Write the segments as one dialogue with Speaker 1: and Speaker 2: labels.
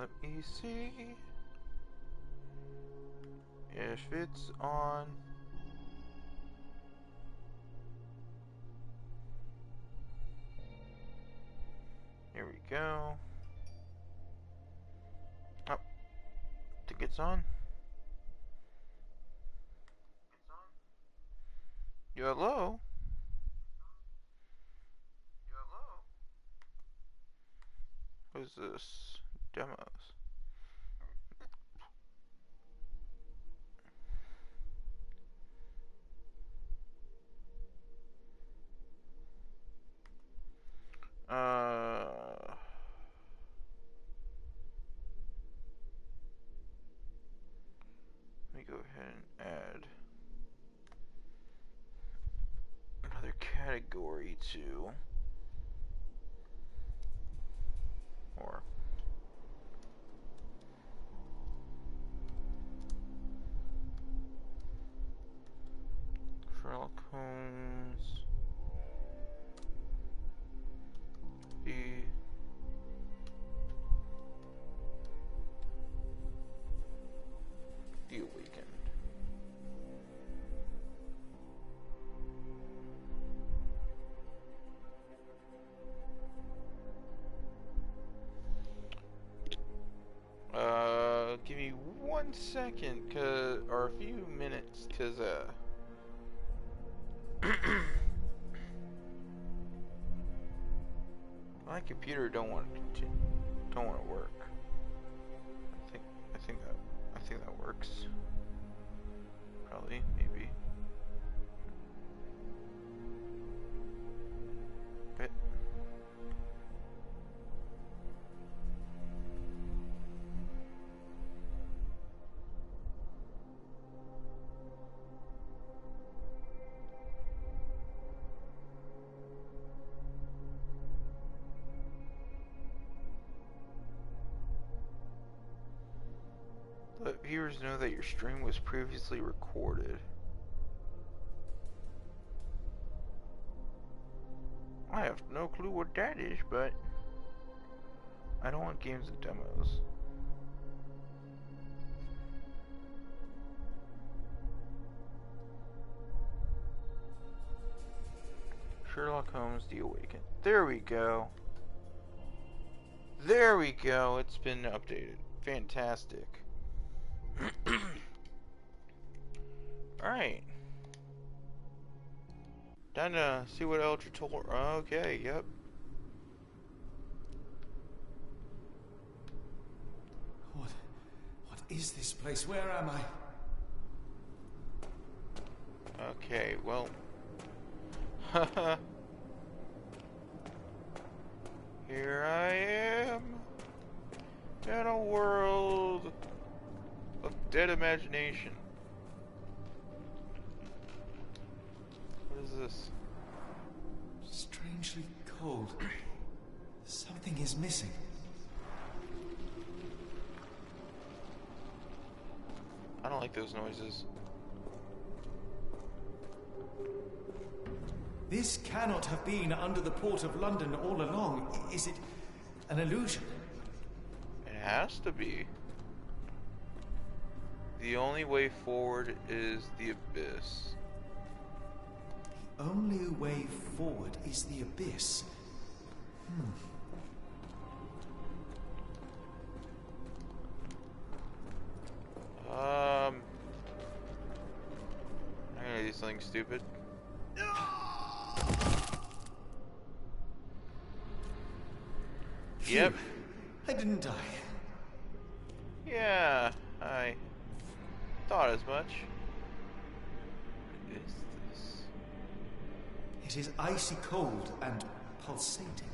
Speaker 1: Let me see if it's on. Here we go. Oh, I think it's on. Hello? Who's this? Demos. Let me go ahead and add another category to, or Sherlock Holmes, the Awakened. Give me 1 second, or a few minutes, my computer don't want to work. I think that works. Probably, maybe. But let viewers know that your stream was previously recorded. I have no clue what that is, but I don't want games and demos. Sherlock Holmes, The Awakened. There we go. There we go. It's been updated. Fantastic. Alright. Time to see what Eldritch told. Okay, yep.
Speaker 2: What is this place? Where am I?
Speaker 1: Okay, well. Here I am. In a world of dead imagination. What is this?
Speaker 2: Strangely cold. Something is missing.
Speaker 1: I don't like those noises.
Speaker 2: This cannot have been under the port of London all along. Is it an illusion?
Speaker 1: It has to be. The only way forward is the abyss.
Speaker 2: The only way forward is the abyss.
Speaker 1: I'm gonna do something stupid. Yep.
Speaker 2: Phew. I didn't die.
Speaker 1: Yeah, I thought as much. What is this?
Speaker 2: It is icy cold and pulsating.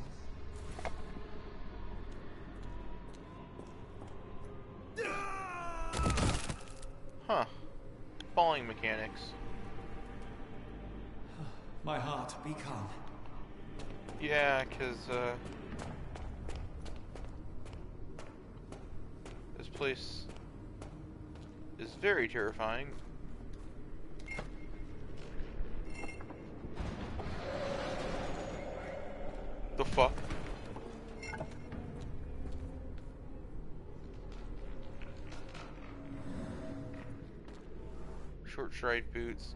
Speaker 1: Huh. Falling mechanics.
Speaker 2: My heart, be calm.
Speaker 1: Yeah, this place is very terrifying. The fuck? short stride boots.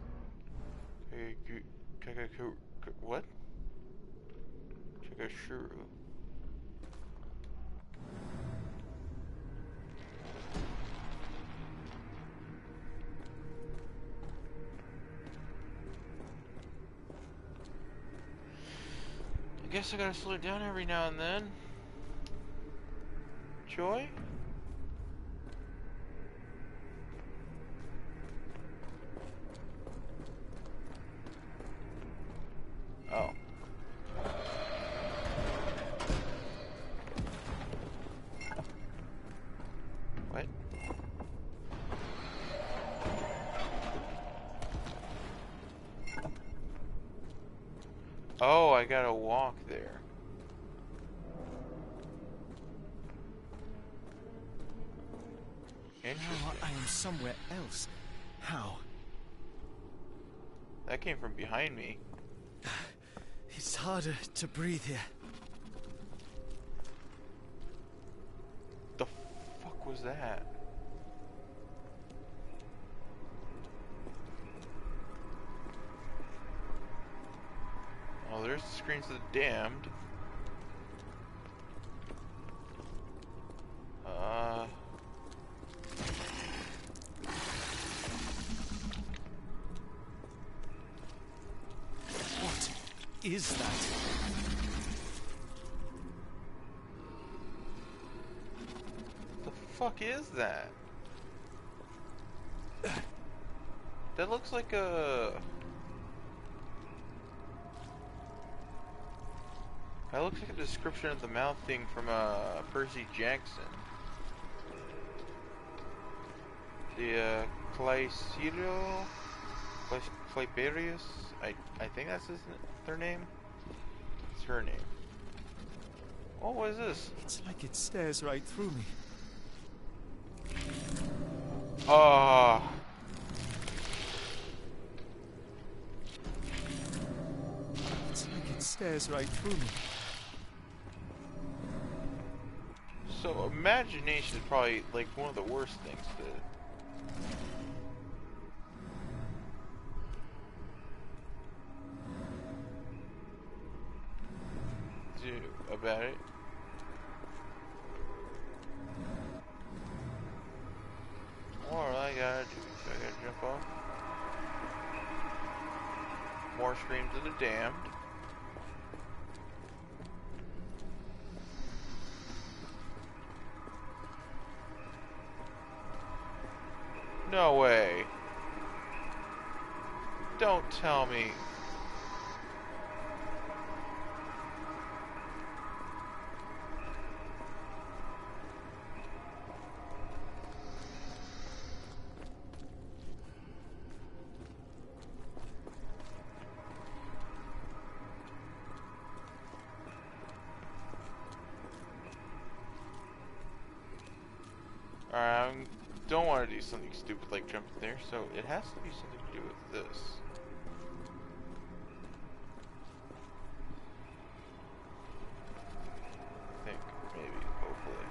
Speaker 1: What? Chikashuru. I guess I gotta slow down every now and then. Joy? Oh. What? Oh, I gotta walk there. Interesting.
Speaker 2: Now I am somewhere else. How?
Speaker 1: That came from behind me.
Speaker 2: It's harder to breathe here.
Speaker 1: The fuck was that? Oh, there's the screens of the damned.
Speaker 2: What is that?
Speaker 1: The fuck is that? That looks like a... That looks like a description of the mouth thing from Percy Jackson. The Clycedo, Clyberius. I think that's their name. It's her name. Oh, what is this?
Speaker 2: It's like it stares right through me.
Speaker 1: Ah.
Speaker 2: It's like it stares right through me.
Speaker 1: So imagination is probably like one of the worst things to do about it. All I gotta do is I gotta jump off. More screams of the damned. No way. Don't tell me. I don't want to do something stupid like jump there, so it has to be something to do with this. I think, maybe, hopefully.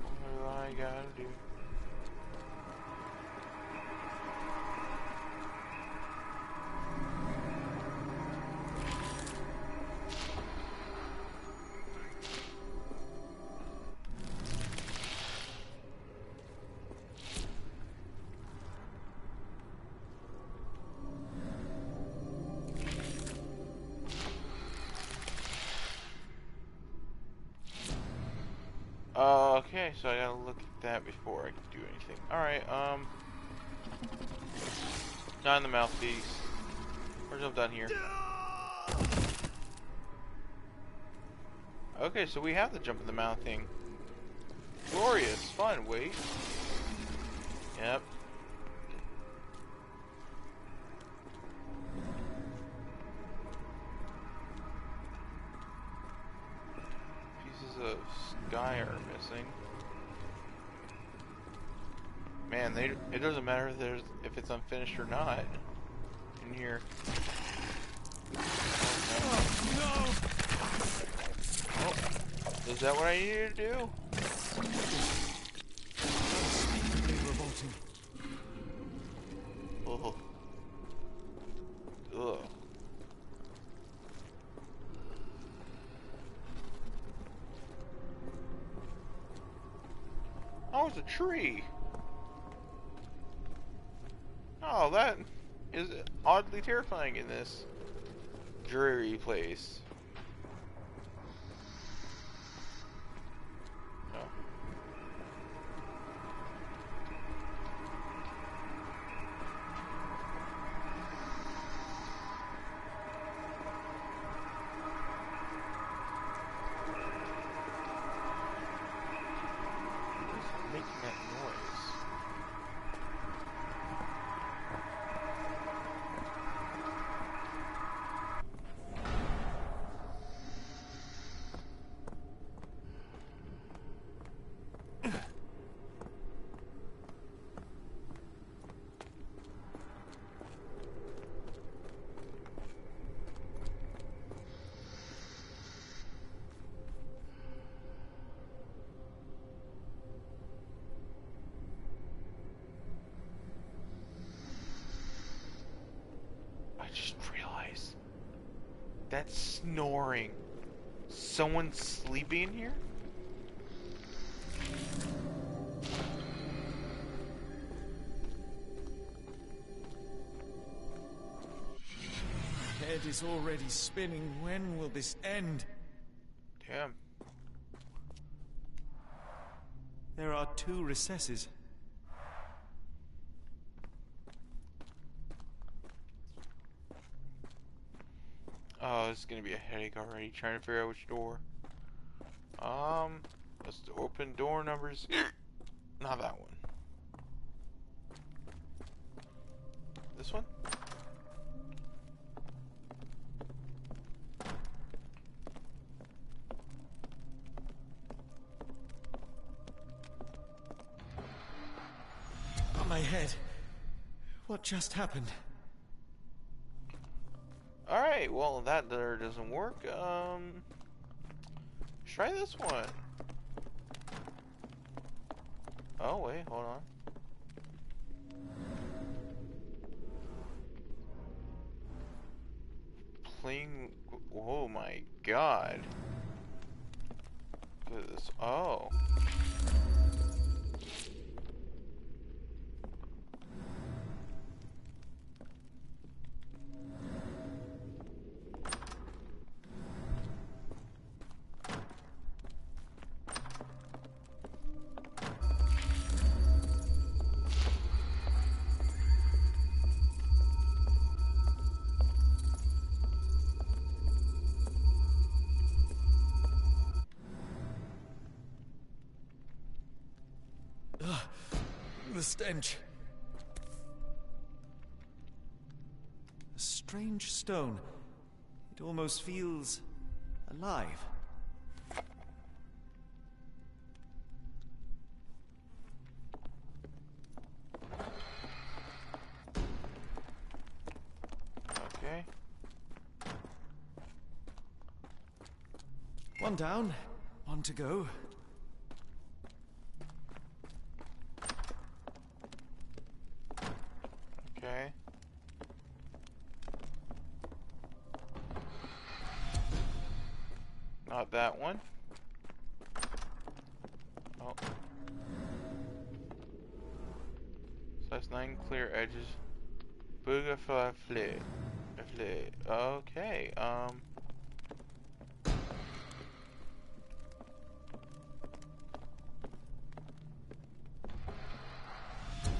Speaker 1: What do I gotta do? Okay, so I gotta look at that before I can do anything. Alright, not in the mouthpiece. Or jump down here. Okay, so we have the jump in the mouth thing. Glorious, fun, wait. Yep. Pieces of sky are missing. Man, it doesn't matter if it's unfinished or not in here.
Speaker 2: No!
Speaker 1: Oh, is that what I needed to do?
Speaker 2: Unspeakably revolting.
Speaker 1: Oh. Ugh. Oh, it's a tree. Oh, that is oddly terrifying in this dreary place. No. What's making that noise? I just realized that's snoring. Someone's sleeping in here?
Speaker 2: My head is already spinning. When will this end?
Speaker 1: Damn.
Speaker 2: There are 2 recesses.
Speaker 1: Oh, this is gonna be a headache already, trying to figure out which door. Let's open door numbers. Not that one. This one?
Speaker 2: On my head. What just happened?
Speaker 1: Alright, well, that there doesn't work. Try this one. Oh, wait, hold on. Playing. Oh my god. Look at this. Oh.
Speaker 2: The stench. A strange stone. It almost feels alive.
Speaker 1: Okay.
Speaker 2: One down, one to go.
Speaker 1: Okay. Not that one. Oh. Size 9 clear edges. Booga flip. Okay,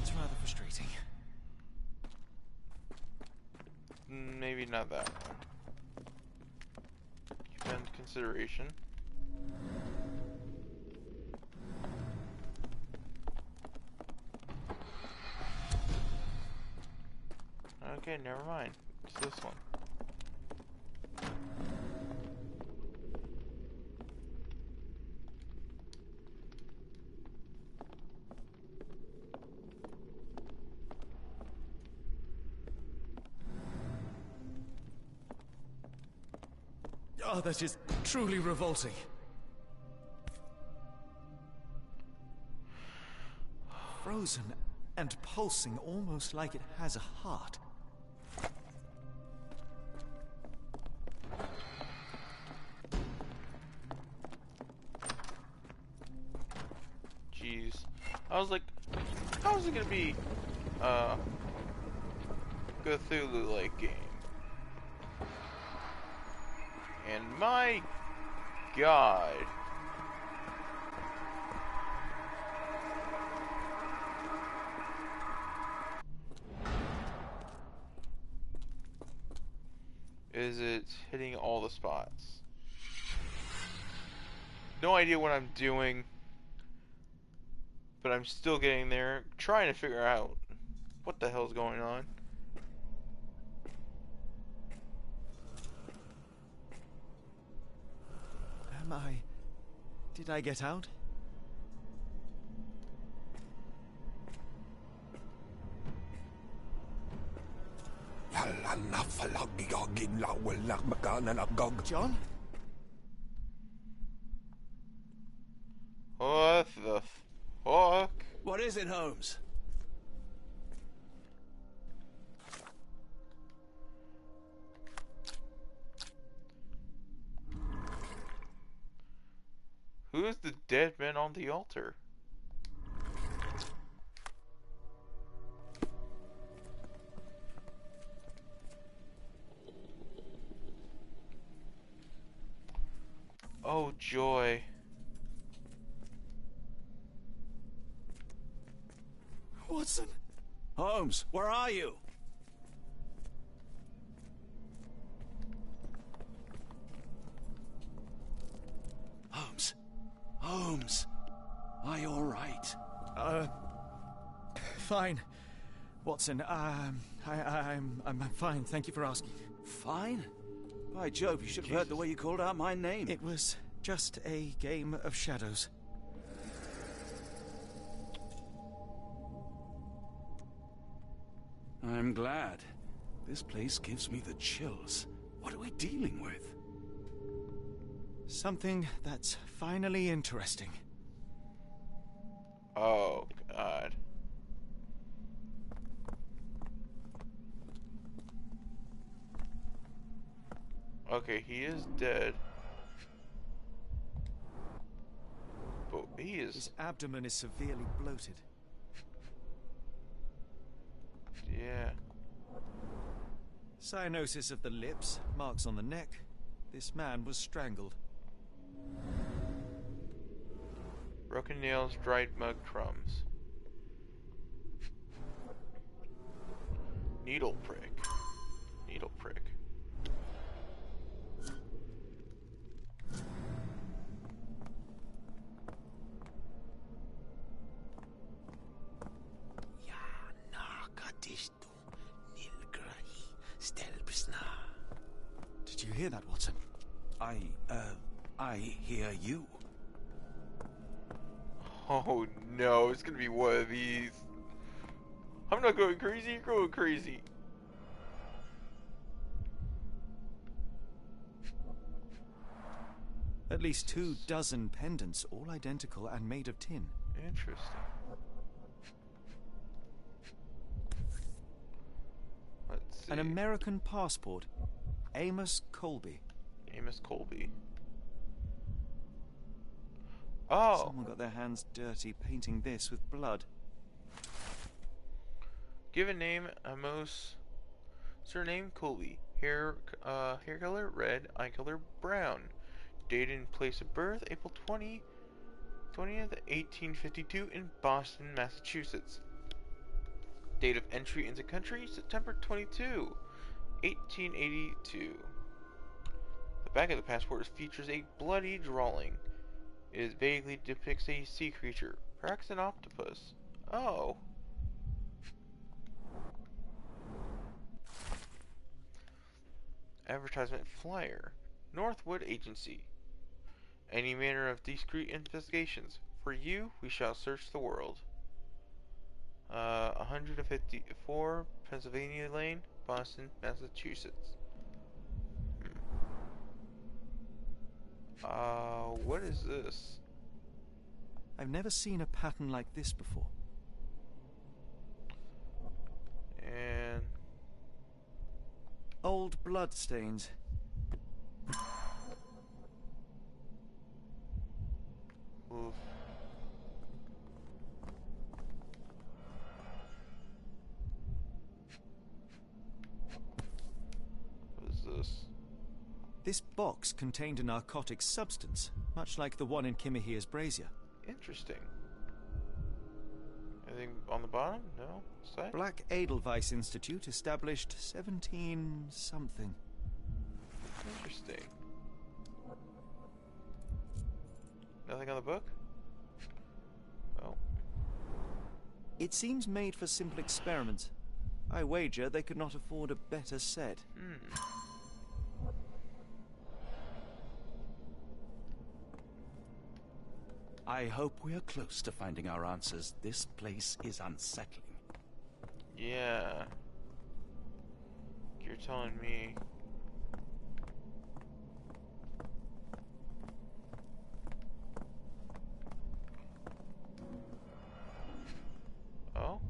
Speaker 2: It's rather frustrating.
Speaker 1: maybe not that one. Keep that in consideration. Okay, never mind. It's this one.
Speaker 2: Oh, that is truly revolting. Frozen and pulsing, almost like it has a heart.
Speaker 1: Jeez. I was like, how is it gonna be Cthulhu-like game? And my God. Is it hitting all the spots? No idea what I'm doing, but I'm still getting there, trying to figure out what the hell's going on.
Speaker 2: Did I get out? John?
Speaker 1: What the fuck?
Speaker 3: What is it, Holmes?
Speaker 1: Who is the dead man on the altar? Oh, joy.
Speaker 2: Watson?
Speaker 3: Holmes, where are you? Holmes. Holmes. Are you all right?
Speaker 2: Fine. Watson, I'm fine. Thank you for asking.
Speaker 3: Fine? By Jove, you should have heard the way you called out my name.
Speaker 2: It was just a game of shadows.
Speaker 3: I'm glad. This place gives me the chills. What are we dealing with?
Speaker 2: Something that's finally interesting.
Speaker 1: Oh, God. Okay, he is dead. But he is...
Speaker 2: His abdomen is severely bloated.
Speaker 1: Yeah.
Speaker 2: Cyanosis of the lips, marks on the neck. This man was strangled.
Speaker 1: Broken nails, dried mud crumbs. Needle prick. Needle prick.
Speaker 2: Did you hear that, Watson?
Speaker 3: I hear you.
Speaker 1: Oh no, it's gonna be one of these. I'm not going crazy, you're going crazy.
Speaker 2: At least 24 pendants, all identical and made of tin.
Speaker 1: Interesting. Let's see.
Speaker 2: An American passport. Amos Colby.
Speaker 1: Amos Colby. Oh!
Speaker 2: Someone got their hands dirty painting this with blood.
Speaker 1: Given name, Amos. Surname, Colby. Hair color, red. Eye color, brown. Date and place of birth, April 20th, 1852 in Boston, Massachusetts. Date of entry into country, September 22, 1882. The back of the passport features a bloody drawing. It vaguely depicts a sea creature, perhaps an octopus. Oh. Advertisement flyer. Northwood Agency. Any manner of discreet investigations. For you, we shall search the world. 154 Pennsylvania Lane, Boston, Massachusetts. What is this?
Speaker 2: I've never seen a pattern like this before.
Speaker 1: And
Speaker 2: Old blood stains.
Speaker 1: oof. What is this?
Speaker 2: This box contained a narcotic substance, much like the one in Kimihira's brazier.
Speaker 1: Interesting. Anything on the bottom? No? Side?
Speaker 2: Black Edelweiss Institute, established 17-something.
Speaker 1: Interesting. Nothing on the book? Oh.
Speaker 2: It seems made for simple experiments. I wager they could not afford a better set.
Speaker 3: I hope we are close to finding our answers. This place is unsettling.
Speaker 1: Yeah. You're telling me. Oh?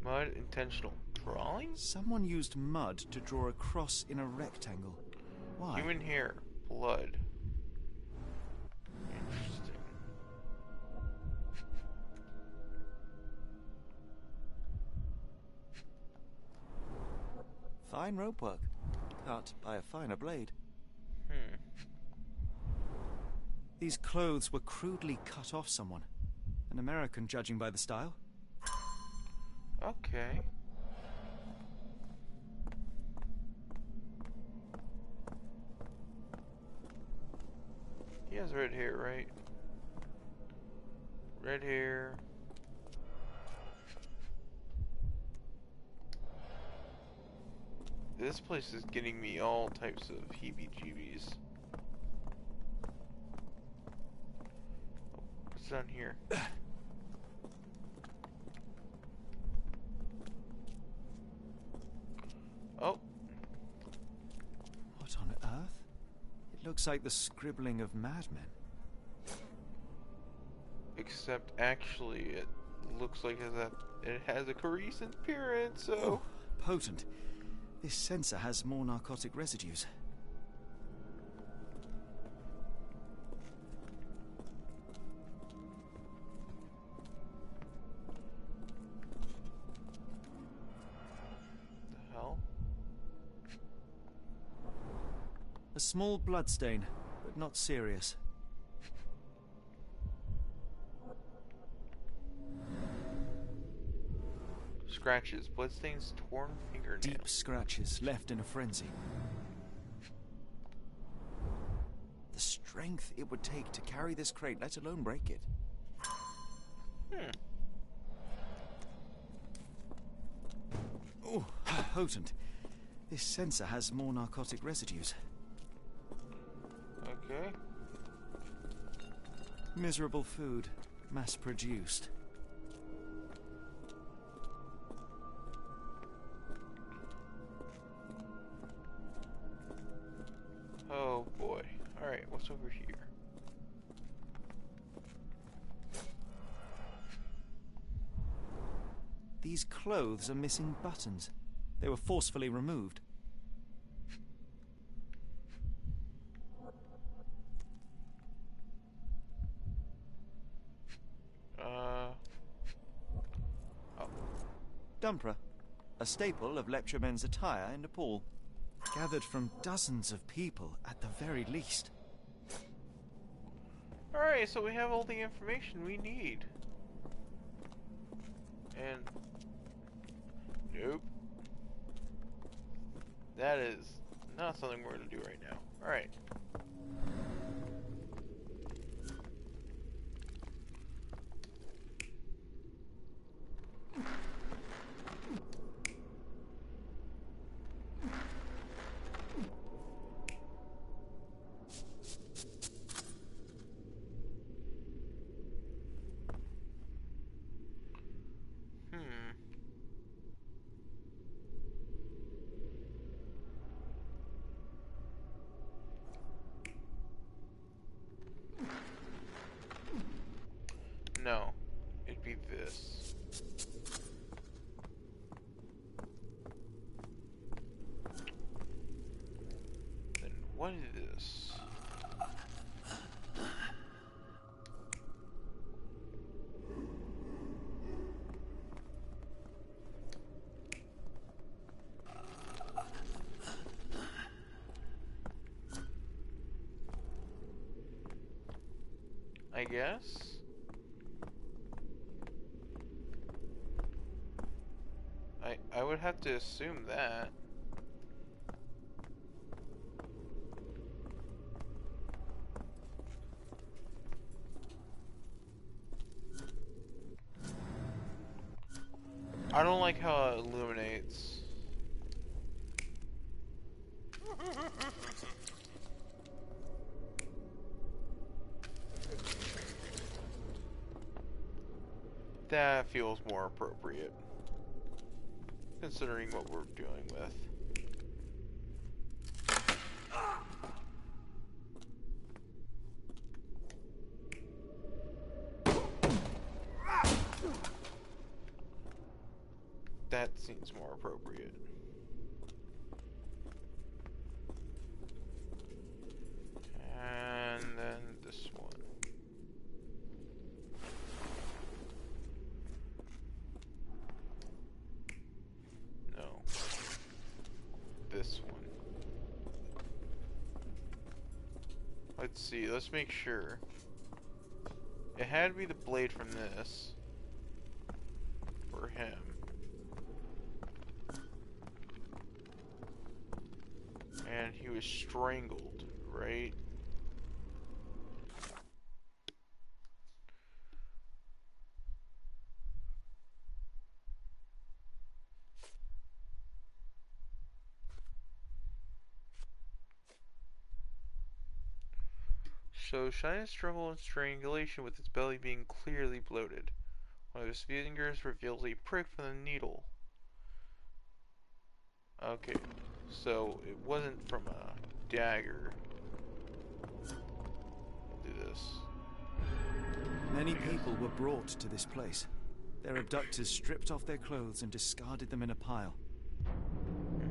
Speaker 1: Mud intentional drawing?
Speaker 2: Someone used mud to draw a cross in a rectangle. Why?
Speaker 1: Human hair. Blood. Interesting.
Speaker 2: Fine rope work, cut by a finer blade. These clothes were crudely cut off someone. An American, judging by the style.
Speaker 1: Okay. He has red hair, right? Red hair. This place is getting me all types of heebie-jeebies. What's down here? Oh.
Speaker 2: What on earth? It looks like the scribbling of madmen.
Speaker 1: Except actually it looks like it has a Coruscant appearance, so...
Speaker 2: Oh, potent. This sensor has more narcotic residues.
Speaker 1: The hell?
Speaker 2: A small bloodstain, but not serious.
Speaker 1: Scratches, bloodstains, torn fingernails.
Speaker 2: Deep scratches left in a frenzy. The strength it would take to carry this crate, let alone break it. Oh, potent. This sensor has more narcotic residues.
Speaker 1: Okay.
Speaker 2: Miserable food, mass-produced.
Speaker 1: Oh boy. Alright, what's over here?
Speaker 2: These clothes are missing buttons. They were forcefully removed.
Speaker 1: Oh.
Speaker 2: Dumpra, a staple of lecturemen's attire in Nepal. Gathered from dozens of people, at the very least.
Speaker 1: Alright, so we have all the information we need. And... Nope. That is not something we're going to do right now. Alright. this. I guess. I would have to assume that. I don't like how it illuminates. That feels more appropriate, considering what we're dealing with. That seems more appropriate. And then this one. No. This one. Let's see, let's make sure. It had to be the blade from this. For him. And he was strangled, right? So Shine struggled in strangulation with its belly being clearly bloated. One of his fingers reveals a prick from the needle. Okay, so it wasn't from a dagger. We'll do this.
Speaker 2: Many people were brought to this place. Their abductors stripped off their clothes and discarded them in a pile.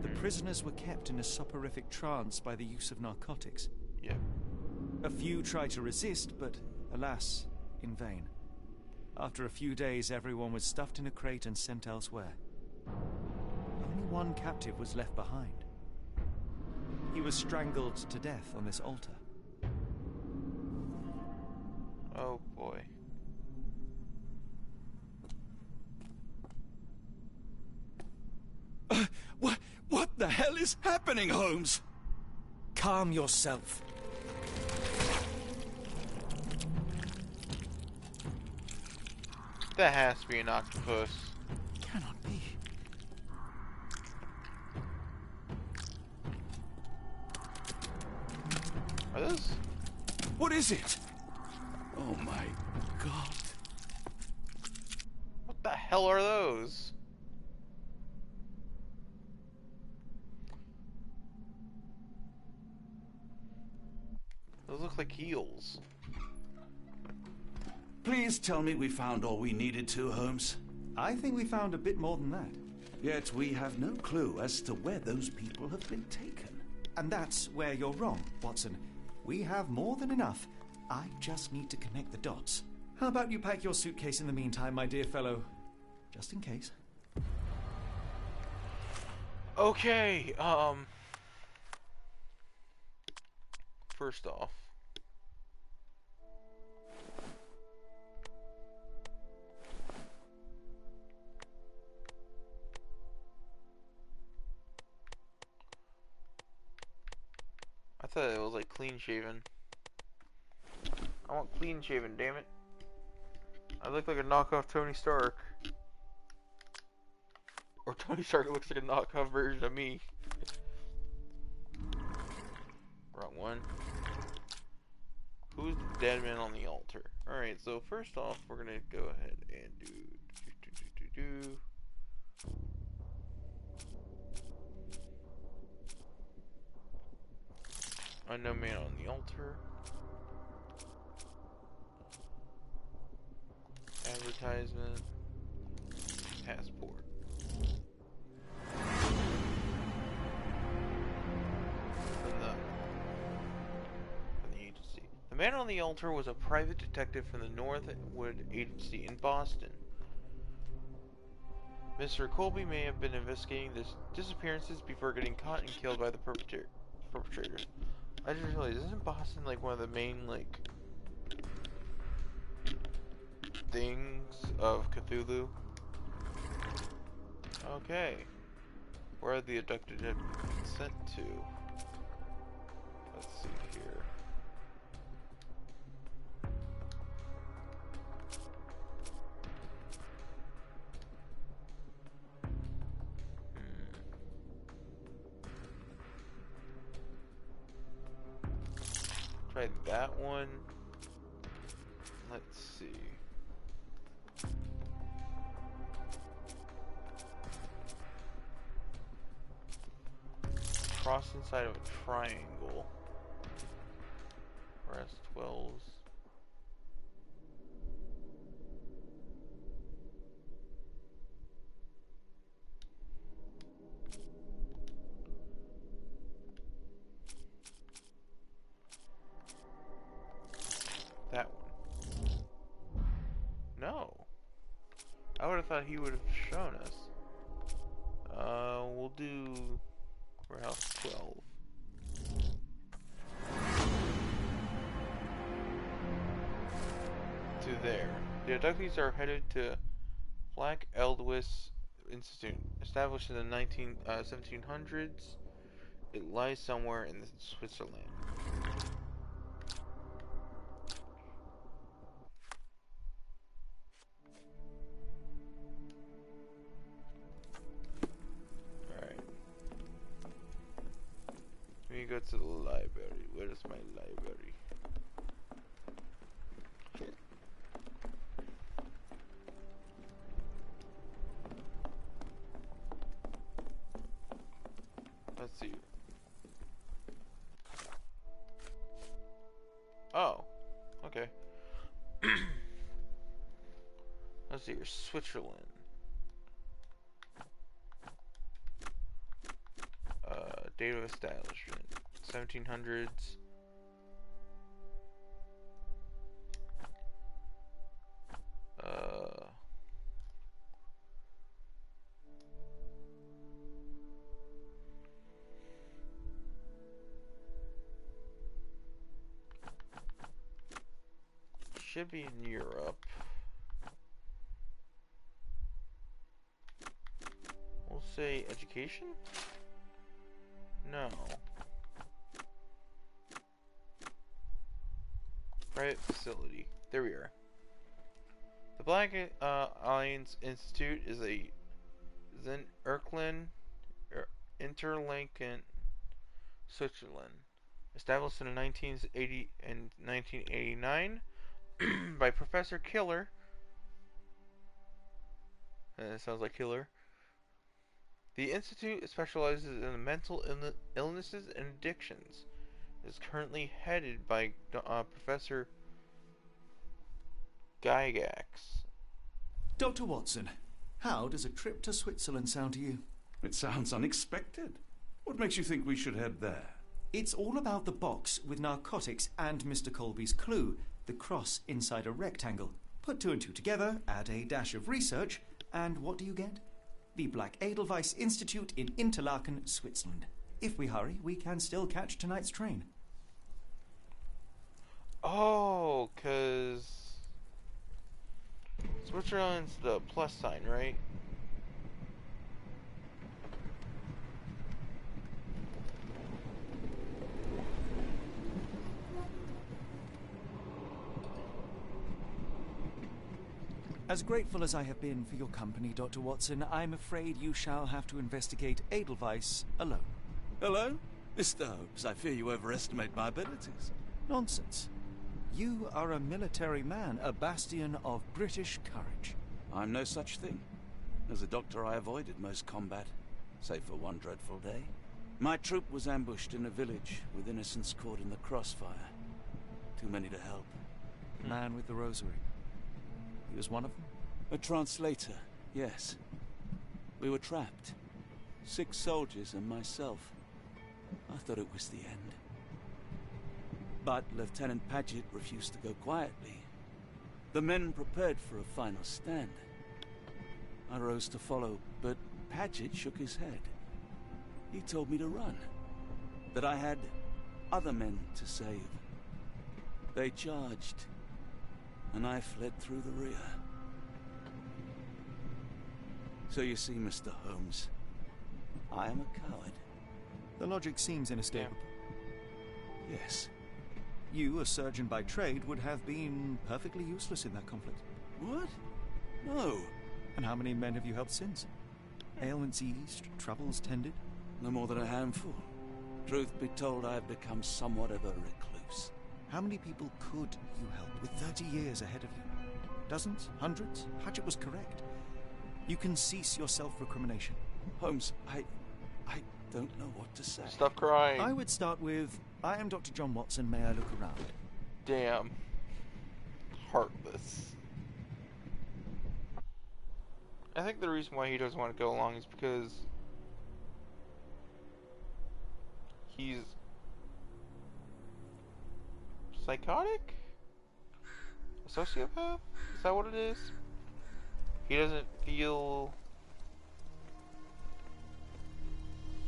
Speaker 2: The prisoners were kept in a soporific trance by the use of narcotics.
Speaker 1: Yep.
Speaker 2: A few tried to resist, but alas, in vain. After a few days, everyone was stuffed in a crate and sent elsewhere. Only one captive was left behind. He was strangled to death on this altar.
Speaker 1: Oh boy.
Speaker 3: What the hell is happening, Holmes?
Speaker 2: Calm yourself.
Speaker 1: That has to be an octopus.
Speaker 3: Cannot be.
Speaker 1: Are those?
Speaker 3: What is it? Oh my God.
Speaker 1: What the hell are those? Those look like heels.
Speaker 3: Please tell me we found all we needed to, Holmes.
Speaker 2: I think we found a bit more than that.
Speaker 3: Yet we have no clue as to where those people have been taken.
Speaker 2: And that's where you're wrong, Watson. We have more than enough. I just need to connect the dots. How about you pack your suitcase in the meantime, my dear fellow? Just in case.
Speaker 1: Okay, first off, I thought it was like clean shaven. I want clean shaven, damn it. I look like a knockoff Tony Stark. Or Tony Stark looks like a knockoff version of me. Wrong one. Who's the dead man on the altar? Alright, so first off, we're gonna go ahead and do. Unknown man on the altar. Advertisement. Passport. The man on the altar was a private detective from the Northwood Agency in Boston. Mr. Colby may have been investigating the disappearances before getting caught and killed by the perpetrators. I just realized, isn't Boston like one of the main like things of Cthulhu? Okay. Where the abducted had been sent to. Let's see here. Try that one. Let's see. Cross inside of a triangle. Press 12s. That one. No. I would have thought he would have shown us. We'll do warehouse 12. To there. The abductees are headed to Black Eldwis Institute, established in the 1700s. It lies somewhere in Switzerland. Alright. Let me go to the library. Where is my library? Let's see. Oh, okay. Let's see here. Switzerland. Date of establishment. 1700s. Should be in Europe. We'll say education? No. Private facility. There we are. The Black Alliance Institute is a Erklen Interlaken, Switzerland, established in 1980 and 1989 by Professor Killer. It sounds like Killer. The institute specializes in mental illnesses and addictions. It is currently headed by Professor Gygax.
Speaker 2: Dr. Watson, how does a trip to Switzerland sound to you?
Speaker 3: It sounds unexpected. What makes you think we should head there?
Speaker 2: It's all about the box with narcotics and Mr. Colby's clue, the cross inside a rectangle. Put two and two together, add a dash of research, and what do you get? The Black Edelweiss Institute in Interlaken, Switzerland. If we hurry, we can still catch tonight's train.
Speaker 1: Oh, 'cause Switzerland's the plus sign, right?
Speaker 2: As grateful as I have been for your company, Dr. Watson, I'm afraid you shall have to investigate Edelweiss alone.
Speaker 3: Hello? Mr. Holmes, I fear you overestimate my abilities.
Speaker 2: Nonsense. You are a military man, a bastion of British courage.
Speaker 3: I'm no such thing. As a doctor, I avoided most combat, save for one dreadful day. My troop was ambushed in a village with innocents caught in the crossfire. Too many to help.
Speaker 2: Man with the rosary. He was one of them?
Speaker 3: A translator, yes. We were trapped. 6 soldiers and myself. I thought it was the end. But Lieutenant Paget refused to go quietly. The men prepared for a final stand. I rose to follow, but Paget shook his head. He told me to run, that I had other men to save. They charged, and I fled through the rear. So you see, Mr. Holmes, I am a coward.
Speaker 2: The logic seems inescapable.
Speaker 3: Yes.
Speaker 2: You, a surgeon by trade, would have been perfectly useless in that conflict.
Speaker 3: What? No.
Speaker 2: And how many men have you helped since? Ailments eased, troubles tended?
Speaker 3: No more than a handful. Truth be told, I have become somewhat of a recluse.
Speaker 2: How many people could you help with 30 years ahead of you? Dozens? Hundreds? Paget was correct. You can cease your self-recrimination.
Speaker 3: Holmes, I don't know what to say.
Speaker 1: Stop crying.
Speaker 2: I would start with, I am Dr. John Watson, may I look around?
Speaker 1: Damn. Heartless. I think the reason why he doesn't want to go along is because he's psychotic? A sociopath? Is that what it is? He doesn't feel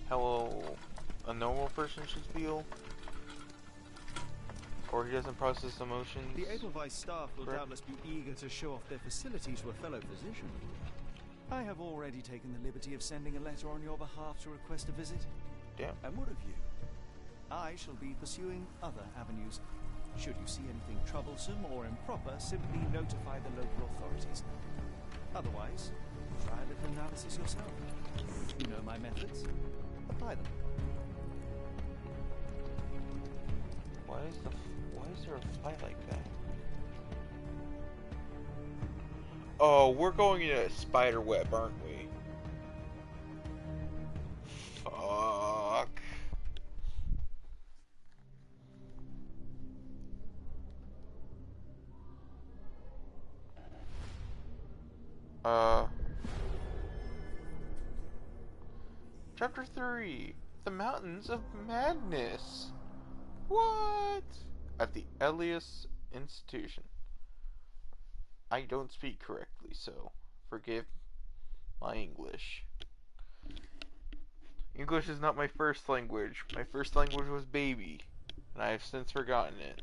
Speaker 1: how a normal person should feel, or he doesn't process emotions.
Speaker 2: The Edelweiss staff will doubtless be eager to show off their facilities to a fellow physician. I have already taken the liberty of sending a letter on your behalf to request a visit.
Speaker 1: Damn.
Speaker 3: And what of you?
Speaker 2: I shall be pursuing other avenues. Should you see anything troublesome or improper, simply notify the local authorities. Otherwise, try a little analysis yourself. You know my methods. Apply them.
Speaker 1: Why is there a fly like that? Oh, we're going in a spider web, aren't we? Fuck. Chapter 3. The Mountains of Madness. What? At the Elias Institution. I don't speak correctly, so forgive my English. English is not my first language. My first language was baby, and I have since forgotten it.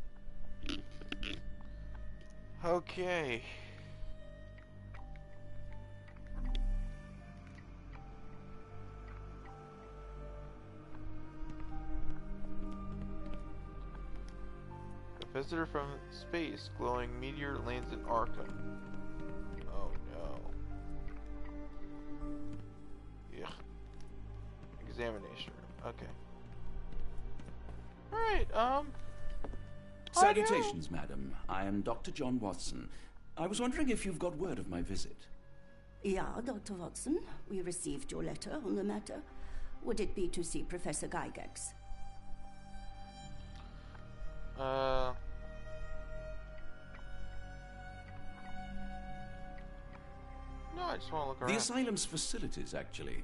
Speaker 1: Okay. A visitor from space, glowing meteor lands in Arkham. Oh no. Ugh. Examination room. Okay. Alright,
Speaker 3: Salutations, madam. I am Dr. John Watson. I was wondering if you've got word of my visit.
Speaker 4: Yeah, Dr. Watson. We received your letter on the matter. Would it be to see Professor Gygax?
Speaker 1: No, I just want to look around.
Speaker 3: The asylum's facilities, actually.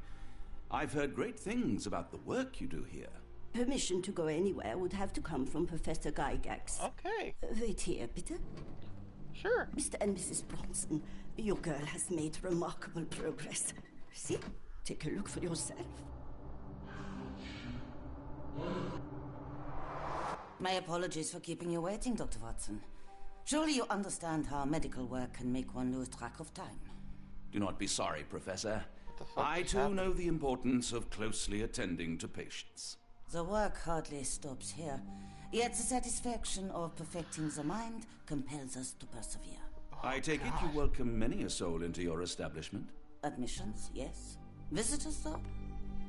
Speaker 3: I've heard great things about the work you do here.
Speaker 4: Permission to go anywhere would have to come from Professor Gygax.
Speaker 1: Okay.
Speaker 4: Wait here, bitte.
Speaker 1: Sure.
Speaker 4: Mr. and Mrs. Bronson, your girl has made remarkable progress. See? Take a look for yourself.
Speaker 5: My apologies for keeping you waiting, Dr. Watson. Surely you understand how medical work can make one lose track of time.
Speaker 3: Do not be sorry, Professor.
Speaker 1: The fuck
Speaker 3: I
Speaker 1: just
Speaker 3: too
Speaker 1: happened?
Speaker 3: know the importance of closely attending to patients.
Speaker 5: The work hardly stops here, yet the satisfaction of perfecting the mind compels us to persevere.
Speaker 3: I take it you welcome many a soul into your establishment?
Speaker 5: Admissions, yes. Visitors, though?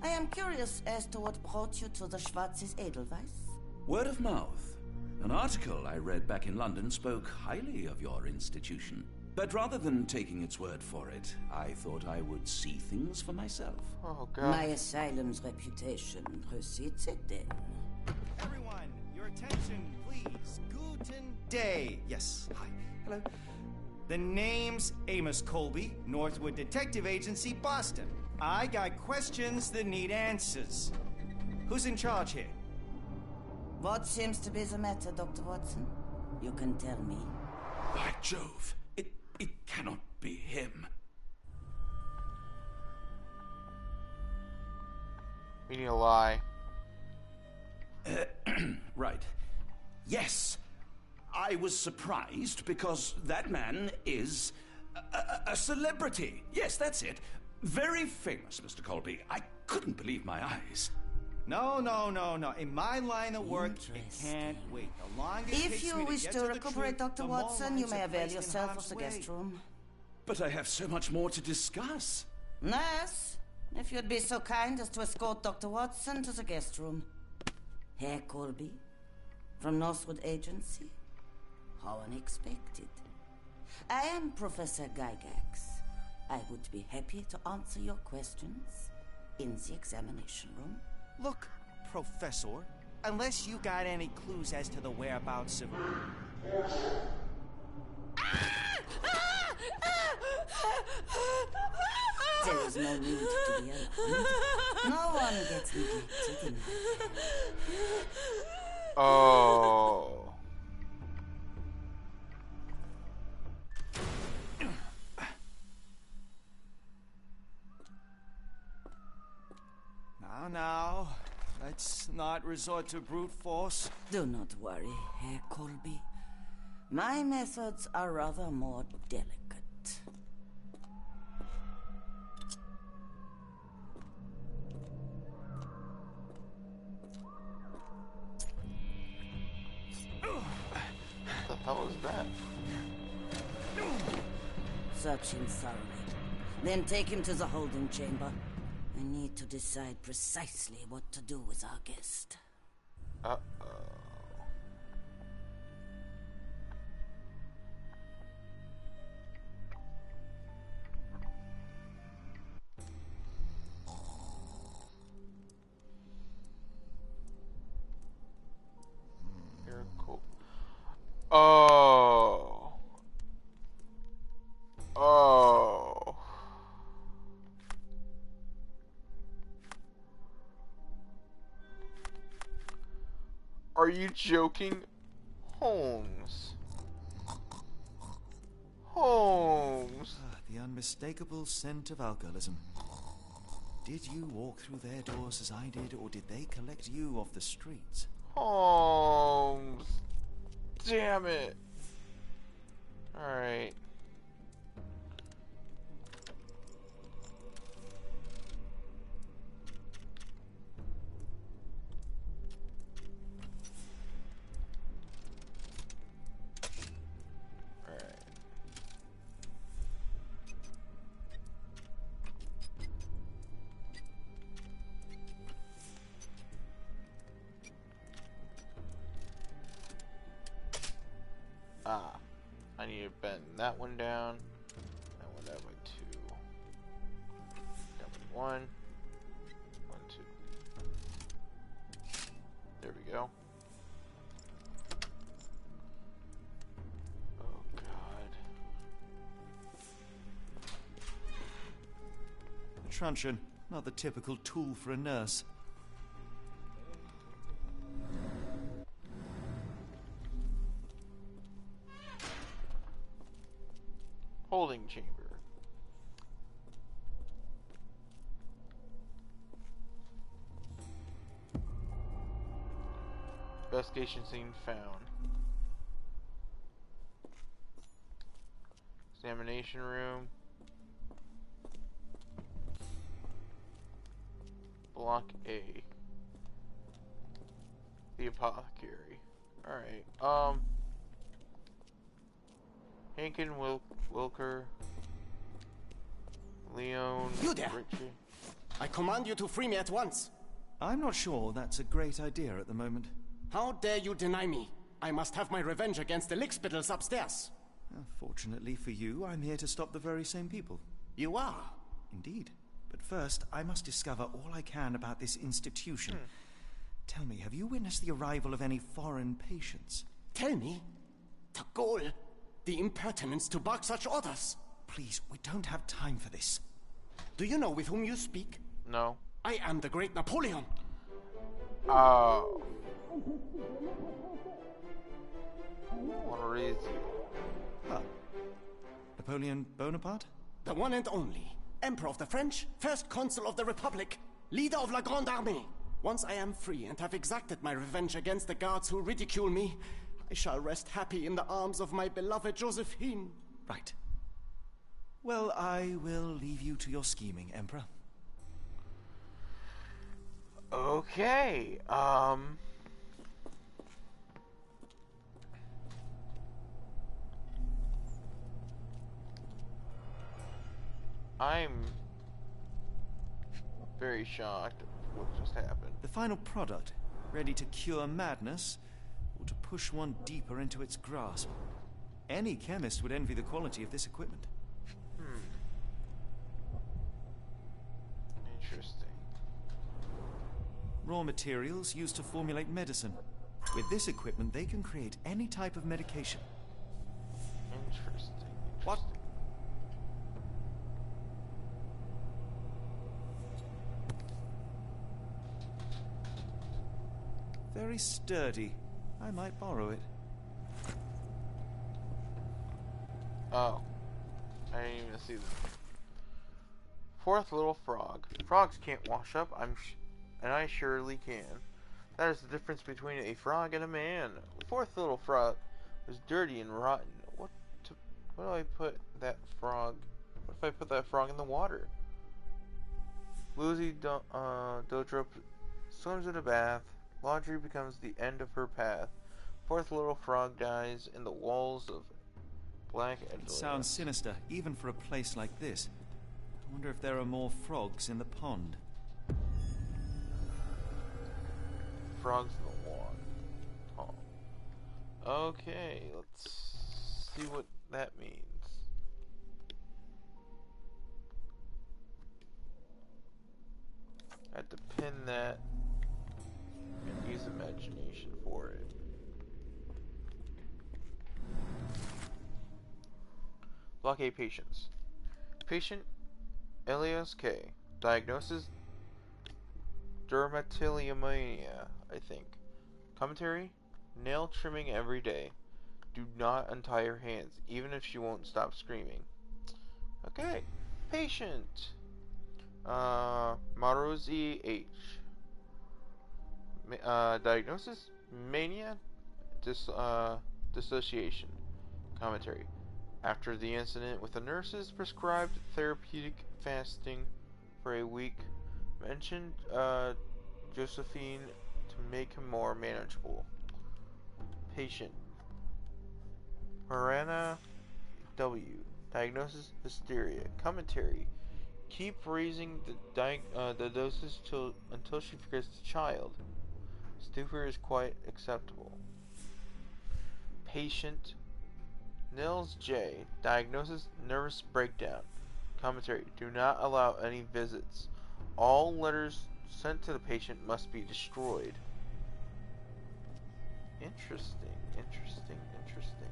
Speaker 5: I am curious as to what brought you to the Schwarzes Edelweiss.
Speaker 3: Word of mouth. An article I read back in London spoke highly of your institution. But rather than taking its word for it, I thought I would see things for myself.
Speaker 1: Oh god.
Speaker 5: My asylum's reputation precedes it, then.
Speaker 2: Everyone, your attention, please. Guten Day. Yes, hi. Hello. The name's Amos Colby, Northwood Detective Agency, Boston. I got questions that need answers. Who's in charge here?
Speaker 5: What seems to be the matter, Dr. Watson? You can tell me.
Speaker 3: By Jove, it cannot be him.
Speaker 1: We need a lie.
Speaker 3: Right. Yes. I was surprised because that man is a celebrity. Yes, that's it. Very famous, Mr. Colby. I couldn't believe my eyes.
Speaker 2: No. In my line of work, it can't wait. The longer it
Speaker 5: If
Speaker 2: takes
Speaker 5: you
Speaker 2: me
Speaker 5: wish
Speaker 2: get
Speaker 5: to
Speaker 2: the
Speaker 5: recuperate,
Speaker 2: truth,
Speaker 5: Dr.
Speaker 2: the more
Speaker 5: Watson, you
Speaker 2: lives
Speaker 5: may
Speaker 2: are
Speaker 5: avail
Speaker 2: placed in
Speaker 5: yourself of
Speaker 2: harm's
Speaker 5: the
Speaker 2: way.
Speaker 5: guest room.
Speaker 3: But I have so much more to discuss.
Speaker 5: Nurse, if you'd be so kind as to escort Dr. Watson to the guest room. Herr Colby, from Northwood Agency. How unexpected. I am Professor Gygax. I would be happy to answer your questions in the examination room.
Speaker 2: Look, Professor, unless you got any clues as to the whereabouts of...
Speaker 5: There is no need to be alarmed. No one gets neglected in my care.
Speaker 1: Oh.
Speaker 2: Now, let's not resort to brute force.
Speaker 5: Do not worry, Herr Colby. My methods are rather more delicate.
Speaker 1: What the hell is that?
Speaker 5: Search him thoroughly. Then take him to the holding chamber. I need to decide precisely what to do with our guest.
Speaker 1: Uh-oh. You're cool. Oh. Oh. Are you joking? Holmes. Holmes.
Speaker 2: The unmistakable scent of alcoholism. Did you walk through their doors as I did, or did they collect you off the streets?
Speaker 1: Holmes. Damn it. Alright. I need to bend that one down. That one down by 2. Down by 1. 1, 2. There we go. Oh god.
Speaker 2: A truncheon, not the typical tool for a nurse.
Speaker 1: Holding chamber. Investigation scene found. Examination room. Block A. The apothecary. Alright, Hankin, Wilker, Leon,
Speaker 6: You there!
Speaker 1: Richie.
Speaker 6: I command you to free me at once.
Speaker 2: I'm not sure that's a great idea at the moment.
Speaker 6: How dare you deny me? I must have my revenge against the lickspittles upstairs.
Speaker 2: Fortunately for you, I'm here to stop the very same people.
Speaker 6: You are?
Speaker 2: Indeed. But first, I must discover all I can about this institution. Tell me, have you witnessed the arrival of any foreign patients?
Speaker 6: Tell me. The ghoul. The impertinence to bark such orders.
Speaker 2: Please, we don't have time for this.
Speaker 6: Do you know with whom you speak?
Speaker 1: No.
Speaker 6: I am the great Napoleon.
Speaker 1: Oh. Want to raise you.
Speaker 2: Ah, Napoleon Bonaparte?
Speaker 6: The one and only. Emperor of the French, first consul of the Republic, leader of La Grande Armée. Once I am free and have exacted my revenge against the guards who ridicule me, I shall rest happy in the arms of my beloved Josephine.
Speaker 2: Right. Well, I will leave you to your scheming, Emperor.
Speaker 1: Okay, I'm very shocked at what just happened.
Speaker 2: The final product, ready to cure madness, or to push one deeper into its grasp. Any chemist would envy the quality of this equipment.
Speaker 1: Interesting.
Speaker 2: Raw materials used to formulate medicine. With this equipment, they can create any type of medication.
Speaker 1: Interesting.
Speaker 6: What?
Speaker 2: Very sturdy. I might borrow it.
Speaker 1: Oh. I didn't even see that. Fourth little frog. Frogs can't wash up, and I surely can. That is the difference between a frog and a man. The fourth little frog was dirty and rotten. What do I put that frog? What if I put that frog in the water? Lucy Dodrup swims in a bath. Laundry becomes the end of her path. Fourth little frog dies in the walls of Black Edgeland.
Speaker 2: It sounds sinister, even for a place like this. I wonder if there are more frogs in the pond.
Speaker 1: Frogs in the water. Oh. Okay, let's see what that means. I have to pin that and use imagination for it. Block A patients. Patient Elias K. Diagnosis dermatillomania, I think. Commentary: nail trimming every day. Do not untie her hands, even if she won't stop screaming. Okay. Patient Marozi H. Diagnosis: mania, dissociation. Commentary: after the incident with the nurses, prescribed therapeutic fasting for a week. Mentioned Josephine to make him more manageable. Patient Marana W. Diagnosis: hysteria. Commentary: keep raising the doses until she forgets the child. Stupor is quite acceptable. Patient Nils J. Diagnosis: nervous breakdown. Commentary: do not allow any visits. All letters sent to the patient must be destroyed. Interesting, interesting, interesting.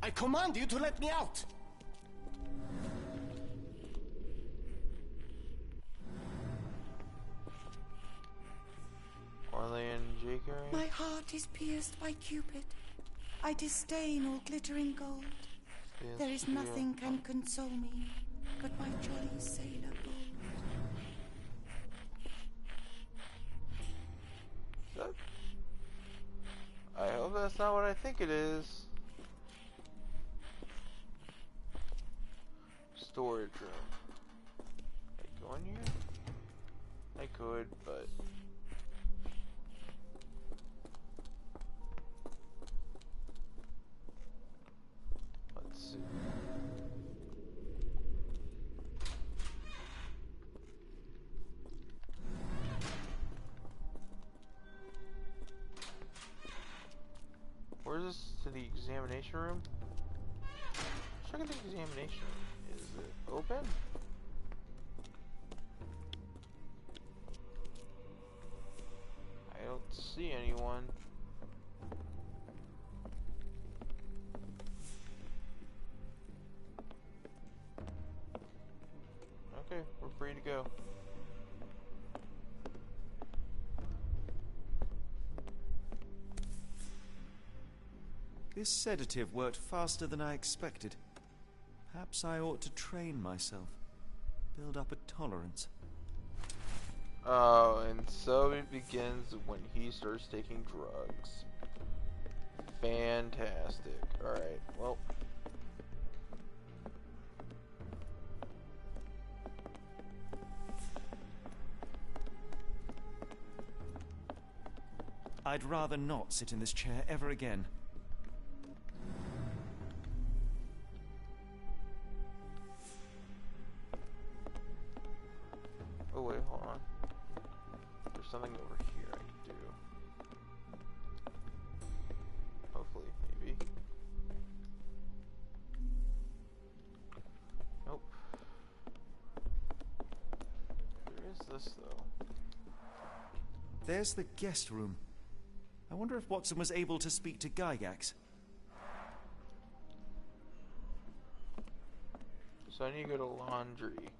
Speaker 6: I command you to let me out!
Speaker 1: Orlean Jacob.
Speaker 7: My heart is pierced by Cupid. I disdain all glittering gold. There is nothing can console me but my jolly sailor bold.
Speaker 1: I hope that's not what I think it is. Storage room. Can I go in here? I could, but... let's see. Where's this to the examination room? Check out the examination room. Is it open? I don't see anyone. Okay, we're free to go.
Speaker 2: This sedative worked faster than I expected. Perhaps I ought to train myself. Build up a tolerance.
Speaker 1: Oh, and so it begins when he starts taking drugs. Fantastic. Alright, well.
Speaker 2: I'd rather not sit in this chair ever again.
Speaker 1: Oh wait, hold on. There's something over here I can do. Hopefully, maybe. Nope. Where is this though?
Speaker 2: There's the guest room. I wonder if Watson was able to speak to Gygax.
Speaker 1: So I need to go to laundry.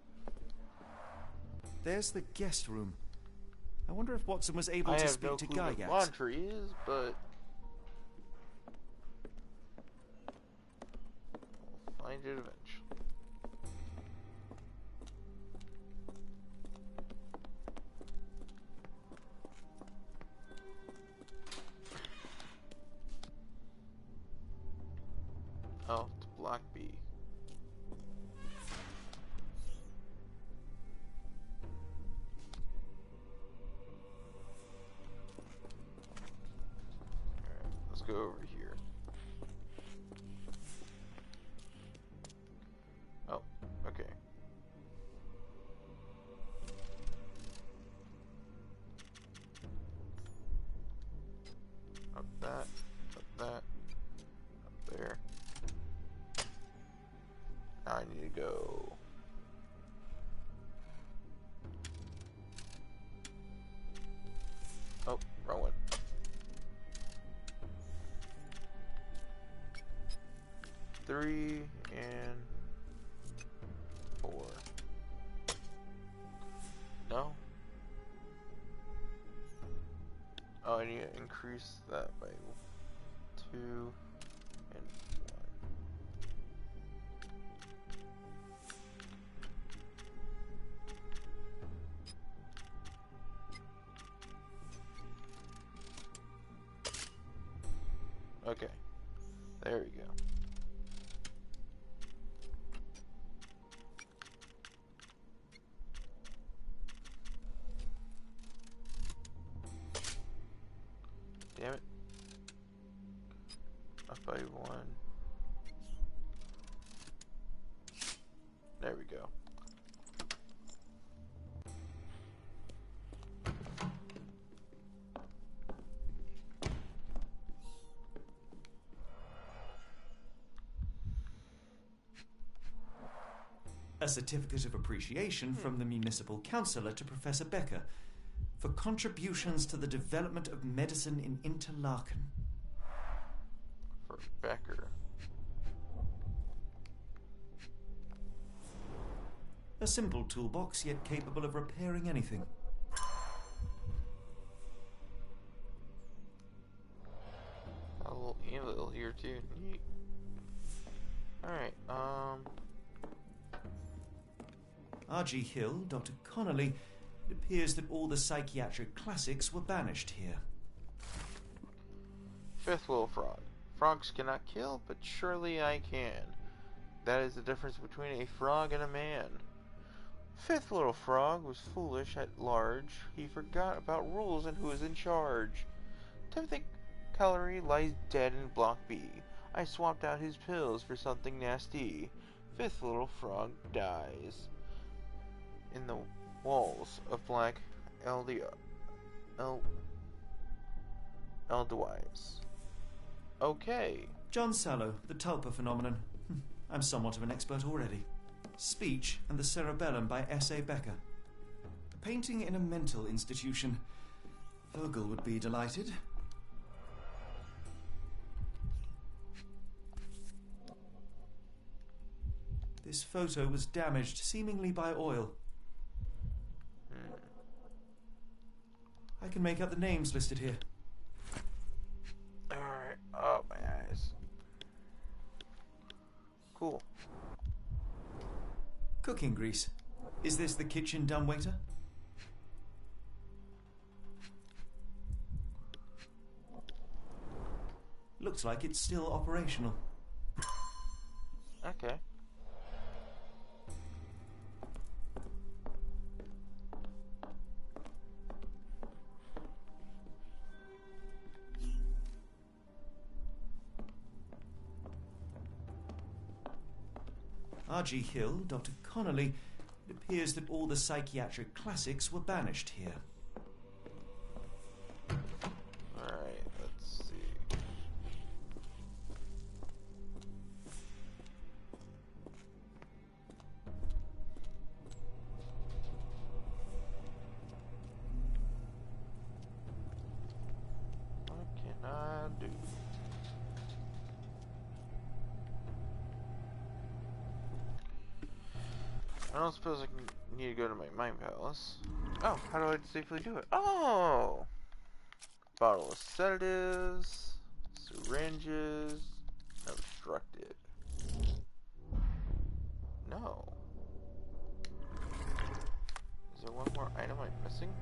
Speaker 2: There's the guest room. I wonder if Watson was able to speak to Gygax.
Speaker 1: I have no clue what laundry is, but I'll find it eventually. Oh, it's Black Bee. Alright, let's go over here. Oh, okay. Up that, up there. I need to go. Oh, wrong one. Three and 4. No? Oh, I need to increase that by 2 and 1. Okay, there we go. Damn it. Up by 1. There we go.
Speaker 2: A certificate of appreciation from the municipal councillor to Professor Becker for contributions to the development of medicine in Interlaken.
Speaker 1: For Becker.
Speaker 2: A simple toolbox, yet capable of repairing anything.
Speaker 1: A little evil here too. Neat. Alright,
Speaker 2: R.G. Hill, Dr. Connolly, it appears that all the psychiatric classics were banished here.
Speaker 1: Fifth little frog. Frogs cannot kill, but surely I can. That is the difference between a frog and a man. Fifth little frog was foolish at large. He forgot about rules and who was in charge. Timothy Callery lies dead in Block B. I swapped out his pills for something nasty. Fifth little frog dies. In the walls of Black Eldwise. Okay.
Speaker 2: John Sallow, the Tulpa phenomenon. I'm somewhat of an expert already. Speech and the Cerebellum by S.A. Becker. A painting in a mental institution. Vogel would be delighted. This photo was damaged, seemingly by oil. I can make out the names listed here.
Speaker 1: Alright. Oh, my eyes. Cool.
Speaker 2: Cooking grease. Is this the kitchen dumbwaiter? Looks like it's still operational.
Speaker 1: Okay.
Speaker 2: R.G. Hill, Dr. Connolly, it appears that all the psychiatric classics were banished here.
Speaker 1: Alright, let's see. What can I do? I don't suppose I need to go to my mind palace. Oh, how do I safely do it? Oh! Bottle of sedatives, syringes, obstructed. No. Is there one more item I'm missing?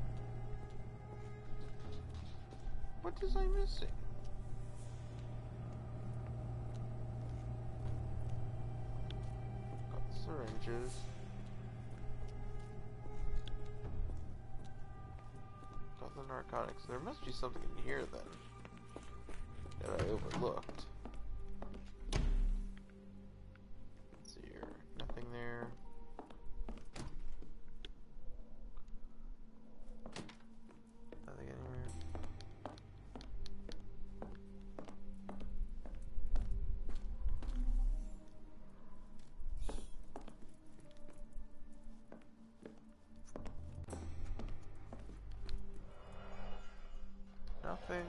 Speaker 1: What is I missing? Got syringes. Got the narcotics. There must be something in here then that I overlooked. Let's see here. Nothing there. Nothing anywhere. Nothing.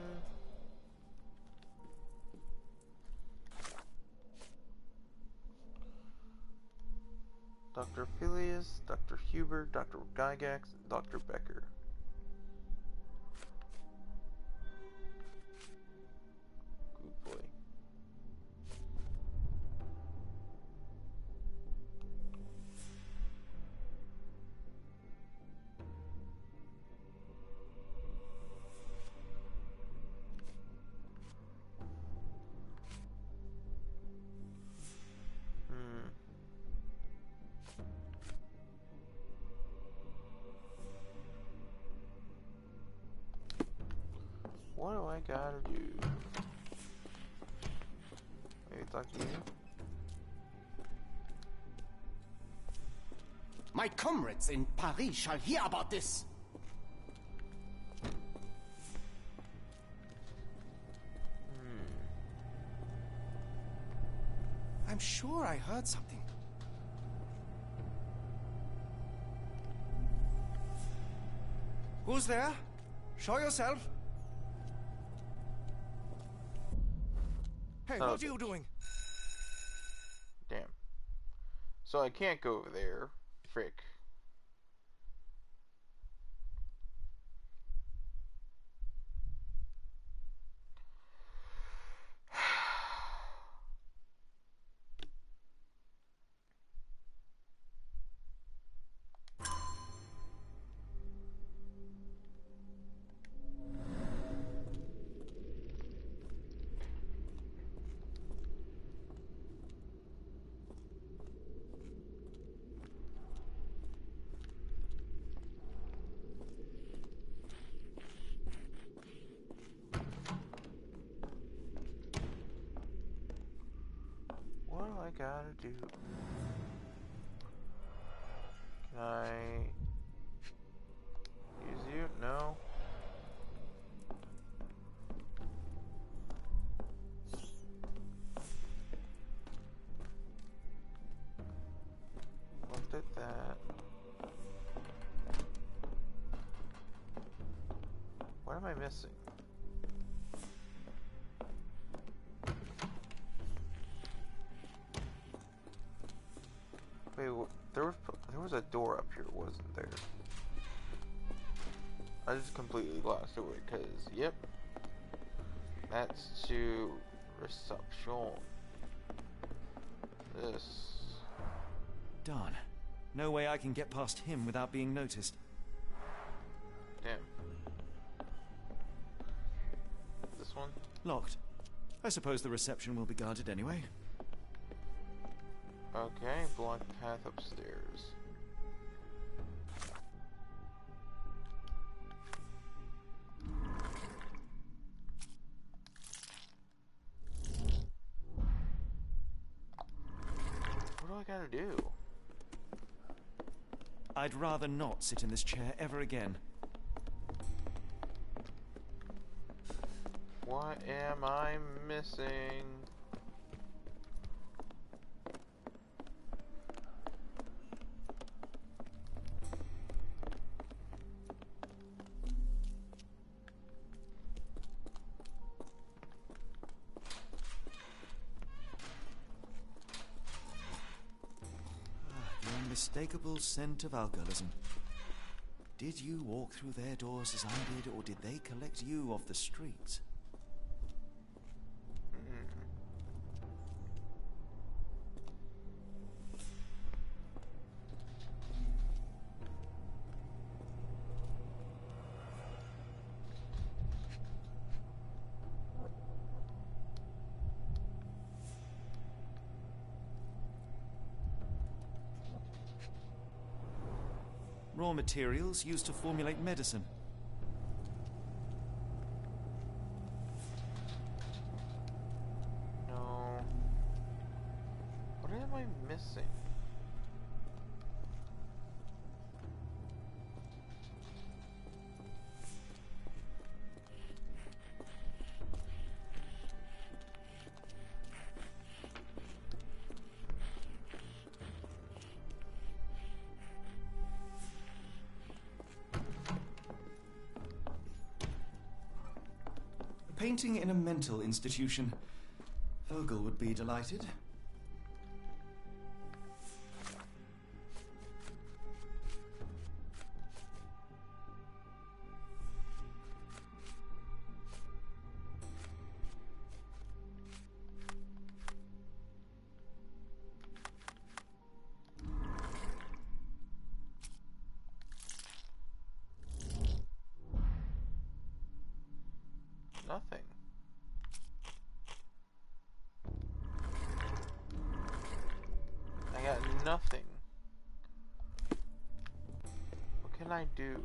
Speaker 1: Dr. Phileas, Dr. Huber, Dr. Gygax, and Dr. Becker. Good boy. What do I gotta do? Maybe talk to you?
Speaker 6: My comrades in Paris shall hear about this. I'm sure I heard something. Who's there? Show yourself. Hey, what are you doing?
Speaker 1: Damn. So I can't go over there. Frick. What do I gotta do? Can I use you? No. Looked at that. What am I missing? Wait, there was a door up here, wasn't there? I just completely glossed over it because, yep, that's to reception. This.
Speaker 2: Darn. No way I can get past him without being noticed.
Speaker 1: Damn. This one?
Speaker 2: Locked. I suppose the reception will be guarded anyway.
Speaker 1: Okay, blocked path upstairs. What do I gotta do?
Speaker 2: I'd rather not sit in this chair ever again.
Speaker 1: What am I missing?
Speaker 2: The unmistakable scent of alcoholism. Did you walk through their doors as I did, or did they collect you off the streets? Raw materials used to formulate medicine.
Speaker 1: No. What am I missing?
Speaker 2: Painting in a mental institution. Vogel would be delighted.
Speaker 1: Nothing. I got nothing. What can I do?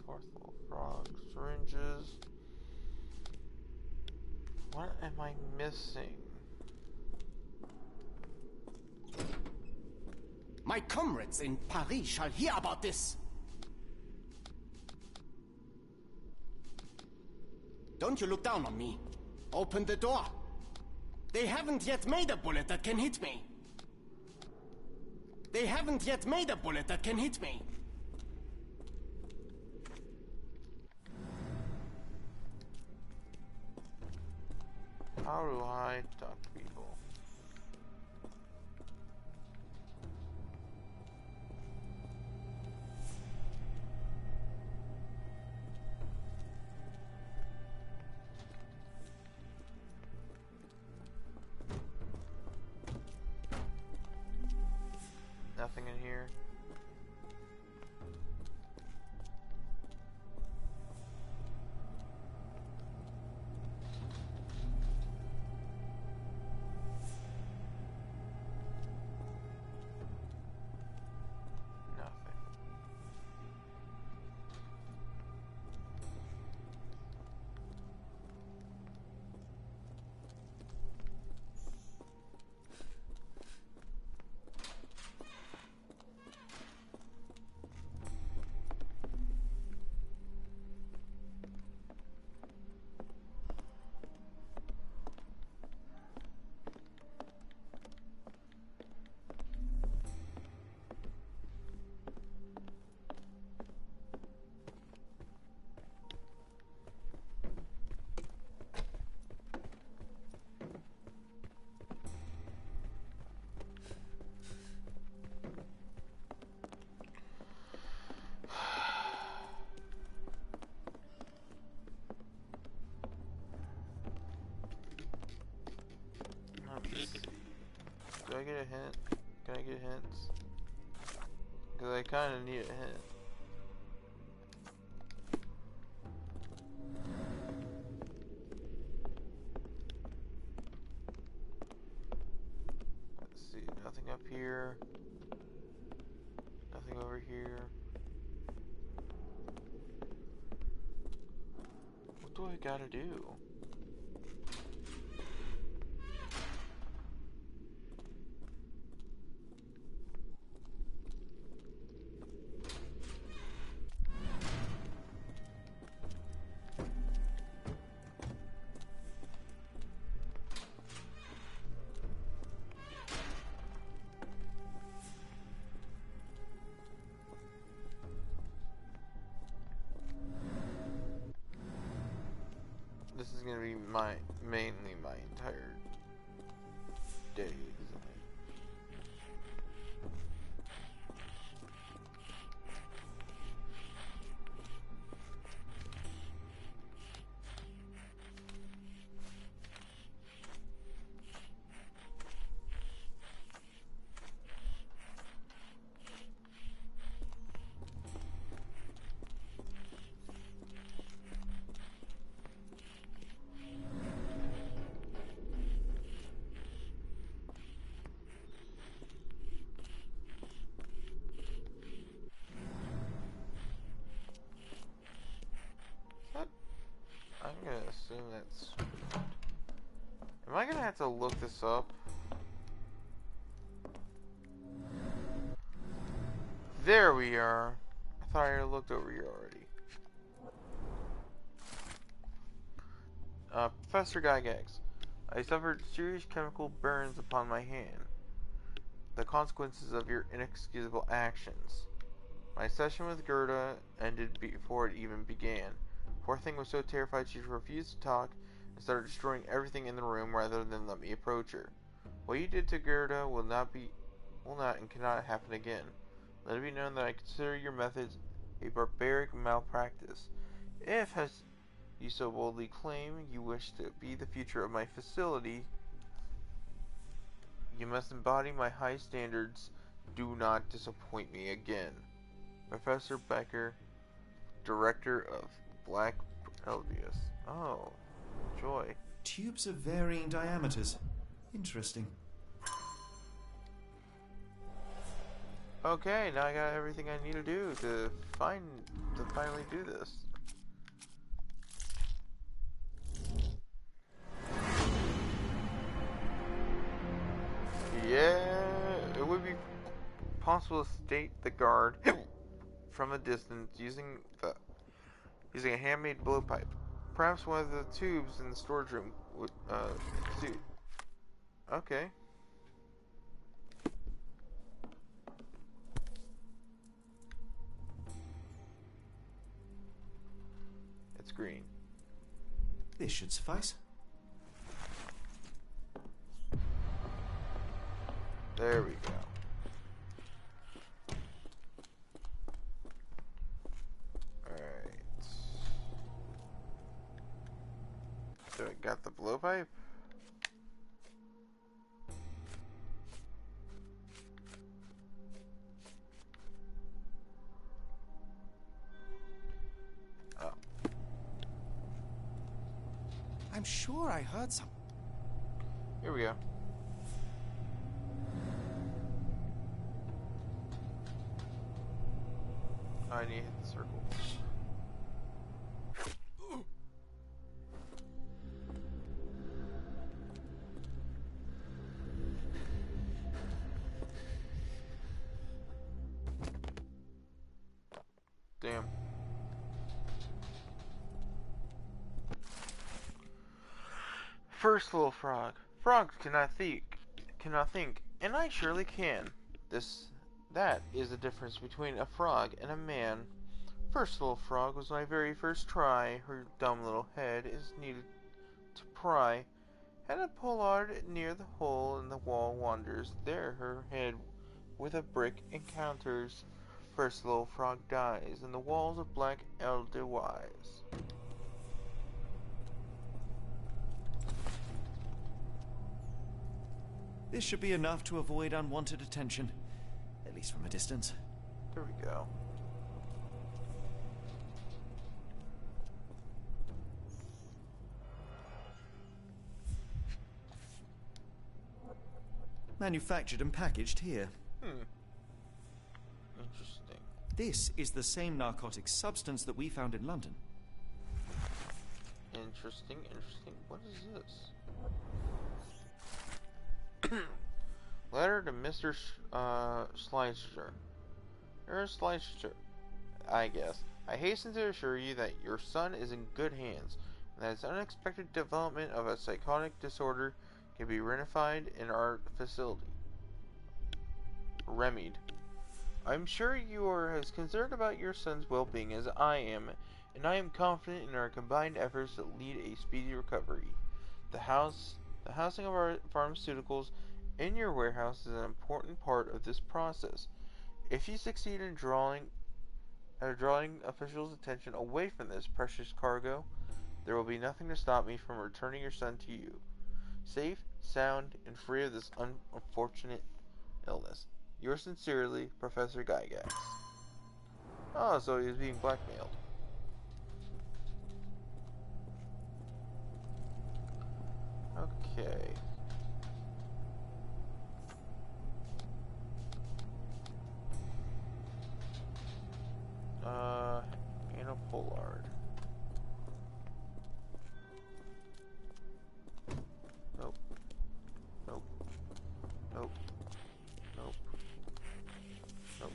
Speaker 1: Ortho frogs, syringes. What am I missing?
Speaker 6: My comrades in Paris shall hear about this. Don't you look down on me. Open the door. They haven't yet made a bullet that can hit me. They haven't yet made a bullet that can hit me.
Speaker 1: How do I talk to people? Nothing in here. Nothing. get a hint? Can I get hints? Because I kind of need a hint. Let's see, nothing up here. Nothing over here. What do I gotta do? This is gonna be mainly my entire day, isn't it? I'm gonna assume that's... Am I gonna have to look this up? There we are. I thought I had looked over here already. Professor Gygax. I suffered serious chemical burns upon my hand. The consequences of your inexcusable actions. My session with Gerda ended before it even began. Poor thing was so terrified she refused to talk and started destroying everything in the room rather than let me approach her. What you did to Gerda will not and cannot happen again. Let it be known that I consider your methods a barbaric malpractice. If, as you so boldly claim, you wish to be the future of my facility, you must embody my high standards. Do not disappoint me again. Professor Becker, Director of Black Elvius. Oh, joy.
Speaker 2: Tubes of varying diameters. Interesting.
Speaker 1: Okay, now I got everything I need to do to finally do this. Yeah, it would be possible to state the guard from a distance using a handmade blowpipe. Perhaps one of the tubes in the storage room would suit. Okay. It's green.
Speaker 2: This should suffice.
Speaker 1: There we go. Alright. So I got the blowpipe. Oh.
Speaker 6: I'm sure I heard some.
Speaker 1: Here we go. I need to hit the circle. Damn. First little frog. Frogs cannot think, and I surely can. That is the difference between a frog and a man. First little frog was my very first try. Her dumb little head is needed to pry. And a pollard near the hole in the wall wanders. There her head with a brick encounters. First little frog dies in the walls of Black Edelweiss.
Speaker 2: This should be enough to avoid unwanted attention, at least from a distance.
Speaker 1: There we go.
Speaker 2: Manufactured and packaged here.
Speaker 1: Interesting.
Speaker 2: This is the same narcotic substance that we found in London.
Speaker 1: Interesting. What is this? Letter to Mr. Schleicher. Mr. Schleicher, I guess. I hasten to assure you that your son is in good hands, and that his unexpected development of a psychotic disorder can be remedied in our facility. I'm sure you are as concerned about your son's well-being as I am, and I am confident in our combined efforts to lead a speedy recovery. The housing of our pharmaceuticals in your warehouse is an important part of this process. If you succeed in drawing officials' attention away from this precious cargo, there will be nothing to stop me from returning your son to you, safe, sound, and free of this unfortunate illness. Yours sincerely, Professor Gygax. Oh, so he was being blackmailed. Okay. Anna Pollard. Nope. Nope. Nope. Nope. Nope.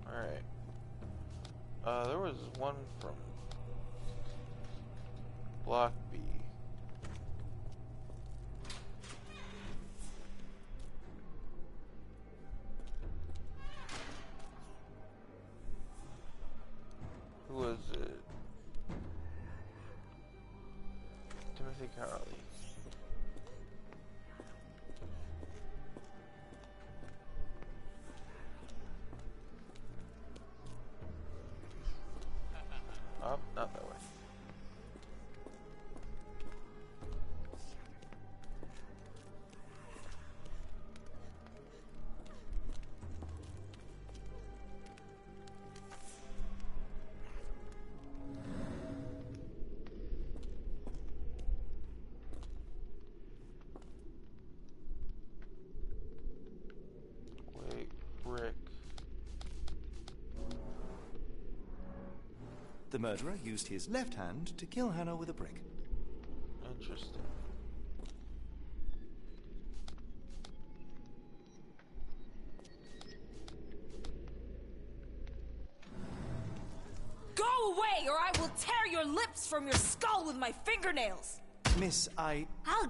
Speaker 1: Alright. There was one from Block B. Who was it? Timothy Carley. Oh, not that way. Wait, brick.
Speaker 2: The murderer used his left hand to kill Hannah with a brick.
Speaker 1: Interesting.
Speaker 8: Go away, or I will tear your lips from your skull with my fingernails!
Speaker 2: Miss,
Speaker 8: I'll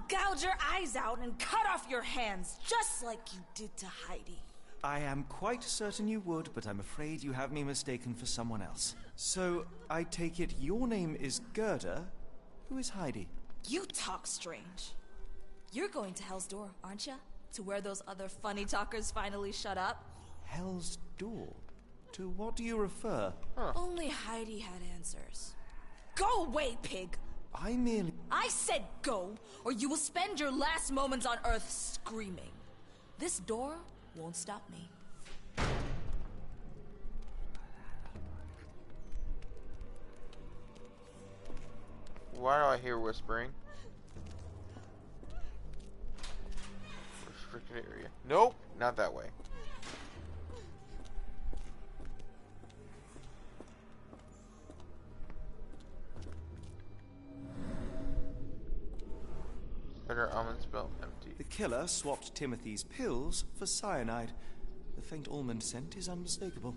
Speaker 8: gouge your eyes out and cut off your hands, just like you did to Heidi.
Speaker 2: I am quite certain you would, but I'm afraid you have me mistaken for someone else. So, I take it your name is Gerda. Who is Heidi?
Speaker 8: You talk strange. You're going to Hell's Door, aren't you? To where those other funny talkers finally shut up?
Speaker 2: Hell's Door? To what do you refer?
Speaker 8: Only Heidi had answers. Go away, pig!
Speaker 2: I
Speaker 8: said go, or you will spend your last moments on Earth screaming. This door won't stop me.
Speaker 1: Why do I hear whispering? Restricted area. Nope, not that way. Better almond spell empty.
Speaker 2: The killer swapped Timothy's pills for cyanide. The faint almond scent is unmistakable.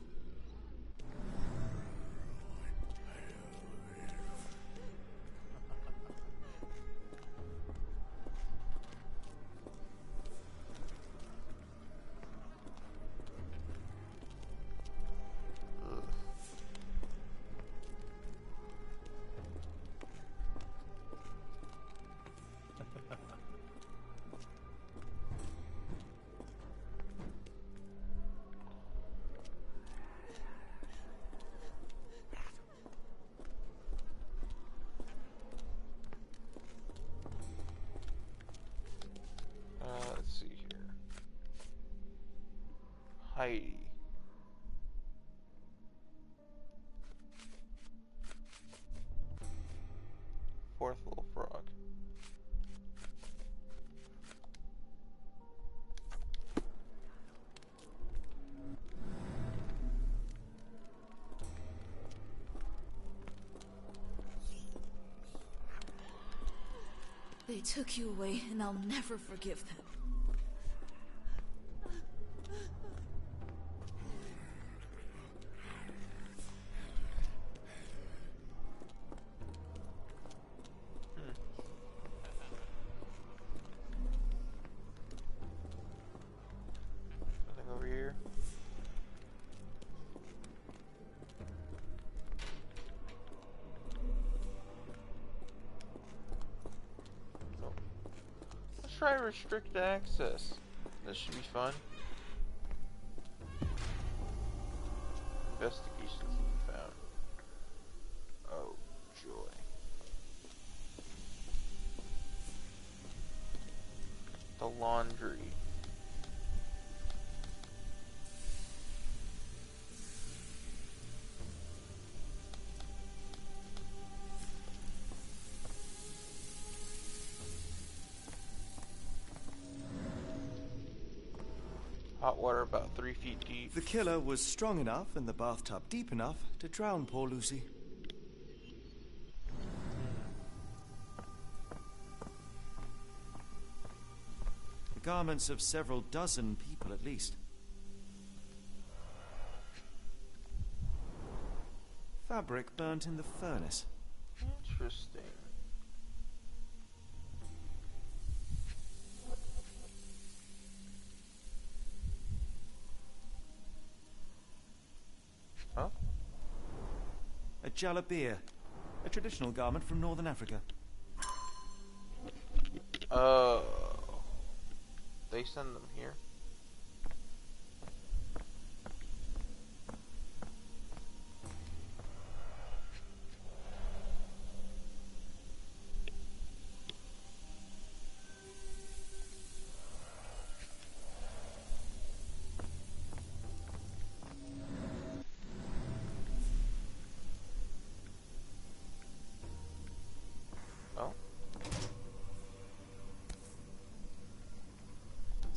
Speaker 1: Heidi. Fourth little frog.
Speaker 8: They took you away, and I'll never forgive them.
Speaker 1: Nothing over here. Let's try restrict access. This should be fun. Investigations found. Oh, joy. The laundry. Hot water about 3 feet deep.
Speaker 2: The killer was strong enough and the bathtub deep enough to drown poor Lucy. The garments of several dozen people at least. Fabric burnt in the furnace.
Speaker 1: Interesting. Huh?
Speaker 2: A jalabia, a traditional garment from northern Africa.
Speaker 1: They send them here.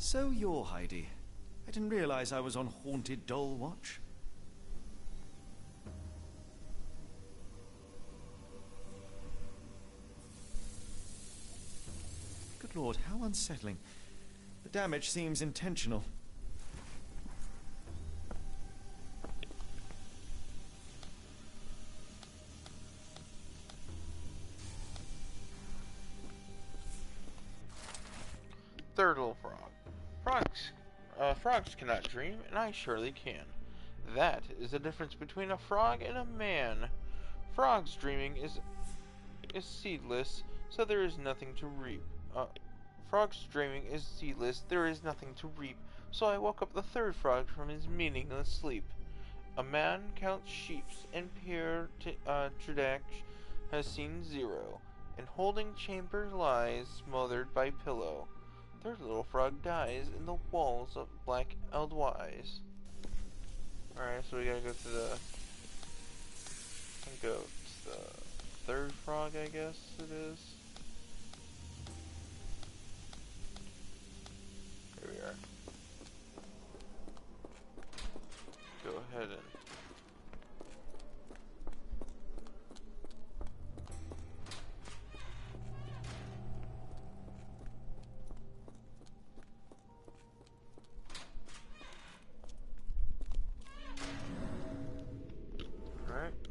Speaker 2: So you're Heidi. I didn't realize I was on Haunted Doll Watch. Good Lord, how unsettling. The damage seems intentional.
Speaker 1: Third little frog. Frogs cannot dream, and I surely can. That is the difference between a frog and a man. Frogs dreaming is seedless, so there is nothing to reap. Frog's dreaming is seedless, there is nothing to reap, so I woke up the third frog from his meaningless sleep. A man counts sheep, and Pierre Trudac has seen 0, and holding chamber lies, smothered by pillow. Third little frog dies in the walls of Black Eldwise. Alright, so we gotta go to the third frog, I guess it is. Here we are. Go ahead and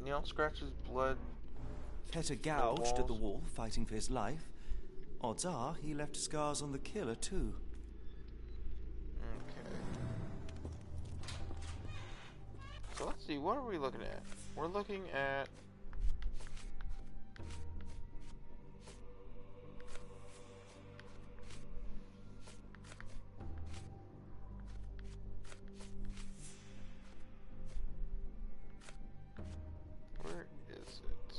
Speaker 1: Neil scratches blood.
Speaker 2: Petter gouged at the wall, fighting for his life. Odds are he left scars on the killer, too.
Speaker 1: Okay. So let's see, what are we looking at? We're looking at... Where is it?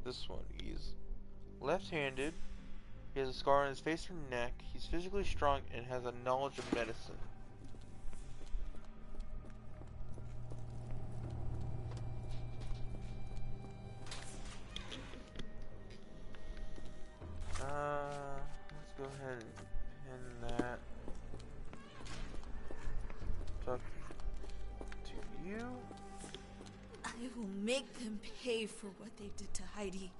Speaker 1: This one is left-handed, He has a scar on his face and neck. He's physically strong and has a knowledge of medicine. Let's go ahead and pin that. Talk to you.
Speaker 8: I will make them pay for what they did to Heidi.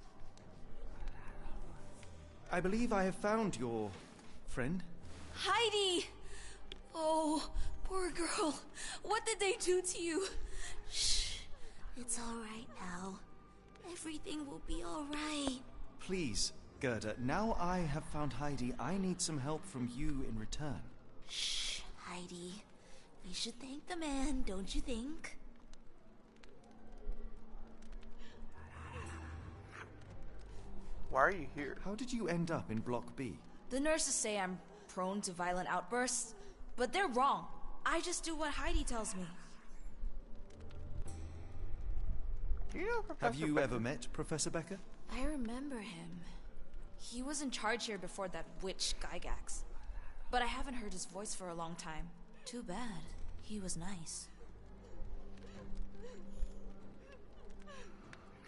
Speaker 2: I believe I have found your friend.
Speaker 8: Heidi! Oh, poor girl. What did they do to you?
Speaker 9: Shh. It's all right now. Everything will be all right.
Speaker 2: Please, Gerda, now I have found Heidi, I need some help from you in return.
Speaker 9: Shh, Heidi. We should thank the man, don't you think?
Speaker 1: Why are you here?
Speaker 2: How did you end up in Block B?
Speaker 8: The nurses say I'm prone to violent outbursts, but they're wrong. I just do what Heidi tells me.
Speaker 1: Do you know Professor
Speaker 2: Have you
Speaker 1: Becker?
Speaker 2: ever met Professor Becker?
Speaker 8: I remember him. He was in charge here before that witch Gygax. But I haven't heard his voice for a long time. Too bad. He was nice.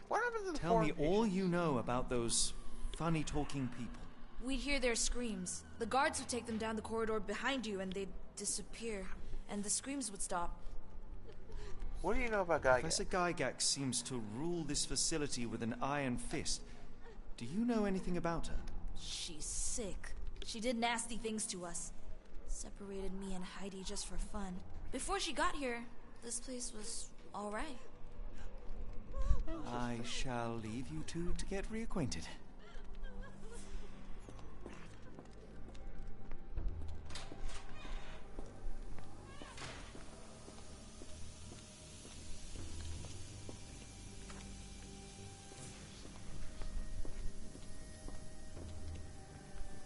Speaker 1: What happened to the
Speaker 2: Tell me
Speaker 1: foreign
Speaker 2: all
Speaker 1: patients?
Speaker 2: you know about those funny-talking people.
Speaker 8: We'd hear their screams. The guards would take them down the corridor behind you and they'd disappear. And the screams would stop.
Speaker 1: What do you know about Gygax?
Speaker 2: Professor Gygax seems to rule this facility with an iron fist. Do you know anything about her?
Speaker 8: She's sick. She did nasty things to us. Separated me and Heidi just for fun. Before she got here, this place was all right.
Speaker 2: I shall leave you two to get reacquainted.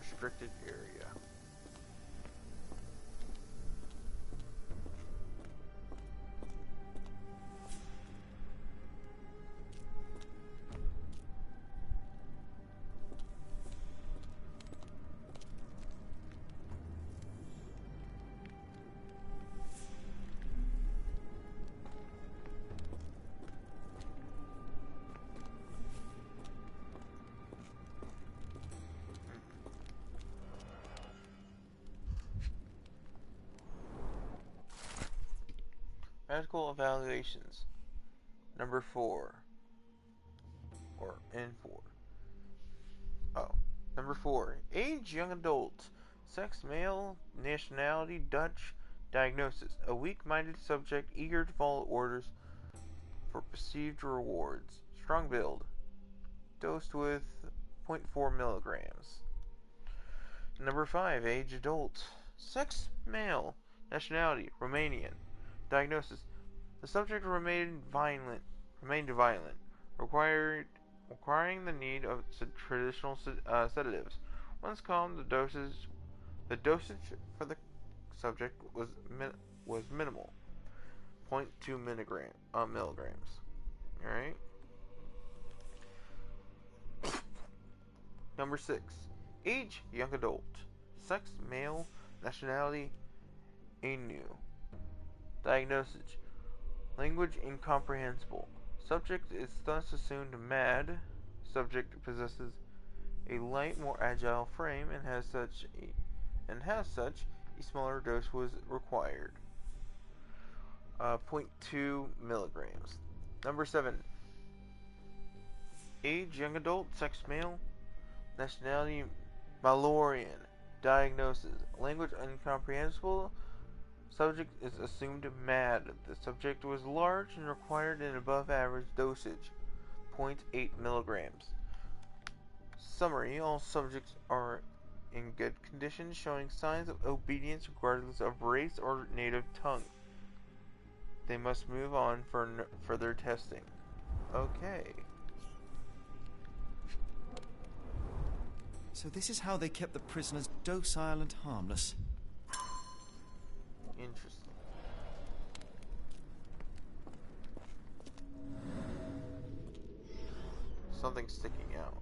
Speaker 1: Restricted area. Medical evaluations. Number 4. Or N4. Oh. Number 4. Age, young adult. Sex, male. Nationality, Dutch. Diagnosis. A weak-minded subject eager to follow orders for perceived rewards. Strong build. Dosed with 0.4 milligrams. Number 5. Age, adult. Sex, male. Nationality, Romanian. Diagnosis. The subject remained violent, requiring the need of traditional sedatives. Once calm, the dosage for the subject was minimal, 0.2 milligrams. All right. Number 6. Age, young adult. Sex, male. Nationality, Ainu. Diagnosis. Language incomprehensible. Subject is thus assumed mad. Subject possesses a light, more agile frame and has such, a smaller dose was required. 0.2 milligrams. Number 7. Age, young adult, sex, male. Nationality, Malorian. Diagnosis. Language incomprehensible. Subject is assumed mad. The subject was large and required an above average dosage, 0.8 milligrams. Summary. All subjects are in good condition, showing signs of obedience regardless of race or native tongue. They must move on for further testing. Okay.
Speaker 2: So this is how they kept the prisoners docile and harmless.
Speaker 1: Interesting. Something sticking out.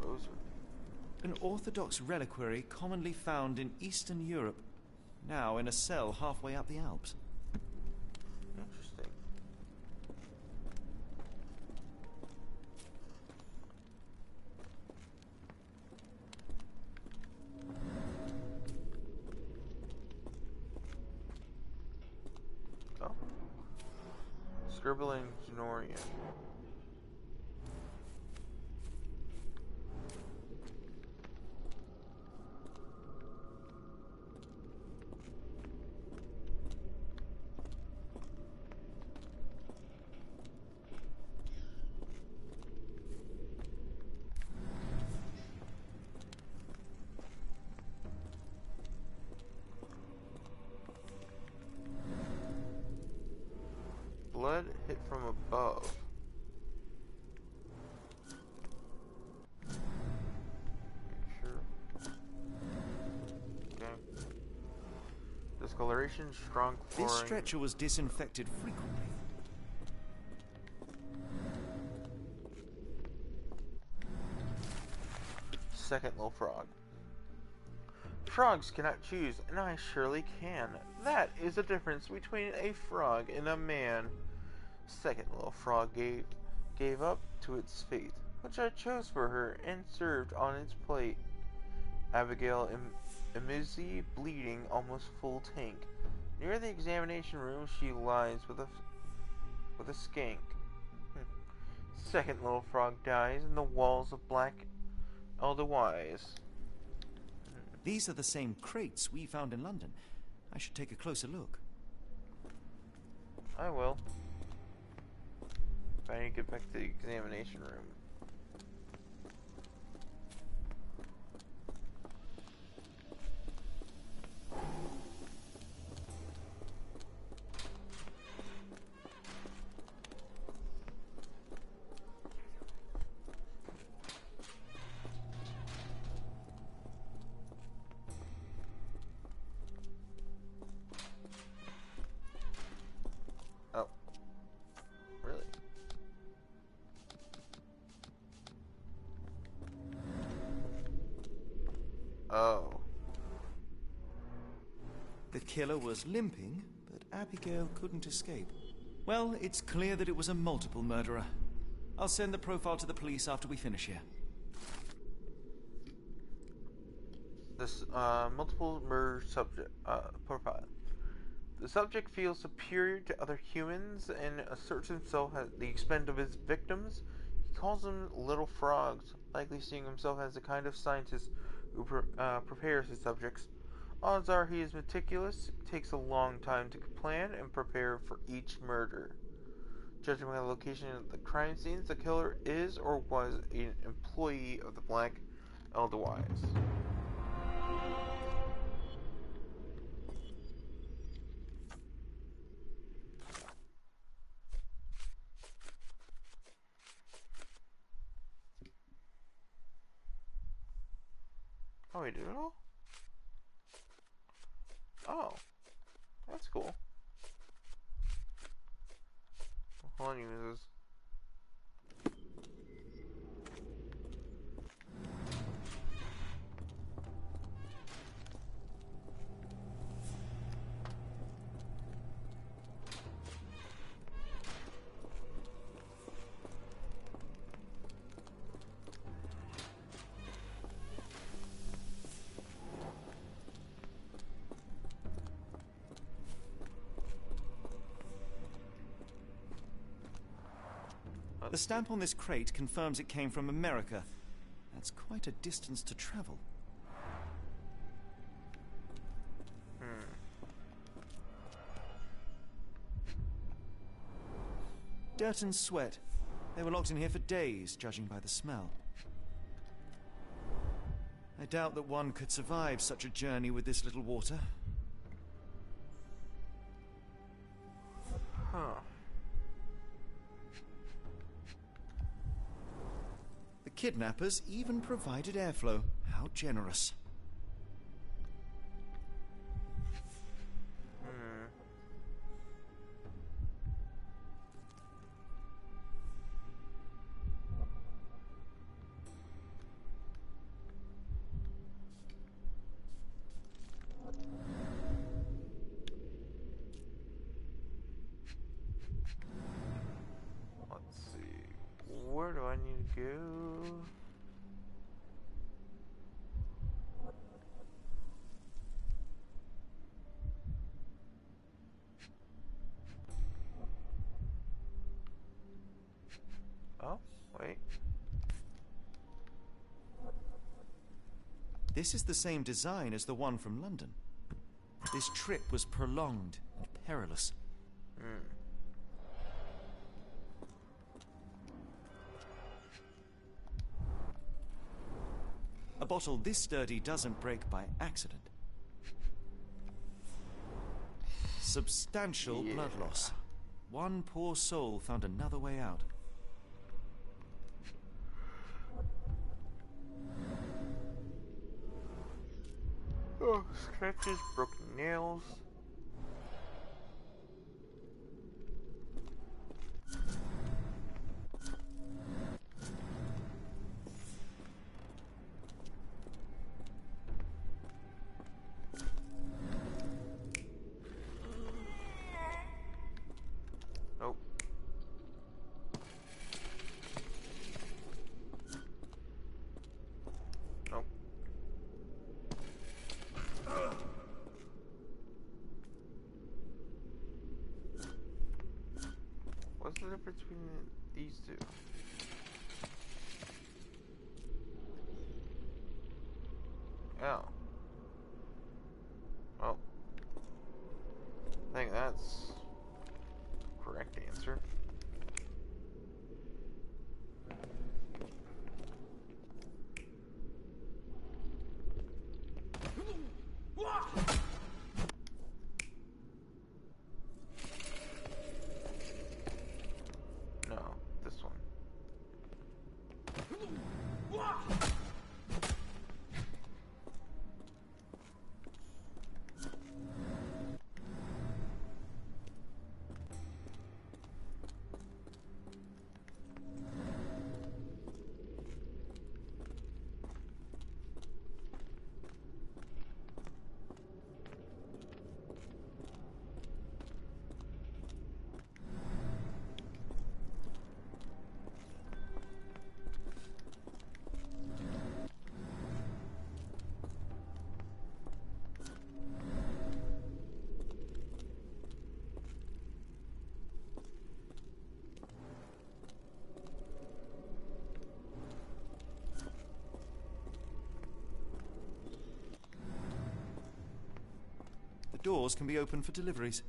Speaker 1: rose.
Speaker 2: An Orthodox reliquary commonly found in Eastern Europe, now in a cell halfway up the Alps.
Speaker 1: Interesting. Oh. Scribbling Zenorian. Blood hit from above. Sure. Okay. Discoloration, strong
Speaker 2: This
Speaker 1: flooring.
Speaker 2: stretcher was disinfected frequently.
Speaker 1: Second little frog. Frogs cannot choose, and I surely can. That is the difference between a frog and a man. Second little frog gave up to its fate, which I chose for her and served on its plate. Abigail Emizzi bleeding almost full tank. Near the examination room she lies with a skank. Second little frog dies in the walls of Black Edelweiss.
Speaker 2: These are the same crates we found in London. I should take a closer look.
Speaker 1: I will. If I need to get back to the examination room. Oh. Really? Oh.
Speaker 2: The killer was limping, but Abigail couldn't escape. Well, it's clear that it was a multiple murderer. I'll send the profile to the police after we finish here.
Speaker 1: This multiple murder subject profile. The subject feels superior to other humans and asserts himself at the expense of his victims. He calls them little frogs, likely seeing himself as the kind of scientist who prepares his subjects. Odds are he is meticulous, takes a long time to plan and prepare for each murder. Judging by the location of the crime scenes, the killer is or was an employee of the Black Edelweiss. Oh, we did it all? Oh. That's cool. Hold on, uses.
Speaker 2: The stamp on this crate confirms it came from America. That's quite a distance to travel. Dirt and sweat. They were locked in here for days, judging by the smell. I doubt that one could survive such a journey with this little water.
Speaker 1: Huh.
Speaker 2: The kidnappers even provided airflow. How generous.
Speaker 1: go. Oh, wait.
Speaker 2: This is the same design as the one from London. This trip was prolonged and perilous. A bottle this sturdy doesn't break by accident. Substantial blood loss. One poor soul found another way out.
Speaker 1: Oh, scratches, broken nails. Nope. Nope. What's the difference between these two? Oh. Well, I think that's correct answer. No, this one.
Speaker 2: The doors can be opened for deliveries.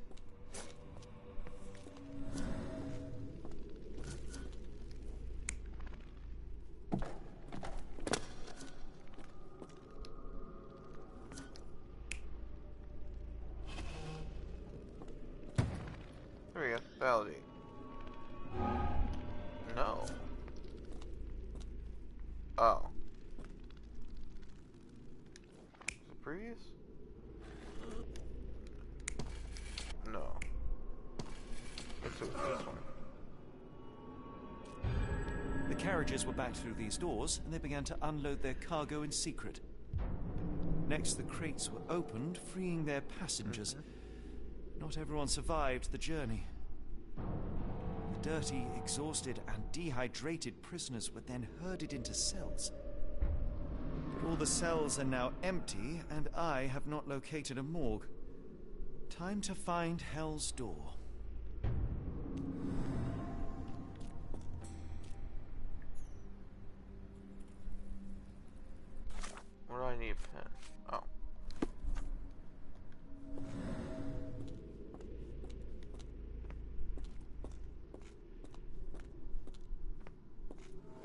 Speaker 1: There we go. Validate. No. Oh. Was it previous? No. Guess it was this one.
Speaker 2: The carriages were backed through these doors, and they began to unload their cargo in secret. Next, the crates were opened, freeing their passengers. Not everyone survived the journey. The dirty, exhausted, and dehydrated prisoners were then herded into cells. But all the cells are now empty, and I have not located a morgue. Time to find Hell's Door.
Speaker 1: Where do I need a pen? Oh.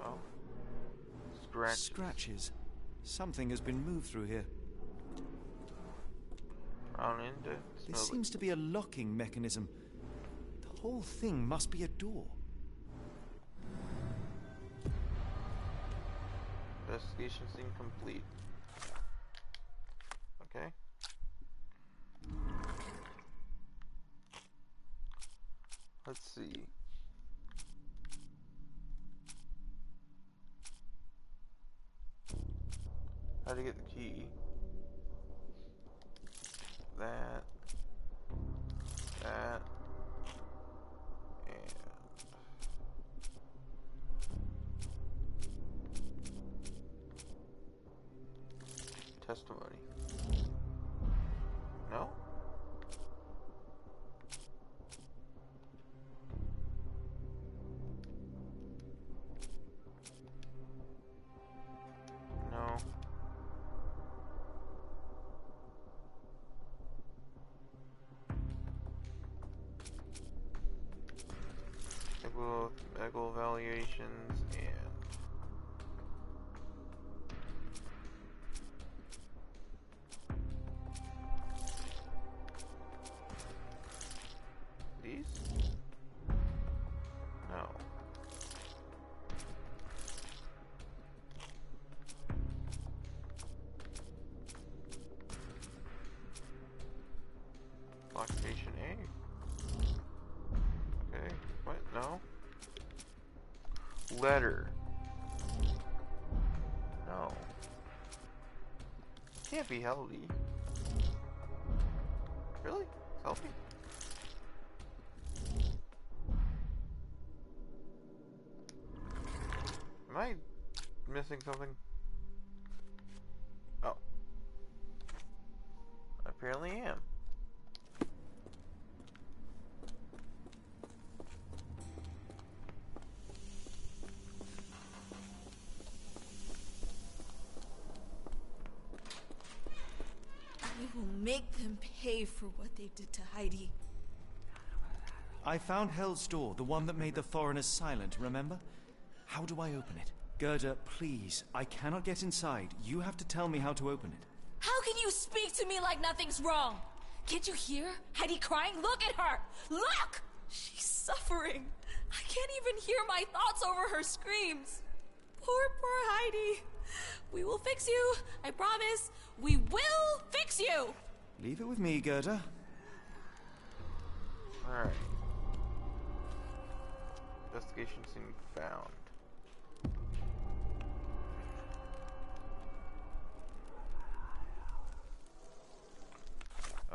Speaker 1: Oh.
Speaker 2: Scratches. Something has been moved through here.
Speaker 1: Round into.
Speaker 2: This seems to be a locking mechanism. The whole thing must be a door.
Speaker 1: Investigation seemed complete. Okay. Let's see. How to get the key? That. And testimony. No? No. Medical evaluations and these? No. Occupation A. Okay. What? No. Letter. No. Can't be healthy. Really? It's healthy? Am I missing something? Oh. I apparently am.
Speaker 8: I will make them pay for what they did to Heidi.
Speaker 2: I found Hell's Door, the one that made the foreigners silent, remember? How do I open it? Gerda, please, I cannot get inside. You have to tell me how to open it.
Speaker 8: How can you speak to me like nothing's wrong? Can't you hear Heidi crying? Look at her! Look! She's suffering. I can't even hear my thoughts over her screams. Poor Heidi. We will fix you. I promise. We will fix you.
Speaker 2: Leave it with me, Gerda.
Speaker 1: Alright. Investigation scene found.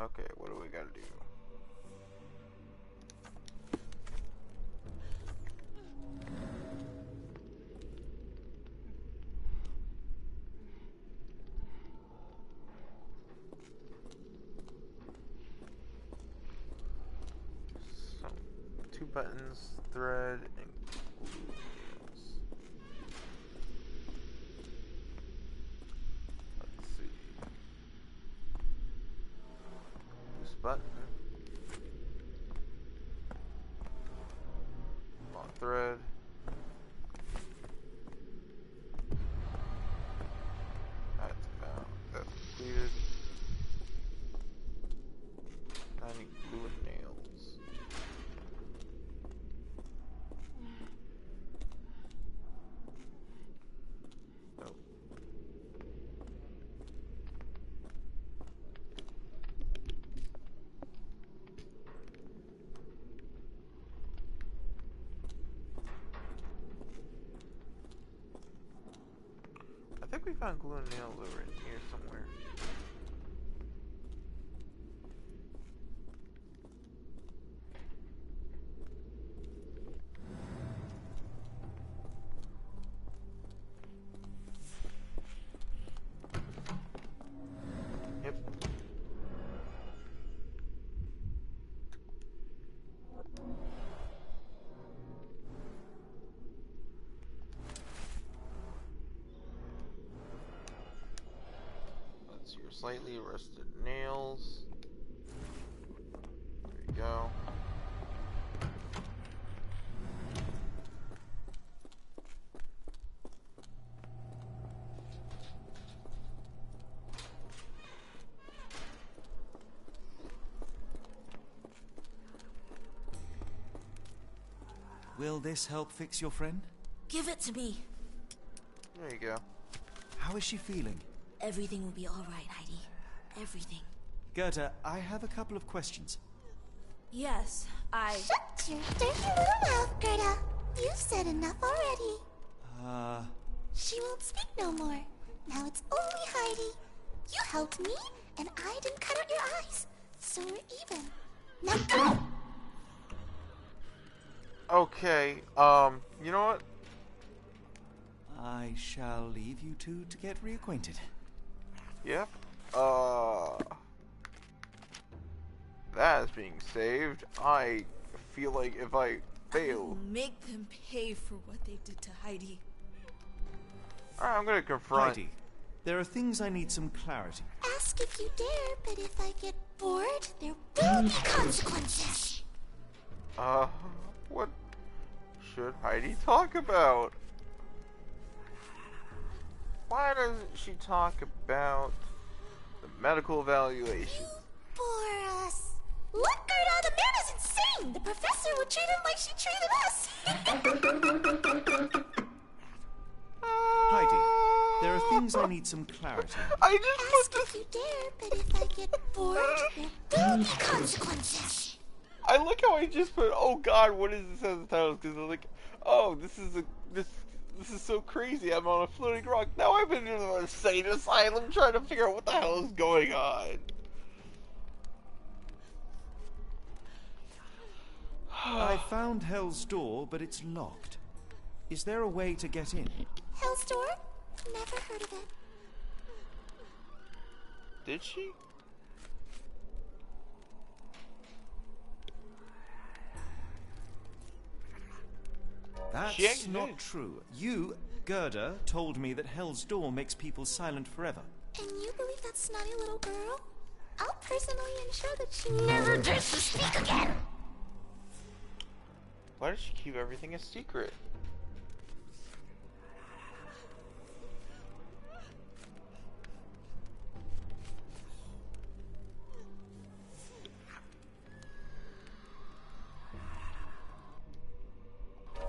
Speaker 1: Okay, what do we gotta do? So, 2 buttons, thread, and glue nails. Let's see. Loose button. Long thread. That's found. That's completed. Now I need glue and nails. Nope. I think we found glue and nails over in here somewhere. Yep. That's your slightly rusted nails. There you go.
Speaker 2: Will this help fix your friend?
Speaker 9: Give it to me.
Speaker 1: There you go.
Speaker 2: How is she feeling?
Speaker 9: Everything will be all right, Heidi. Everything.
Speaker 2: Gerda, I have a couple of questions.
Speaker 8: Yes,
Speaker 9: Shut your dirty little mouth, Gerda. You've said enough already. She won't speak no more. Now it's only Heidi. You helped me, and I didn't cut out your eyes. So we're even. Now go!
Speaker 1: Okay, you know what?
Speaker 2: I shall leave you two to get reacquainted.
Speaker 1: Yep. That is being saved. I feel like if I fail...
Speaker 8: Make them pay for what they did to Heidi.
Speaker 1: Alright, I'm gonna confront...
Speaker 2: Heidi, there are things I need some clarity.
Speaker 9: Ask if you dare, but if I get bored, there will be consequences.
Speaker 1: What should Heidi talk about? Why doesn't she talk about the medical evaluation?
Speaker 9: You bore us. Look, Gerda, the man is insane! The professor would treat him like she treated us!
Speaker 2: Heidi, there are things I need some clarity.
Speaker 1: I just
Speaker 9: Ask if you dare, but if I get bored, there will be consequences.
Speaker 1: I like how I just put, oh god, what is this as a title? Because I'm like, oh, this is so crazy. I'm on a floating rock. Now I've been in an insane asylum trying to figure out what the hell is going on.
Speaker 2: I found Hell's Door, but it's locked. Is there a way to get in?
Speaker 9: Hell's Door? Never heard of it.
Speaker 1: Did she?
Speaker 2: That's not true. You, Gerda, told me that Hell's Door makes people silent forever.
Speaker 9: And you believe that snotty little girl? I'll personally ensure that she never dares to speak again.
Speaker 1: Why does she keep everything a secret?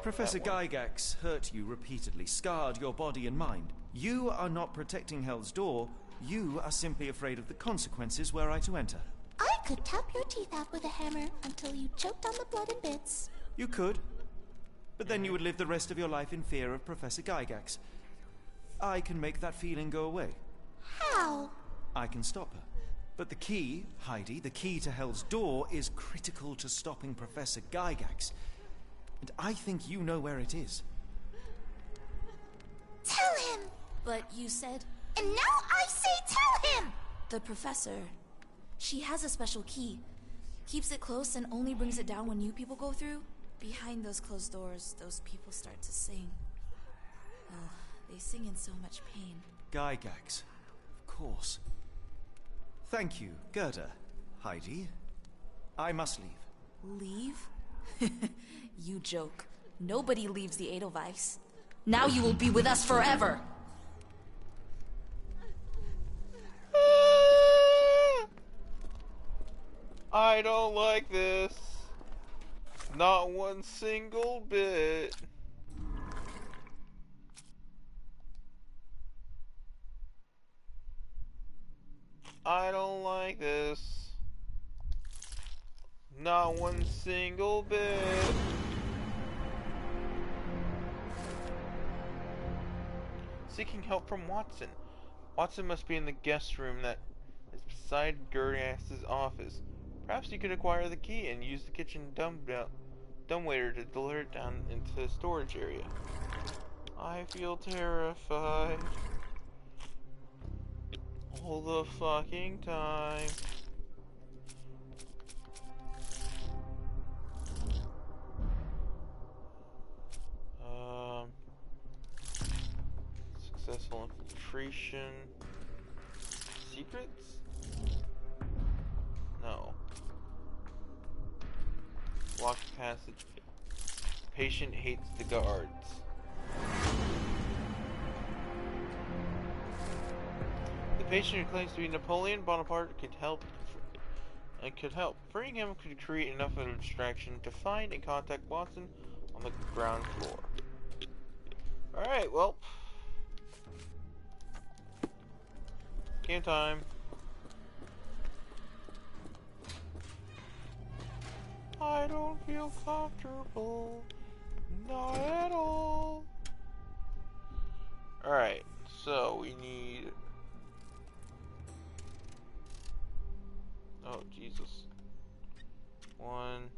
Speaker 2: Professor Gygax hurt you repeatedly, scarred your body and mind. You are not protecting Hell's Door. You are simply afraid of the consequences were I to enter.
Speaker 9: I could tap your teeth out with a hammer until you choked on the blood in bits.
Speaker 2: You could. But then you would live the rest of your life in fear of Professor Gygax. I can make that feeling go away.
Speaker 9: How?
Speaker 2: I can stop her. But the key, Heidi, the key to Hell's Door is critical to stopping Professor Gygax. And I think you know where it is.
Speaker 9: Tell him!
Speaker 8: But you said...
Speaker 9: And now I say tell him!
Speaker 8: The professor... She has a special key. Keeps it close and only brings it down when new people go through. Behind those closed doors, those people start to sing. Well, they sing in so much pain.
Speaker 2: Gygax. Of course. Thank you, Gerda. Heidi. I must leave.
Speaker 8: Leave? You joke. Nobody leaves the Edelweiss. Now you will be with us forever!
Speaker 1: I don't like this. Not one single bit. I don't like this. Not one single bit. Seeking help from Watson. Watson must be in the guest room that is beside Gygax's office. Perhaps you could acquire the key and use the kitchen dumbwaiter to deliver it down into the storage area. I feel terrified. All the fucking time. Successful infiltration. Secrets? No. Locked passage. Patient hates the guards. The patient who claims to be Napoleon Bonaparte could help. Freeing him could create enough of a distraction to find and contact Watson on the ground floor. Alright, well. Game time. I don't feel comfortable. Not at all. Alright, so we need... Oh, Jesus. One.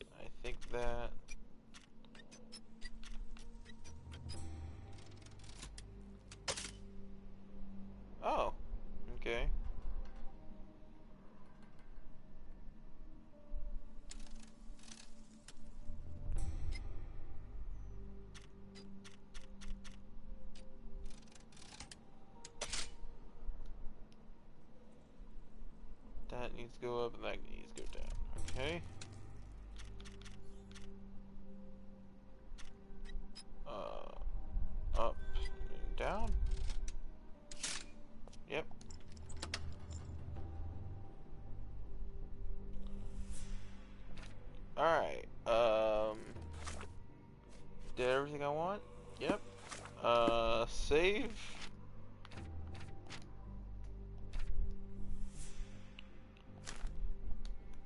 Speaker 1: I think that. needs to go up and that needs to go down. Okay. Up and down. Yep. Alright, did everything I want? Yep. Save.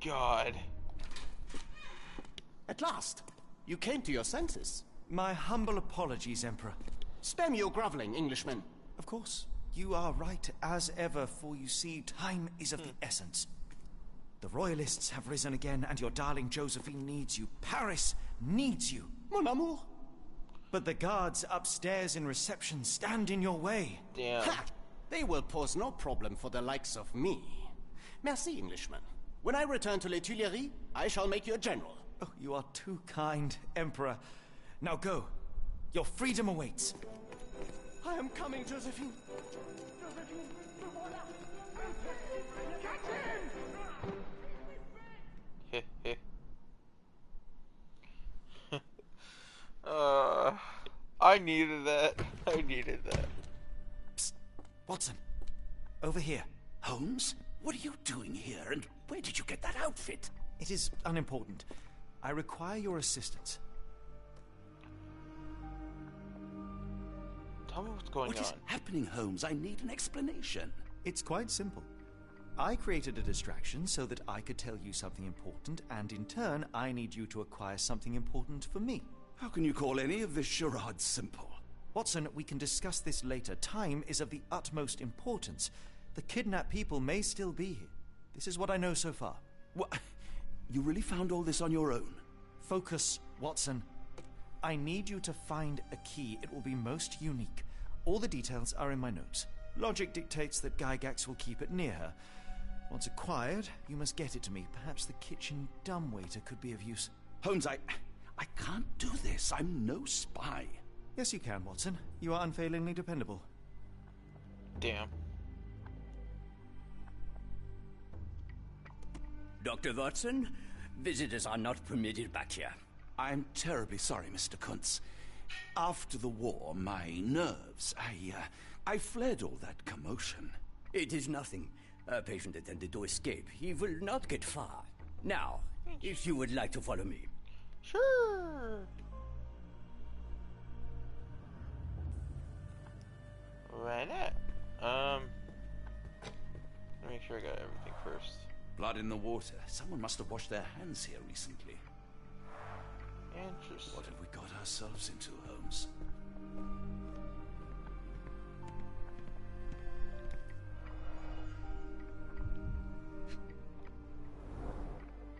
Speaker 1: God.
Speaker 6: At last, you came to your senses.
Speaker 2: My humble apologies, Emperor.
Speaker 6: Spare me your groveling, Englishman.
Speaker 2: Of course, you are right as ever, for you see, time is of the essence. The Royalists have risen again, and your darling Josephine needs you. Paris needs you.
Speaker 6: Mon amour.
Speaker 2: But the guards upstairs in reception stand in your way.
Speaker 1: Damn.
Speaker 6: Ha! They will pose no problem for the likes of me. Merci, Englishman. When I return to Les Tuileries, I shall make you a general.
Speaker 2: Oh, you are too kind, Emperor. Now go. Your freedom awaits.
Speaker 6: I am coming, Josephine.
Speaker 1: I needed that. I needed that.
Speaker 2: Psst. Watson. Over here.
Speaker 3: Holmes? What are you doing here, and where did you get that outfit?
Speaker 2: It is unimportant. I require your assistance.
Speaker 1: Tell me what's going on.
Speaker 3: What is happening, Holmes? I need an explanation.
Speaker 2: It's quite simple. I created a distraction so that I could tell you something important, and in turn, I need you to acquire something important for me.
Speaker 3: How can you call any of this charade simple?
Speaker 2: Watson, we can discuss this later. Time is of the utmost importance. The kidnapped people may still be here. This is what I know so far.
Speaker 3: What? You really found all this on your own?
Speaker 2: Focus, Watson. I need you to find a key. It will be most unique. All the details are in my notes. Logic dictates that Gygax will keep it near her. Once acquired, you must get it to me. Perhaps the kitchen dumbwaiter could be of use.
Speaker 3: Holmes, I can't do this. I'm no spy.
Speaker 2: Yes, you can, Watson. You are unfailingly dependable.
Speaker 1: Damn.
Speaker 10: Dr. Watson, visitors are not permitted back here.
Speaker 3: I'm terribly sorry, Mr. Kuntz. After the war, my nerves, I fled all that commotion.
Speaker 10: It is nothing. A patient attempted to escape. He will not get far. Now, if you would like to follow me.
Speaker 1: Sure. Right at. Let me make sure I got everything first.
Speaker 3: Blood in the water. Someone must have washed their hands here recently.
Speaker 1: Interesting.
Speaker 3: What have we got ourselves into, Holmes?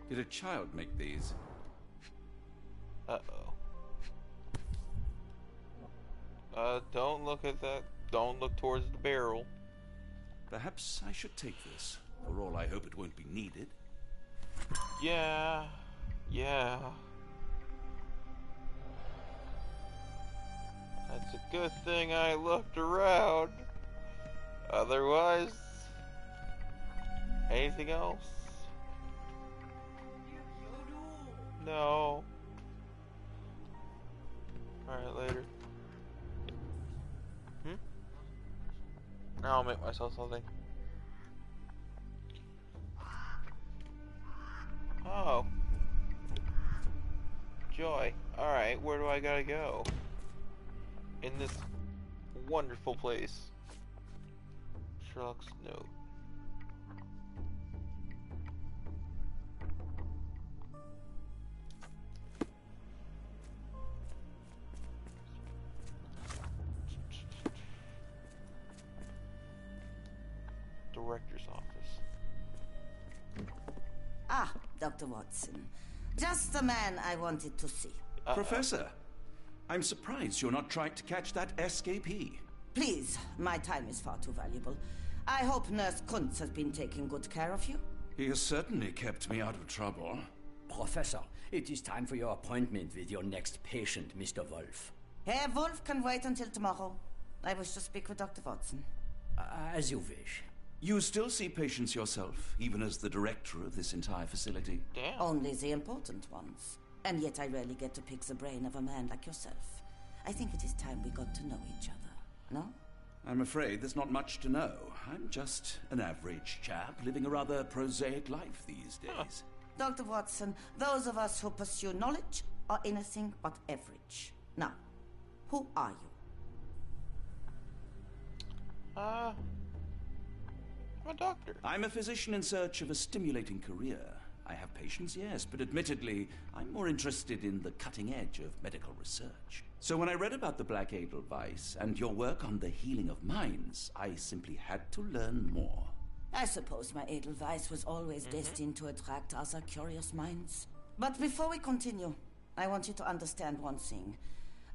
Speaker 3: Did a child make these?
Speaker 1: Uh-oh. Don't look at that. Don't look towards the barrel.
Speaker 3: Perhaps I should take this. For all I hope it won't be needed.
Speaker 1: Yeah. Yeah. That's a good thing I looked around. Otherwise... Anything else? No. Alright, later. Now I'll make myself something. Oh. Joy. Alright, where do I gotta go? In this wonderful place. Sherlock's note. Director's office.
Speaker 5: Ah, Dr. Watson. Just the man I wanted to see.
Speaker 3: Professor, I'm surprised you're not trying to catch that escapee.
Speaker 5: Please, my time is far too valuable. I hope Nurse Kuntz has been taking good care of you.
Speaker 3: He has certainly kept me out of trouble.
Speaker 10: Professor, it is time for your appointment with your next patient, Mr. Wolf.
Speaker 5: Herr Wolf can wait until tomorrow. I wish to speak with Dr. Watson.
Speaker 10: As you wish.
Speaker 3: You still see patients yourself, even as the director of this entire facility?
Speaker 1: Damn.
Speaker 5: Only the important ones. And yet I rarely get to pick the brain of a man like yourself. I think it is time we got to know each other, no?
Speaker 3: I'm afraid there's not much to know. I'm just an average chap living a rather prosaic life these days.
Speaker 5: Dr. Watson, those of us who pursue knowledge are anything but average. Now, who are you?
Speaker 1: I'm a doctor.
Speaker 3: I'm a physician in search of a stimulating career. I have patients, yes, but admittedly, I'm more interested in the cutting edge of medical research. So when I read about the Black Edelweiss and your work on the healing of minds, I simply had to learn more.
Speaker 5: I suppose my Edelweiss was always destined to attract other curious minds. But before we continue, I want you to understand one thing.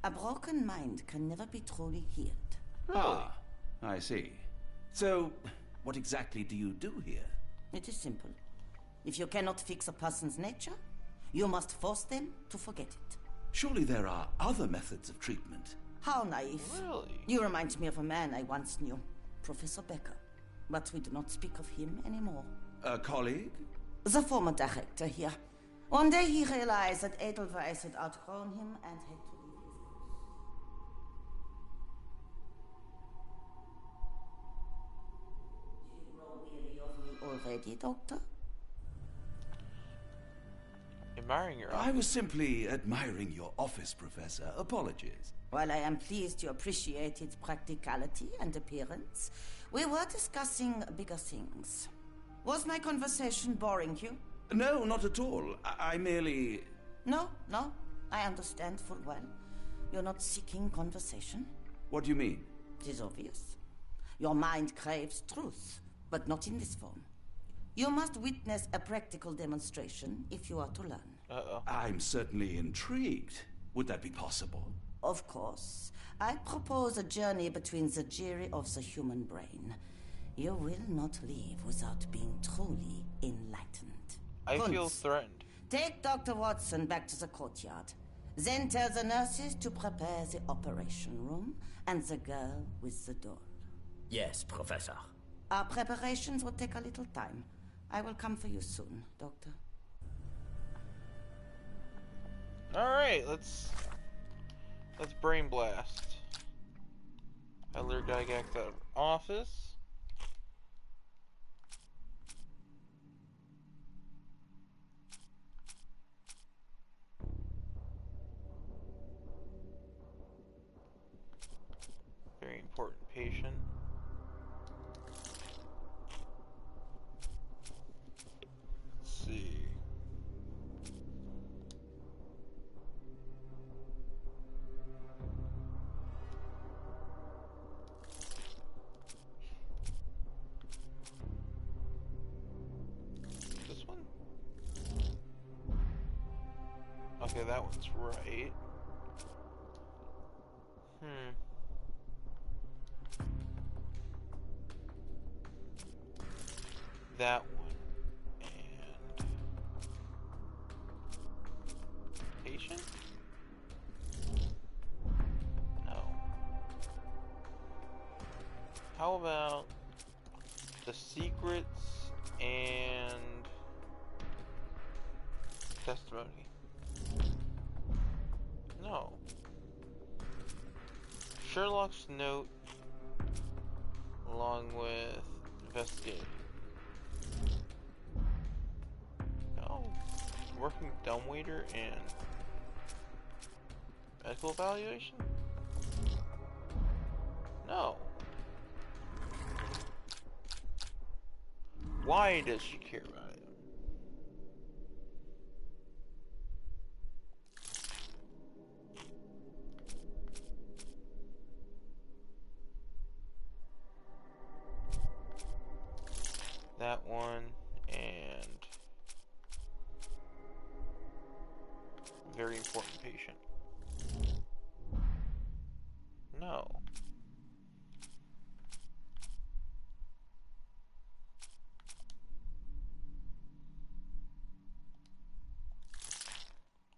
Speaker 5: A broken mind can never be truly healed.
Speaker 1: Really?
Speaker 3: Ah, I see. So, what exactly do you do here?
Speaker 5: It is simple. If you cannot fix a person's nature, you must force them to forget it.
Speaker 3: Surely there are other methods of treatment.
Speaker 5: How naive.
Speaker 1: Really?
Speaker 5: You remind me of a man I once knew, Professor Becker. But we do not speak of him anymore.
Speaker 3: A colleague?
Speaker 5: The former director here. One day he realized that Edelweiss had outgrown him and had to leave his house. Do you grow weary of me already, Doctor?
Speaker 1: Admiring your office.
Speaker 3: I was simply admiring your office, Professor. Apologies.
Speaker 5: While I am pleased you appreciate its practicality and appearance, we were discussing bigger things. Was my conversation boring you?
Speaker 3: No, not at all. I merely...
Speaker 5: No, I understand full well. You're not seeking conversation.
Speaker 3: What do you mean?
Speaker 5: It is obvious. Your mind craves truth, but not in this form. You must witness a practical demonstration if you are to learn.
Speaker 1: Uh-oh.
Speaker 3: I'm certainly intrigued. Would that be possible?
Speaker 5: Of course. I propose a journey between the jury of the human brain. You will not leave without being truly enlightened.
Speaker 1: I feel
Speaker 5: Kunz,
Speaker 1: threatened.
Speaker 5: take Dr. Watson back to the courtyard. Then tell the nurses to prepare the operation room and the girl with the doll.
Speaker 10: Yes, Professor.
Speaker 5: Our preparations will take a little time. I will come for you soon, Doctor.
Speaker 1: Alright, let's brain blast. I lure Gygax out of office. Very important patient. Let's see. This one? Okay, that one's right. That one. And... patient? No. How about the secrets and testimony? No. Sherlock's note along with investigating. No. Working dumbwaiter and medical evaluation? No. Why does she care about it? That one and very important patient. No.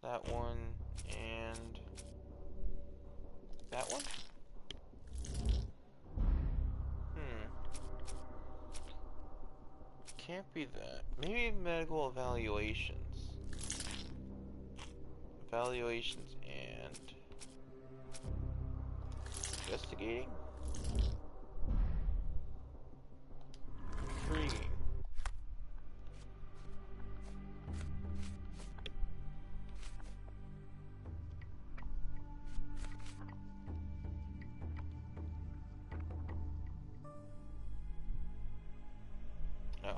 Speaker 1: That one and that one? Can't be that. Maybe medical evaluations. Evaluations and investigating. Intriguing. Oh.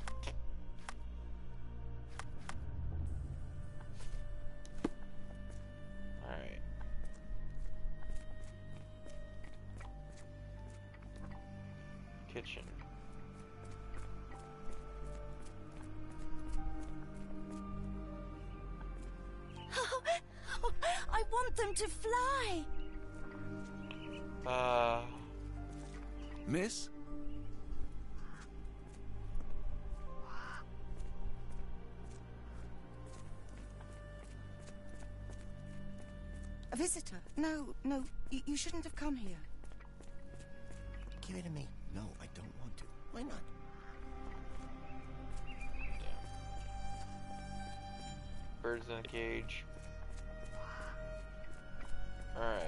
Speaker 1: Alright. Kitchen.
Speaker 7: I want them to fly.
Speaker 3: Miss?
Speaker 7: A visitor? No, you shouldn't have come here.
Speaker 6: Give it to me. No, I don't want to. Why not?
Speaker 1: Birds in a cage. Alright,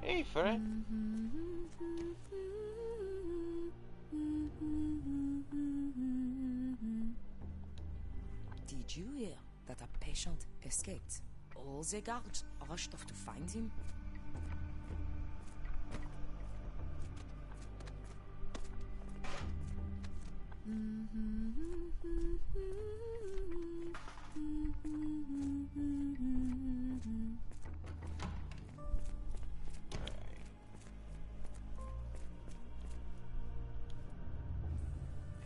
Speaker 1: hey, friend.
Speaker 11: Did you hear that a patient escaped? All the guards rushed off to find him.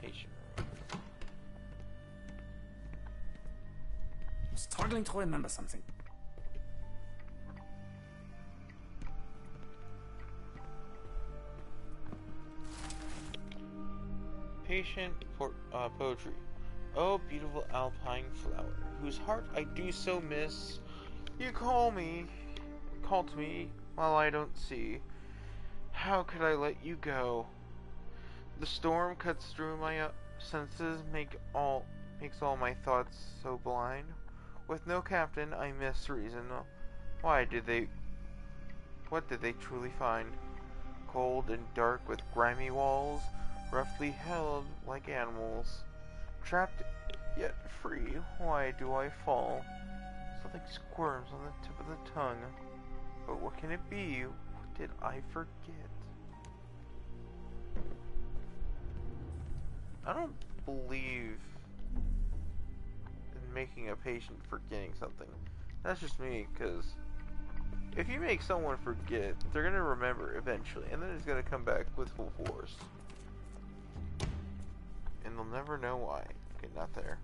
Speaker 1: Patient.
Speaker 11: I'm struggling to remember something.
Speaker 1: Patient poetry. Oh, beautiful alpine flower, whose heart I do so miss. You call to me, while I don't see. How could I let you go? The storm cuts through my senses, makes all my thoughts so blind. With no captain, I miss reason. What did they truly find? Cold and dark with grimy walls, roughly held like animals. Trapped yet free, why do I fall? Something squirms on the tip of the tongue. But what can it be? What did I forget? I don't believe in making a patient forgetting something. That's just me, because if you make someone forget, they're going to remember eventually, and then it's going to come back with full force. And they'll never know why. Okay, not there.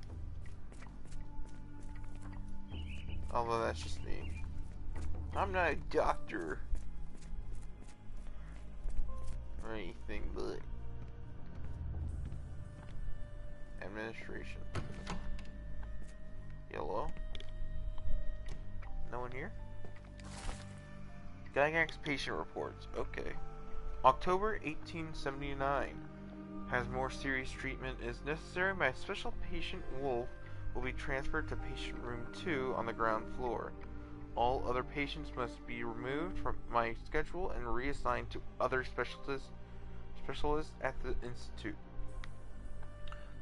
Speaker 1: Although that's just me. I'm not a doctor or anything, but administration. Yellow. No one here? Gygax patient reports. Okay. October 1879. As more serious treatment is necessary, my special patient Wolf will be transferred to patient room 2 on the ground floor. All other patients must be removed from my schedule and reassigned to other specialists at the institute.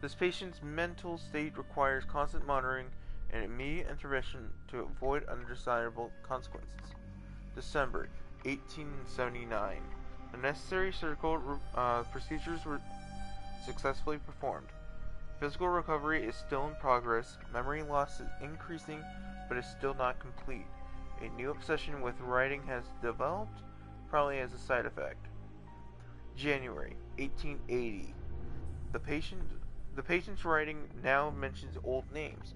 Speaker 1: This patient's mental state requires constant monitoring and immediate intervention to avoid undesirable consequences. December 1879. The necessary surgical procedures were successfully performed. Physical recovery is still in progress. Memory loss is increasing, but is still not complete. A new obsession with writing has developed, probably as a side effect. January 1880. The patient's writing now mentions old names.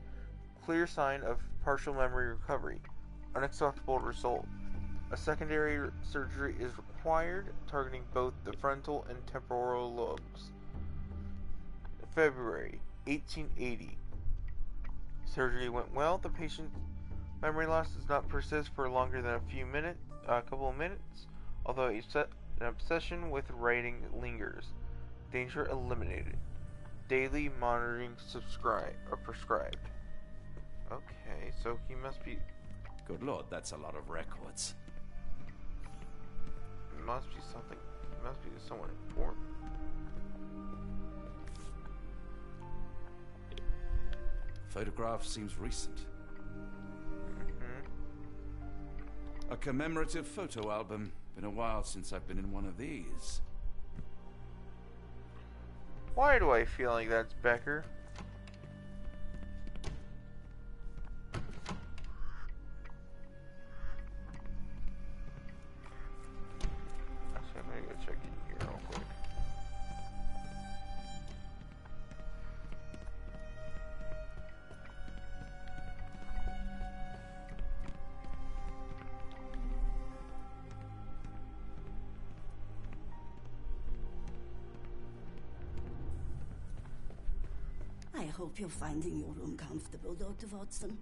Speaker 1: Clear sign of partial memory recovery. Unacceptable result. A secondary surgery is required, targeting both the frontal and temporal lobes. February 1880. Surgery went well. The patient's memory loss does not persist for longer than a couple of minutes, although An obsession with writing lingers. Danger eliminated. Daily monitoring prescribed. Okay, so he must be...
Speaker 3: Good lord, that's a lot of records.
Speaker 1: Must be something. Must be someone important.
Speaker 3: Photograph seems recent. A commemorative photo album. Been a while since I've been in one of these.
Speaker 1: Why do I feel like that's Becker? Actually, I'm gonna go check in here real quick.
Speaker 4: I hope you're finding your room comfortable, Dr. Watson.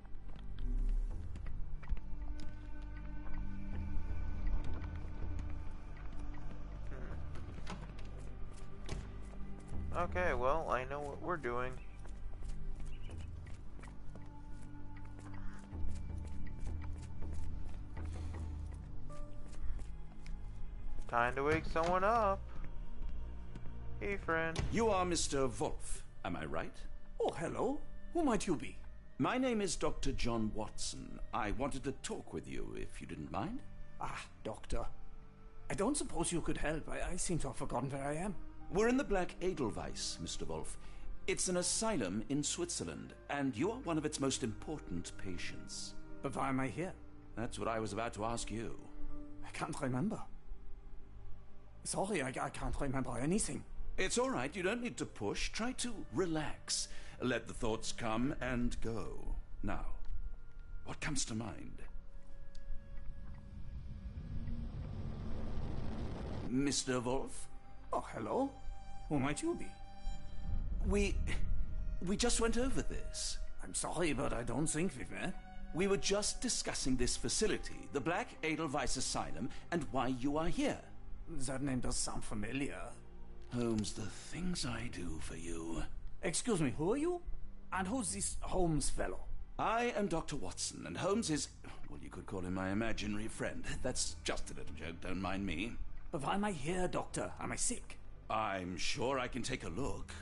Speaker 1: Okay, well, I know what we're doing. Time to wake someone up. Hey, friend.
Speaker 3: You are Mr. Wolf, am I right?
Speaker 12: Oh, hello. Who might you be?
Speaker 3: My name is Dr. John Watson. I wanted to talk with you, if you didn't mind.
Speaker 12: Ah, Doctor. I don't suppose you could help. I seem to have forgotten where I am.
Speaker 3: We're in the Black Edelweiss, Mr. Wolf. It's an asylum in Switzerland, and you are one of its most important patients.
Speaker 12: But why am I here?
Speaker 3: That's what I was about to ask you.
Speaker 12: I can't remember. Sorry, I can't remember anything.
Speaker 3: It's all right. You don't need to push. Try to relax. Let the thoughts come and go. Now, what comes to mind? Mr. Wolf?
Speaker 12: Oh, hello. Who might you be?
Speaker 3: We just went over this.
Speaker 12: I'm sorry, but I don't think we've met.
Speaker 3: We were just discussing this facility, the Black Edelweiss Asylum, and why you are here.
Speaker 12: That name does sound familiar.
Speaker 3: Holmes, the things I do for you.
Speaker 12: Excuse me, who are you? And who's this Holmes fellow?
Speaker 3: I am Dr. Watson, and Holmes is... well, you could call him my imaginary friend. That's just a little joke, don't mind me.
Speaker 12: But why am I here, Doctor? Am I sick?
Speaker 3: I'm sure I can take a look.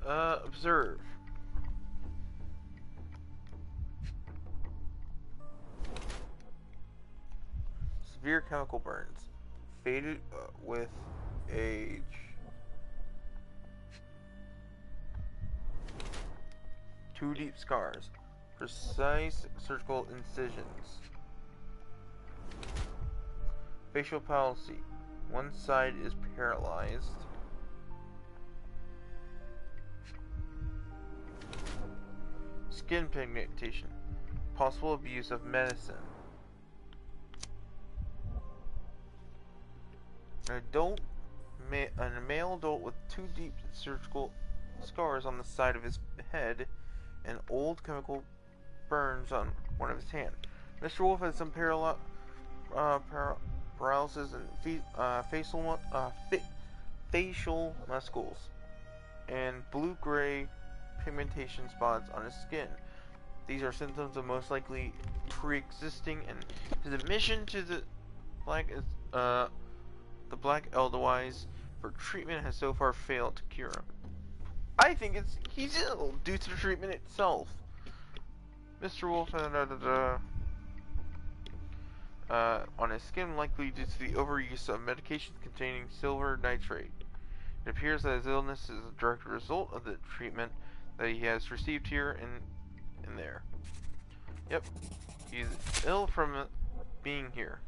Speaker 1: Observe. Severe chemical burns. Faded with age. Two deep scars. Precise surgical incisions. Facial palsy. One side is paralyzed. Skin pigmentation. Possible abuse of medicine. A male adult with two deep surgical scars on the side of his head and old chemical burns on one of his hands. Mr. Wolf has some paralysis and facial muscles and blue-gray pigmentation spots on his skin. These are symptoms of most likely pre-existing, and his admission to the Black Edelweiss for treatment has so far failed to cure him. I think he's ill due to the treatment itself. Mr. Wolf on his skin, likely due to the overuse of medications containing silver nitrate. It appears that his illness is a direct result of the treatment that he has received here and there. Yep, he's ill from being here.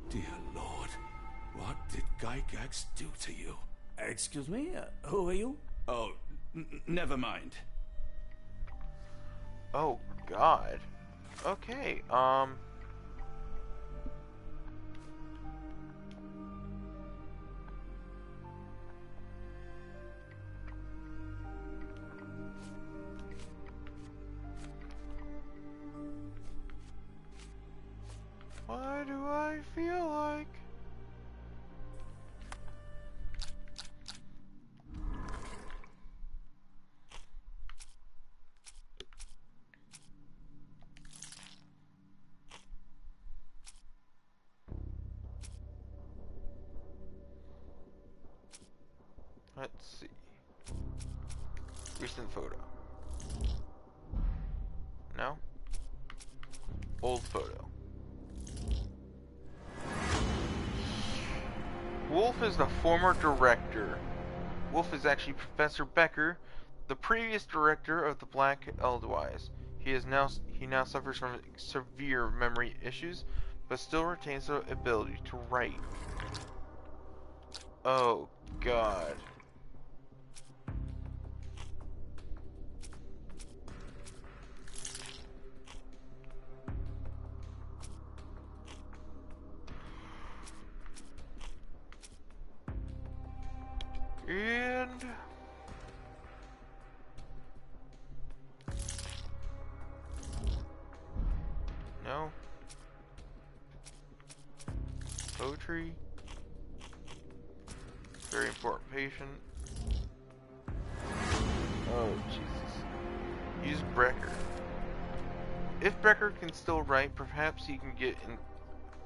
Speaker 3: Dear Lord, what did Gygax do to you?
Speaker 12: Excuse me, who are you?
Speaker 3: Oh, never mind.
Speaker 1: Oh, God. Okay, I feel like? Let's see. Recent photo. No? Old photo. Wolf is the former director. Wolf is actually Professor Becker, the previous director of the Black Eldwise. He now suffers from severe memory issues, but still retains the ability to write. Oh God. And no poetry. Very important patient. Oh Jesus. Use Becker. If Becker can still write, perhaps he can get in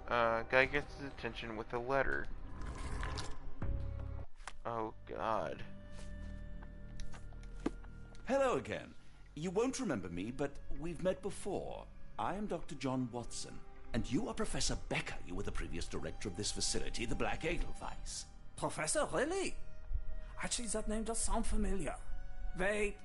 Speaker 1: Gygax's attention with a letter. Oh God.
Speaker 3: Hello again. You won't remember me, but we've met before. I am Dr. John Watson, and you are Professor Becker. You were the previous director of this facility, the Black Edelweiss.
Speaker 12: Professor, really? Actually, that name does sound familiar. Wait.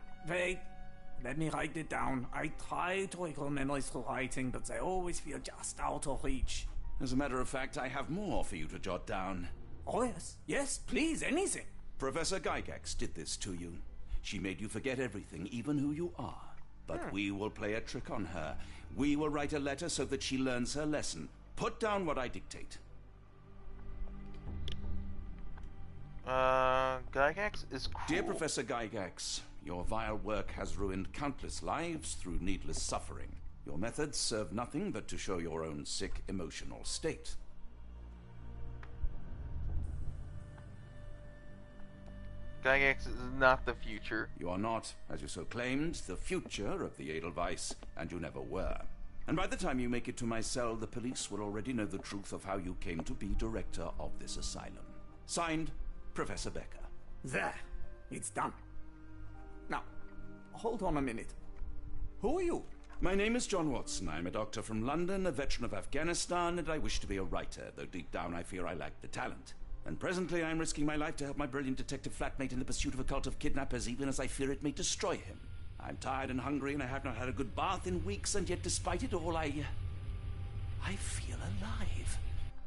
Speaker 12: Let me write it down. I try to recall memories through writing, but they always feel just out of reach.
Speaker 3: As a matter of fact, I have more for you to jot down.
Speaker 12: Oh, yes. Yes, please, anything.
Speaker 3: Professor Gygax did this to you. She made you forget everything, even who you are. But we will play a trick on her. We will write a letter so that she learns her lesson. Put down what I dictate.
Speaker 1: Gygax is cruel.
Speaker 3: Dear Professor Gygax, your vile work has ruined countless lives through needless suffering. Your methods serve nothing but to show your own sick emotional state.
Speaker 1: Gygax is not the future.
Speaker 3: You are not, as you so claimed, the future of the Edelweiss, and you never were. And by the time you make it to my cell, the police will already know the truth of how you came to be director of this asylum. Signed, Professor Becker.
Speaker 12: There. It's done. Now, hold on a minute. Who are you?
Speaker 3: My name is John Watson. I'm a doctor from London, a veteran of Afghanistan, and I wish to be a writer, though deep down I fear I lack the talent. And presently I am risking my life to help my brilliant detective flatmate in the pursuit of a cult of kidnappers, even as I fear it may destroy him. I'm tired and hungry, and I have not had a good bath in weeks, and yet despite it all, I feel alive.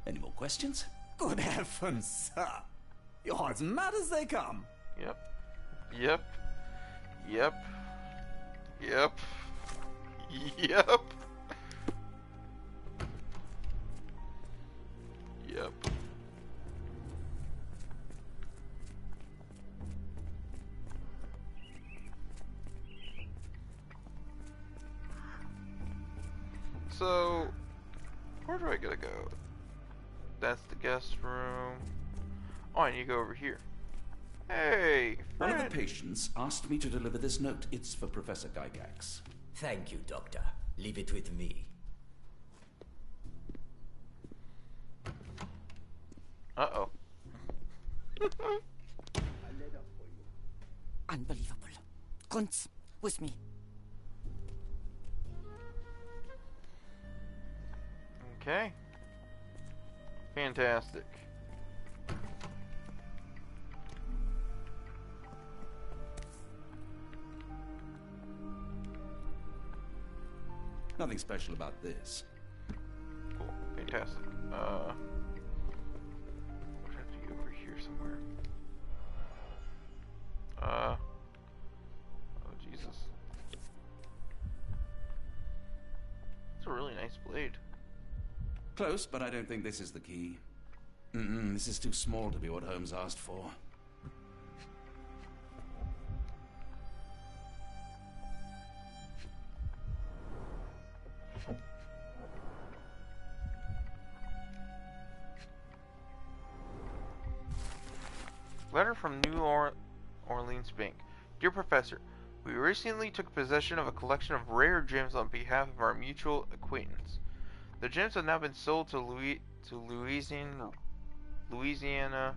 Speaker 3: Any more questions?
Speaker 12: Good heavens, sir. You're as mad as they come.
Speaker 1: Yep. So, where do I gotta go? That's the guest room. Oh, I need to go over here. Hey,
Speaker 3: One
Speaker 1: friend.
Speaker 3: of the patients asked me to deliver this note. It's for Professor Gygax.
Speaker 10: Thank you, Doctor. Leave it with me.
Speaker 1: Uh-oh.
Speaker 5: Unbelievable. Kunz, with me.
Speaker 1: Okay. Fantastic.
Speaker 3: Nothing special about this.
Speaker 1: Cool. Fantastic. Would have to be over here somewhere. Oh Jesus. It's a really nice blade.
Speaker 3: Close, but I don't think this is the key. This is too small to be what Holmes asked for.
Speaker 1: Letter from New Orleans Bank. Dear Professor, we recently took possession of a collection of rare gems on behalf of our mutual acquaintance. The gems have now been sold to Louisiana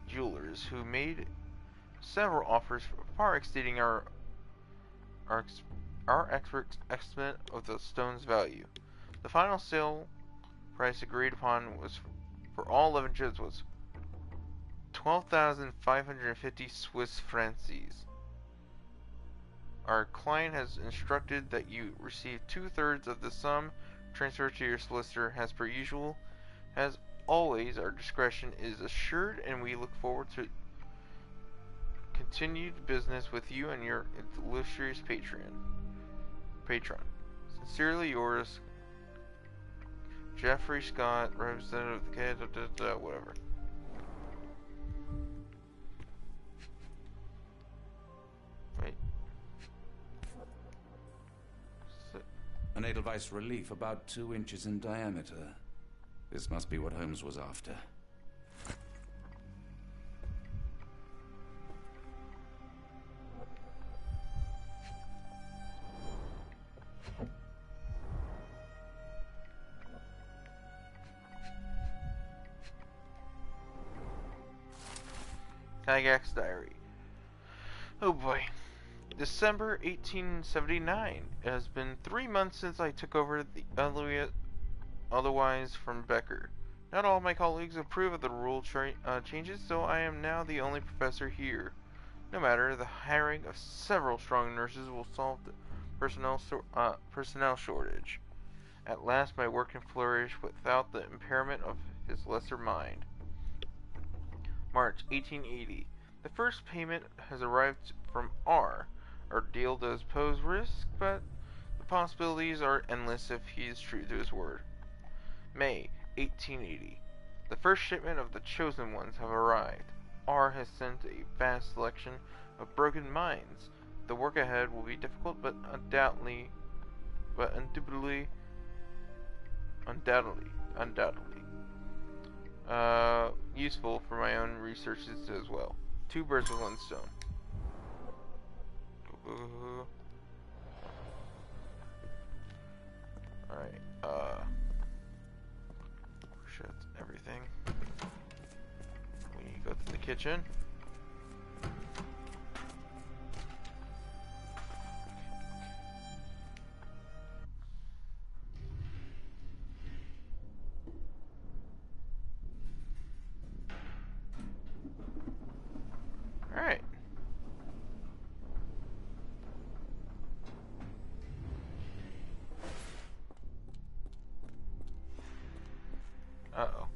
Speaker 1: jewelers, who made several offers far exceeding our expert estimate of the stone's value. The final sale price agreed upon was for all 11 gems was 12,550 Swiss francs. Our client has instructed that you receive 2/3 of the sum transferred to your solicitor as per usual. As always, our discretion is assured, and we look forward to continued business with you and your illustrious patron. Sincerely yours, Jeffrey Scott, representative of the whatever. Wait.
Speaker 3: An Edelweiss relief about 2 inches in diameter. This must be what Holmes was after.
Speaker 1: Gygax's diary. Oh boy. December 1879. It has been 3 months since I took over the otherwise from Becker. Not all my colleagues approve of the rule changes, so I am now the only professor here. No matter, the hiring of several strong nurses will solve the personnel shortage. At last my work can flourish without the impairment of his lesser mind. March 1880. The first payment has arrived from R. Our deal does pose risk, but the possibilities are endless if he is true to his word. May 1880. The first shipment of the chosen ones have arrived. R has sent a vast selection of broken mines. The work ahead will be difficult, but undoubtedly useful for my own researches as well. 2 birds with 1 stone. Alright, shut everything. We go to the kitchen. Alright. Uh-oh.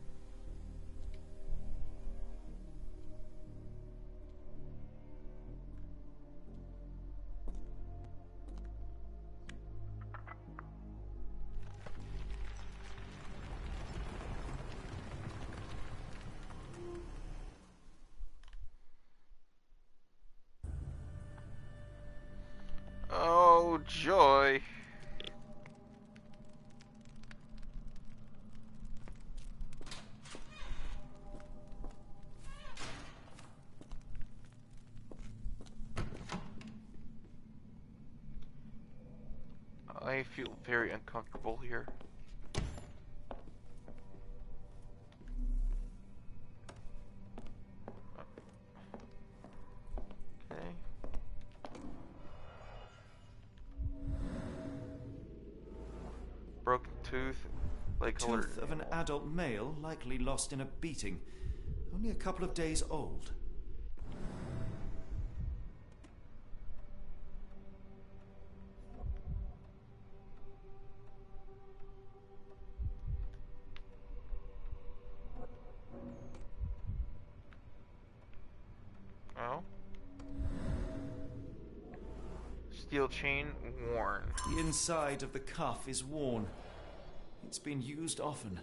Speaker 1: Oh, joy. I feel very uncomfortable here. Okay. Broken tooth, like
Speaker 2: Tooth of an adult male, likely lost in a beating. Only a couple of days old.
Speaker 1: Oh. Steel chain worn.
Speaker 2: The inside of the cuff is worn. It's been used often.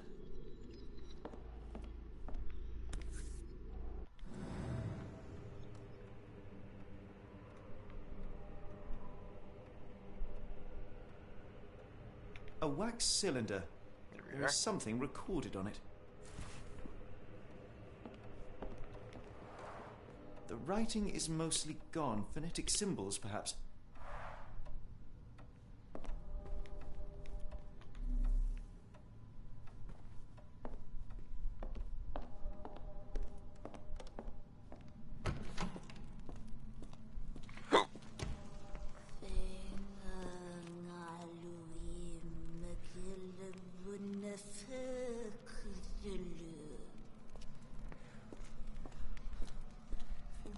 Speaker 2: A wax cylinder. There is something recorded on it. writing is mostly gone. Phonetic symbols, perhaps.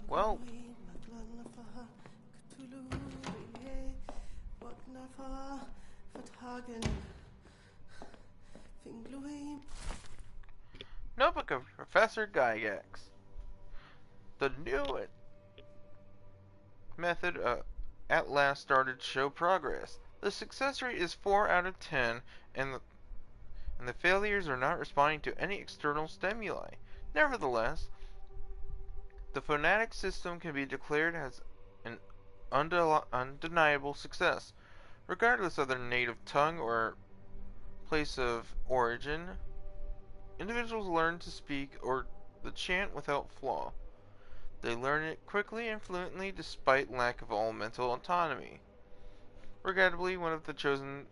Speaker 1: Well, Notebook of Professor Gygax. The new method at last started to show progress. The success rate is 4 out of 10, and the failures are not responding to any external stimuli. Nevertheless, the phonetic system can be declared as an undeniable success. Regardless of their native tongue or place of origin, individuals learn to speak or the chant without flaw. They learn it quickly and fluently despite lack of all mental autonomy. Regrettably, one of the chosen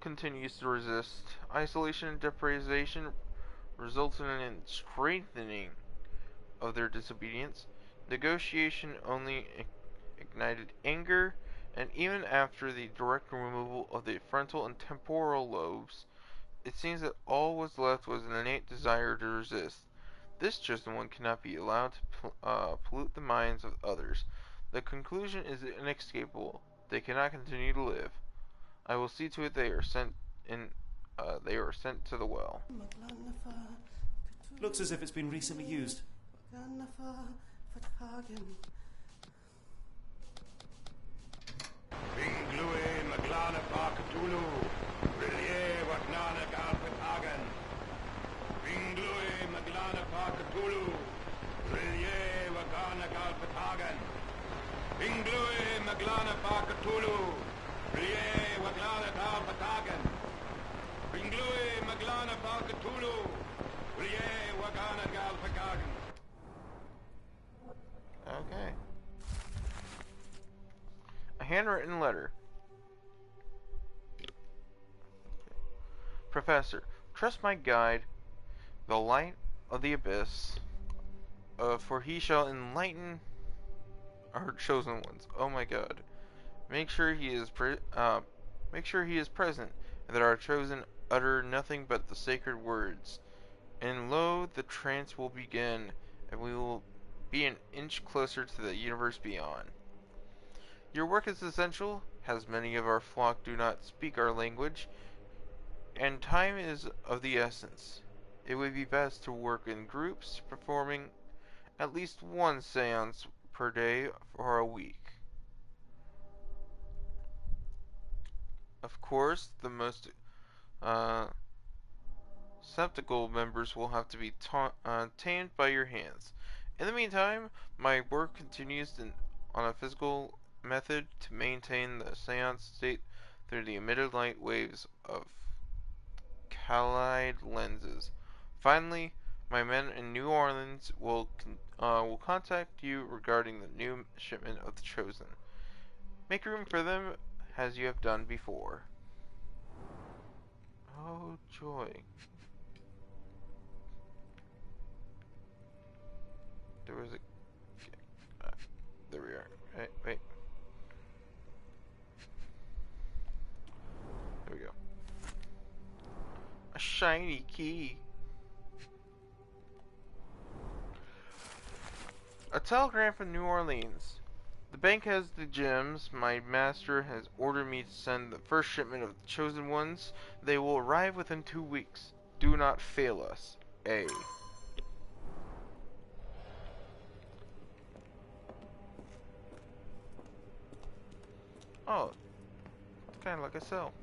Speaker 1: continues to resist. Isolation and deprivation results in a strengthening of their disobedience. Negotiation only ignited anger, and even after the direct removal of the frontal and temporal lobes, it seems that all was left was an innate desire to resist. This chosen one cannot be allowed to pollute the minds of others. The conclusion is inescapable. They cannot continue to live. I will see to it they are sent to the well.
Speaker 2: Looks as if it's been recently used.
Speaker 1: Okay. A handwritten letter. Professor, trust my guide, the light of the abyss, for he shall enlighten our chosen ones. Oh my God! Make sure he is present, and that our chosen utter nothing but the sacred words. And lo, the trance will begin, and we will be an inch closer to the universe beyond. Your work is essential, as many of our flock do not speak our language, and time is of the essence. It would be best to work in groups, performing at least one seance per day for a week. Of course, the most skeptical members will have to be tamed by your hands. In the meantime, my work continues on a physical method to maintain the seance state through the emitted light waves of Khalide lenses. Finally, my men in New Orleans will contact you regarding the new shipment of the Chosen. Make room for them as you have done before. Oh, joy. There was a... there we are. Wait. There we go. A shiny key. A telegram from New Orleans. The bank has the gems. My master has ordered me to send the first shipment of the chosen ones. They will arrive within 2 weeks. Do not fail us. A. Oh, it's kind of like a cell.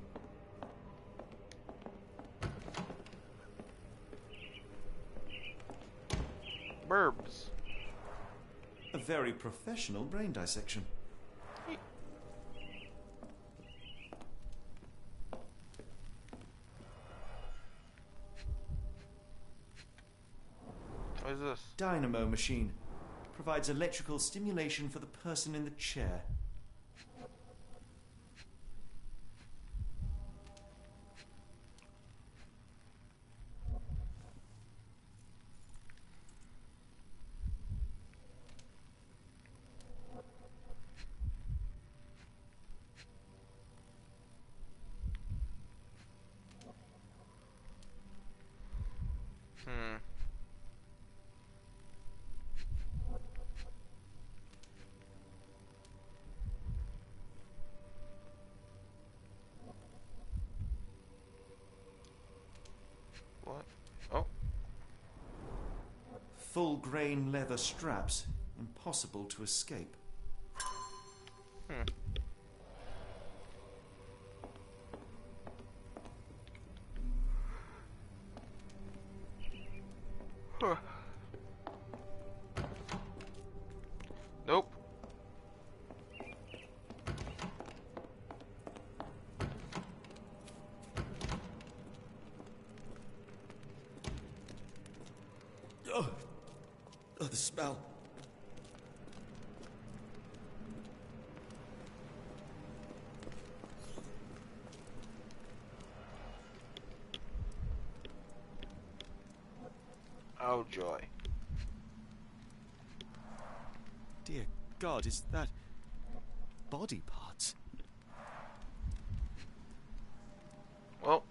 Speaker 1: Burbs.
Speaker 2: A very professional brain dissection.
Speaker 1: What is this?
Speaker 2: Dynamo machine. provides electrical stimulation for the person in the chair.
Speaker 1: What? Oh.
Speaker 2: Full grain leather straps. Impossible to escape.
Speaker 1: Huh. Nope.
Speaker 2: Oh, the smell.
Speaker 1: Oh, joy.
Speaker 2: Dear God, is that body parts?
Speaker 1: Well.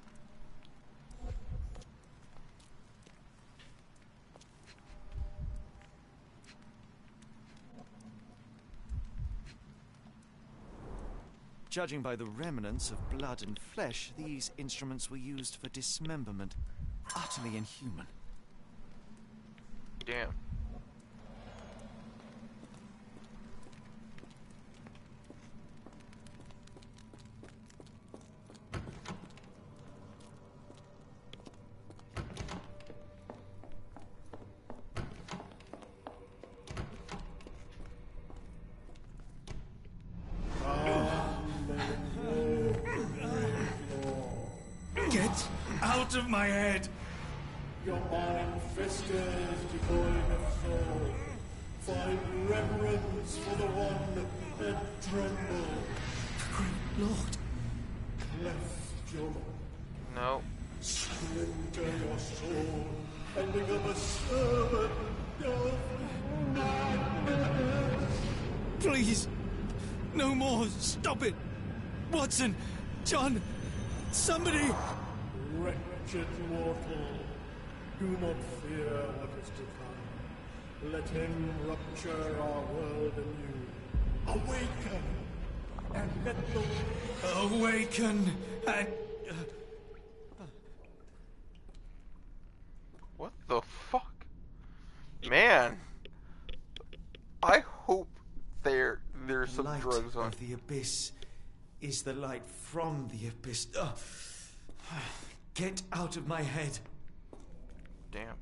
Speaker 2: Judging by the remnants of blood and flesh, these instruments were used for dismemberment. Utterly inhuman.
Speaker 1: Damn.
Speaker 2: Get out of my head!
Speaker 13: Your mind festers, devoid of soul. Find reverence for the one that trembled.
Speaker 2: Great Lord!
Speaker 13: Cleft your
Speaker 1: No.
Speaker 13: splinter your soul and become a servant of madness.
Speaker 2: Please! No more! Stop it! Watson! John! Somebody!
Speaker 13: Wretched mortal, do not fear what is to come. Let him rupture our world anew. Awaken! And let the...
Speaker 2: Awaken! And...
Speaker 1: What the fuck? Man. I hope there's some
Speaker 2: light
Speaker 1: drugs on.
Speaker 2: Of the abyss is the light from the abyss. Get out of my head.
Speaker 1: Damn.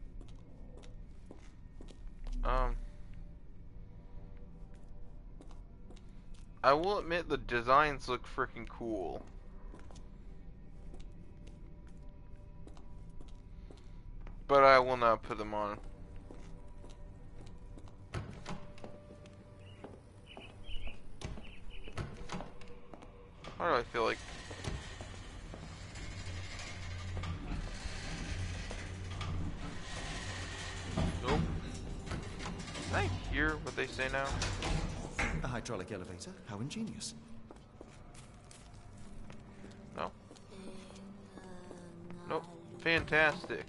Speaker 1: I will admit the designs look freaking cool. But I will not put them on. Why do I feel like... Nope. Can I hear what they say now?
Speaker 2: A hydraulic elevator? How ingenious.
Speaker 1: No. Nope. Fantastic.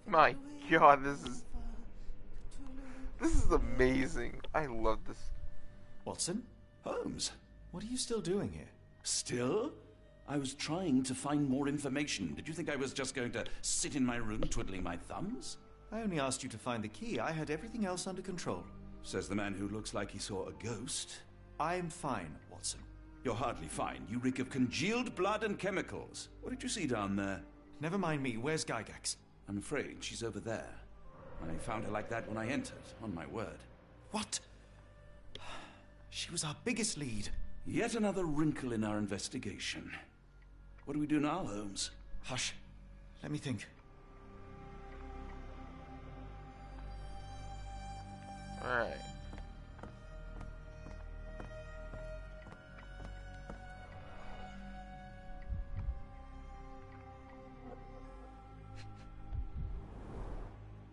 Speaker 1: My God, this is amazing. I love this.
Speaker 2: Watson?
Speaker 3: Holmes,
Speaker 2: What are you still doing here?
Speaker 3: still? I was trying to find more information. Did you think I was just going to sit in my room twiddling my thumbs?
Speaker 2: I only asked you to find the key. I had everything else under control.
Speaker 3: Says the man who looks like he saw a ghost.
Speaker 2: I'm fine, Watson.
Speaker 3: You're hardly fine. You reek of congealed blood and chemicals. What did you see down there?
Speaker 2: Never mind me. Where's Gygax?
Speaker 3: I'm afraid she's over there. I found her like that when I entered, on my word.
Speaker 2: What? She was our biggest lead.
Speaker 3: Yet another wrinkle in our investigation. What do we do now, Holmes?
Speaker 2: Hush. Let me think.
Speaker 1: Alright.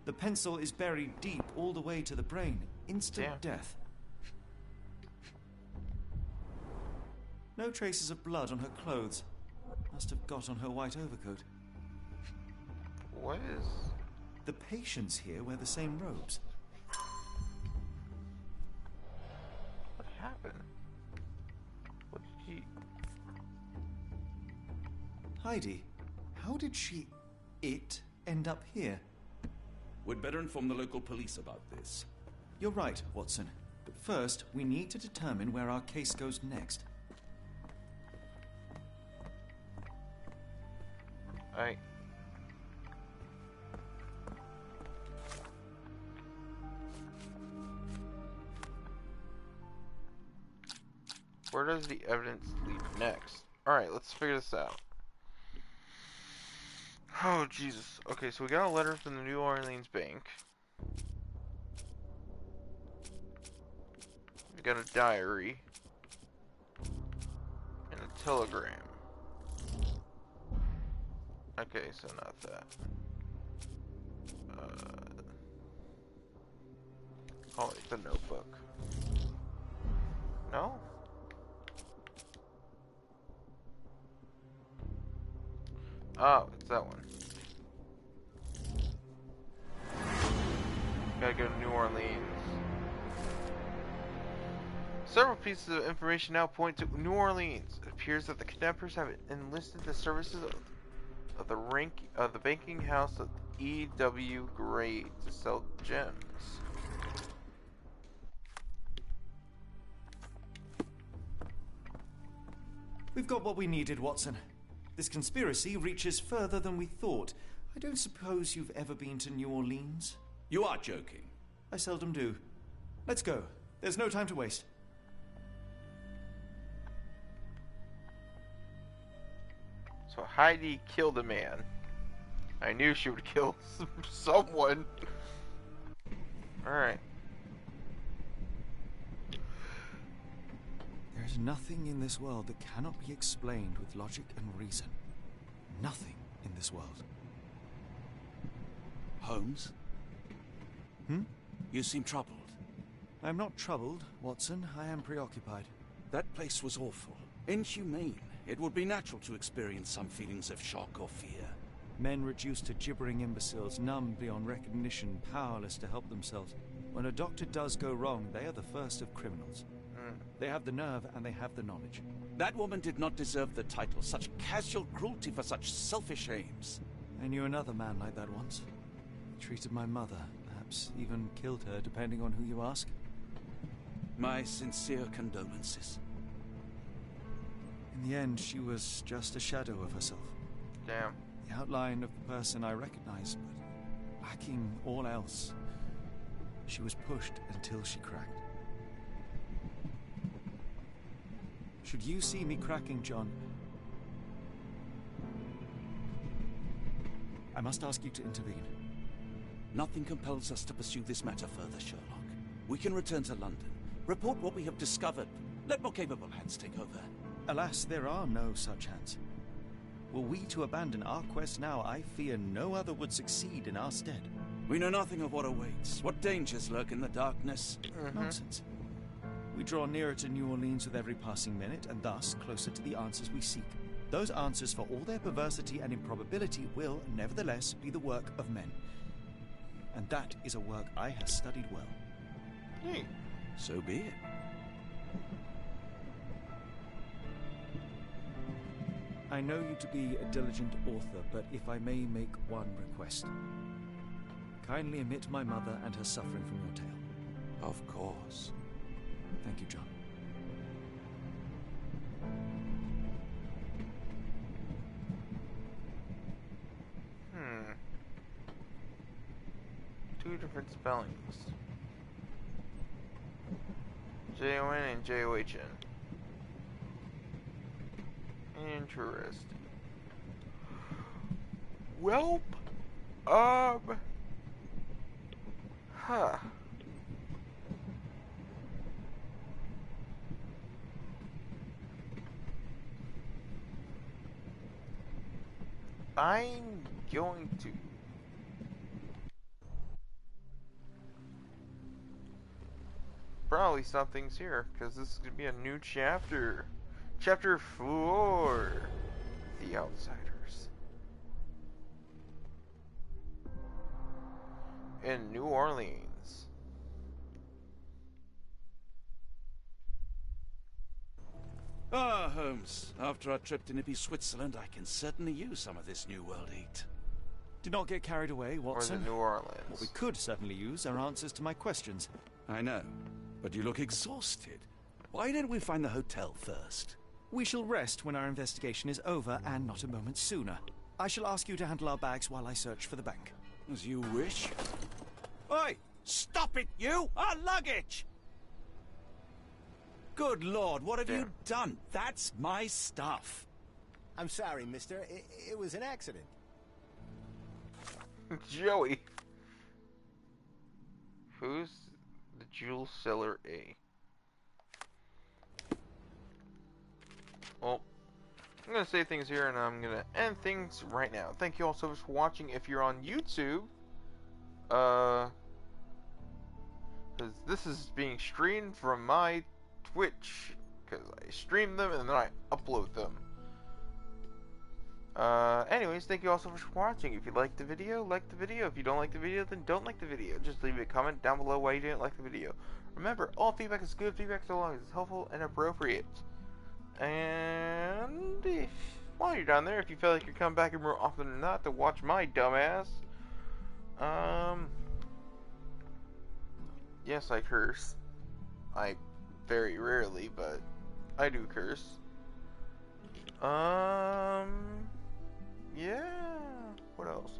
Speaker 2: The pencil is buried deep all the way to the brain. Instant death. No traces of blood on her clothes. Must have got on her white overcoat.
Speaker 1: What is...
Speaker 2: The patients here wear the same robes.
Speaker 1: What happened? What did he...
Speaker 2: Heidi, how did it end up here?
Speaker 3: We'd better inform the local police about this.
Speaker 2: You're right, Watson. But first, we need to determine where our case goes next.
Speaker 1: Alright. Where does the evidence lead next? Alright, let's figure this out. Oh, Jesus. Okay, so we got a letter from the New Orleans bank. We got a diary. And a telegram. Okay, so not that. Call it the notebook. No? Oh, it's that one. Gotta go to New Orleans. Several pieces of information now point to New Orleans. It appears that the kidnappers have enlisted the services of the banking house of E.W. Gray to sell gems.
Speaker 2: We've got what we needed, Watson. This conspiracy reaches further than we thought. I don't suppose you've ever been to New Orleans?
Speaker 3: You are joking.
Speaker 2: I seldom do. Let's go. There's no time to waste.
Speaker 1: So Heidi killed a man. I knew she would kill someone. Alright.
Speaker 2: There's nothing in this world that cannot be explained with logic and reason. Nothing in this world.
Speaker 3: Holmes? You seem troubled.
Speaker 2: I'm not troubled, Watson. I am preoccupied.
Speaker 3: That place was awful. Inhumane. It would be natural to experience some feelings of shock or fear.
Speaker 2: Men reduced to gibbering imbeciles, numb beyond recognition, powerless to help themselves. When a doctor does go wrong, they are the first of criminals. They have the nerve and they have the knowledge.
Speaker 3: That woman did not deserve the title. Such casual cruelty for such selfish aims.
Speaker 2: I knew another man like that once. He treated my mother, perhaps even killed her, depending on who you ask.
Speaker 3: My sincere condolences.
Speaker 2: In the end, she was just a shadow of herself.
Speaker 1: Damn.
Speaker 2: The outline of the person I recognized, but lacking all else. She was pushed until she cracked. Should you see me cracking, John, I must ask you to intervene.
Speaker 3: Nothing compels us to pursue this matter further, Sherlock. We can return to London, report what we have discovered. Let more capable hands take over.
Speaker 2: Alas, there are no such hands. Were we to abandon our quest now, I fear no other would succeed in our stead.
Speaker 3: We know nothing of what awaits, what dangers lurk in the darkness.
Speaker 2: Nonsense. We draw nearer to New Orleans with every passing minute, and thus closer to the answers we seek. Those answers, for all their perversity and improbability, will, nevertheless, be the work of men. And that is a work I have studied well.
Speaker 3: So be it.
Speaker 2: I know you to be a diligent author, but if I may make one request. Kindly omit my mother and her suffering from your tale.
Speaker 3: Of course.
Speaker 2: Thank you, John.
Speaker 1: Two different spellings. J-O-N and J-O-H-N. Interesting. Welp. Huh. I'm going to probably stop things here, because this is going to be a new chapter. Chapter 4. The Outsiders. In New Orleans.
Speaker 3: Ah, Holmes. After our trip to nippy Switzerland, I can certainly use some of this New World heat.
Speaker 2: Do not get carried away, Watson.
Speaker 1: Or the New Orleans.
Speaker 2: What we could certainly use are answers to my questions.
Speaker 3: I know, but you look exhausted. Why didn't we find the hotel first?
Speaker 2: We shall rest when our investigation is over, and not a moment sooner. I shall ask you to handle our bags while I search for the bank.
Speaker 3: As you wish. Oi! Stop it, you! Our luggage! Good Lord, what have you done? That's my stuff.
Speaker 14: I'm sorry, mister. It was an accident.
Speaker 1: Joey. Who's the Jewel Seller A? Well, I'm going to say things here and I'm going to end things right now. Thank you all so much for watching. If you're on YouTube, because this is being streamed from my Twitch, because I stream them and then I upload them. Anyways, thank you all so much for watching. If you liked the video, like the video. If you don't like the video, then don't like the video. Just leave a comment down below why you didn't like the video. Remember, all feedback is good feedback so long as it's helpful and appropriate. And if, while you're down there, if you feel like you're coming back here more often than not to watch my dumbass, yes, I curse. I very rarely, but I do curse. Yeah, what else?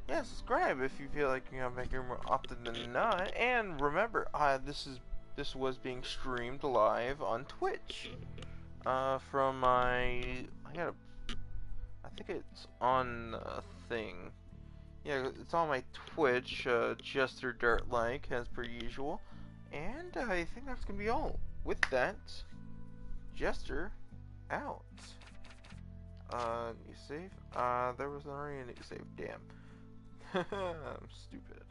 Speaker 1: Yeah, subscribe if you feel like you're coming back here more often than not. And remember, this was being streamed live on Twitch. From my, I think it's on a thing. Yeah, it's on my Twitch, Jester Dartlike, as per usual. And I think that's gonna be all. With that, Jester out. New save? There was already a new save. Damn. I'm stupid.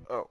Speaker 1: Oh.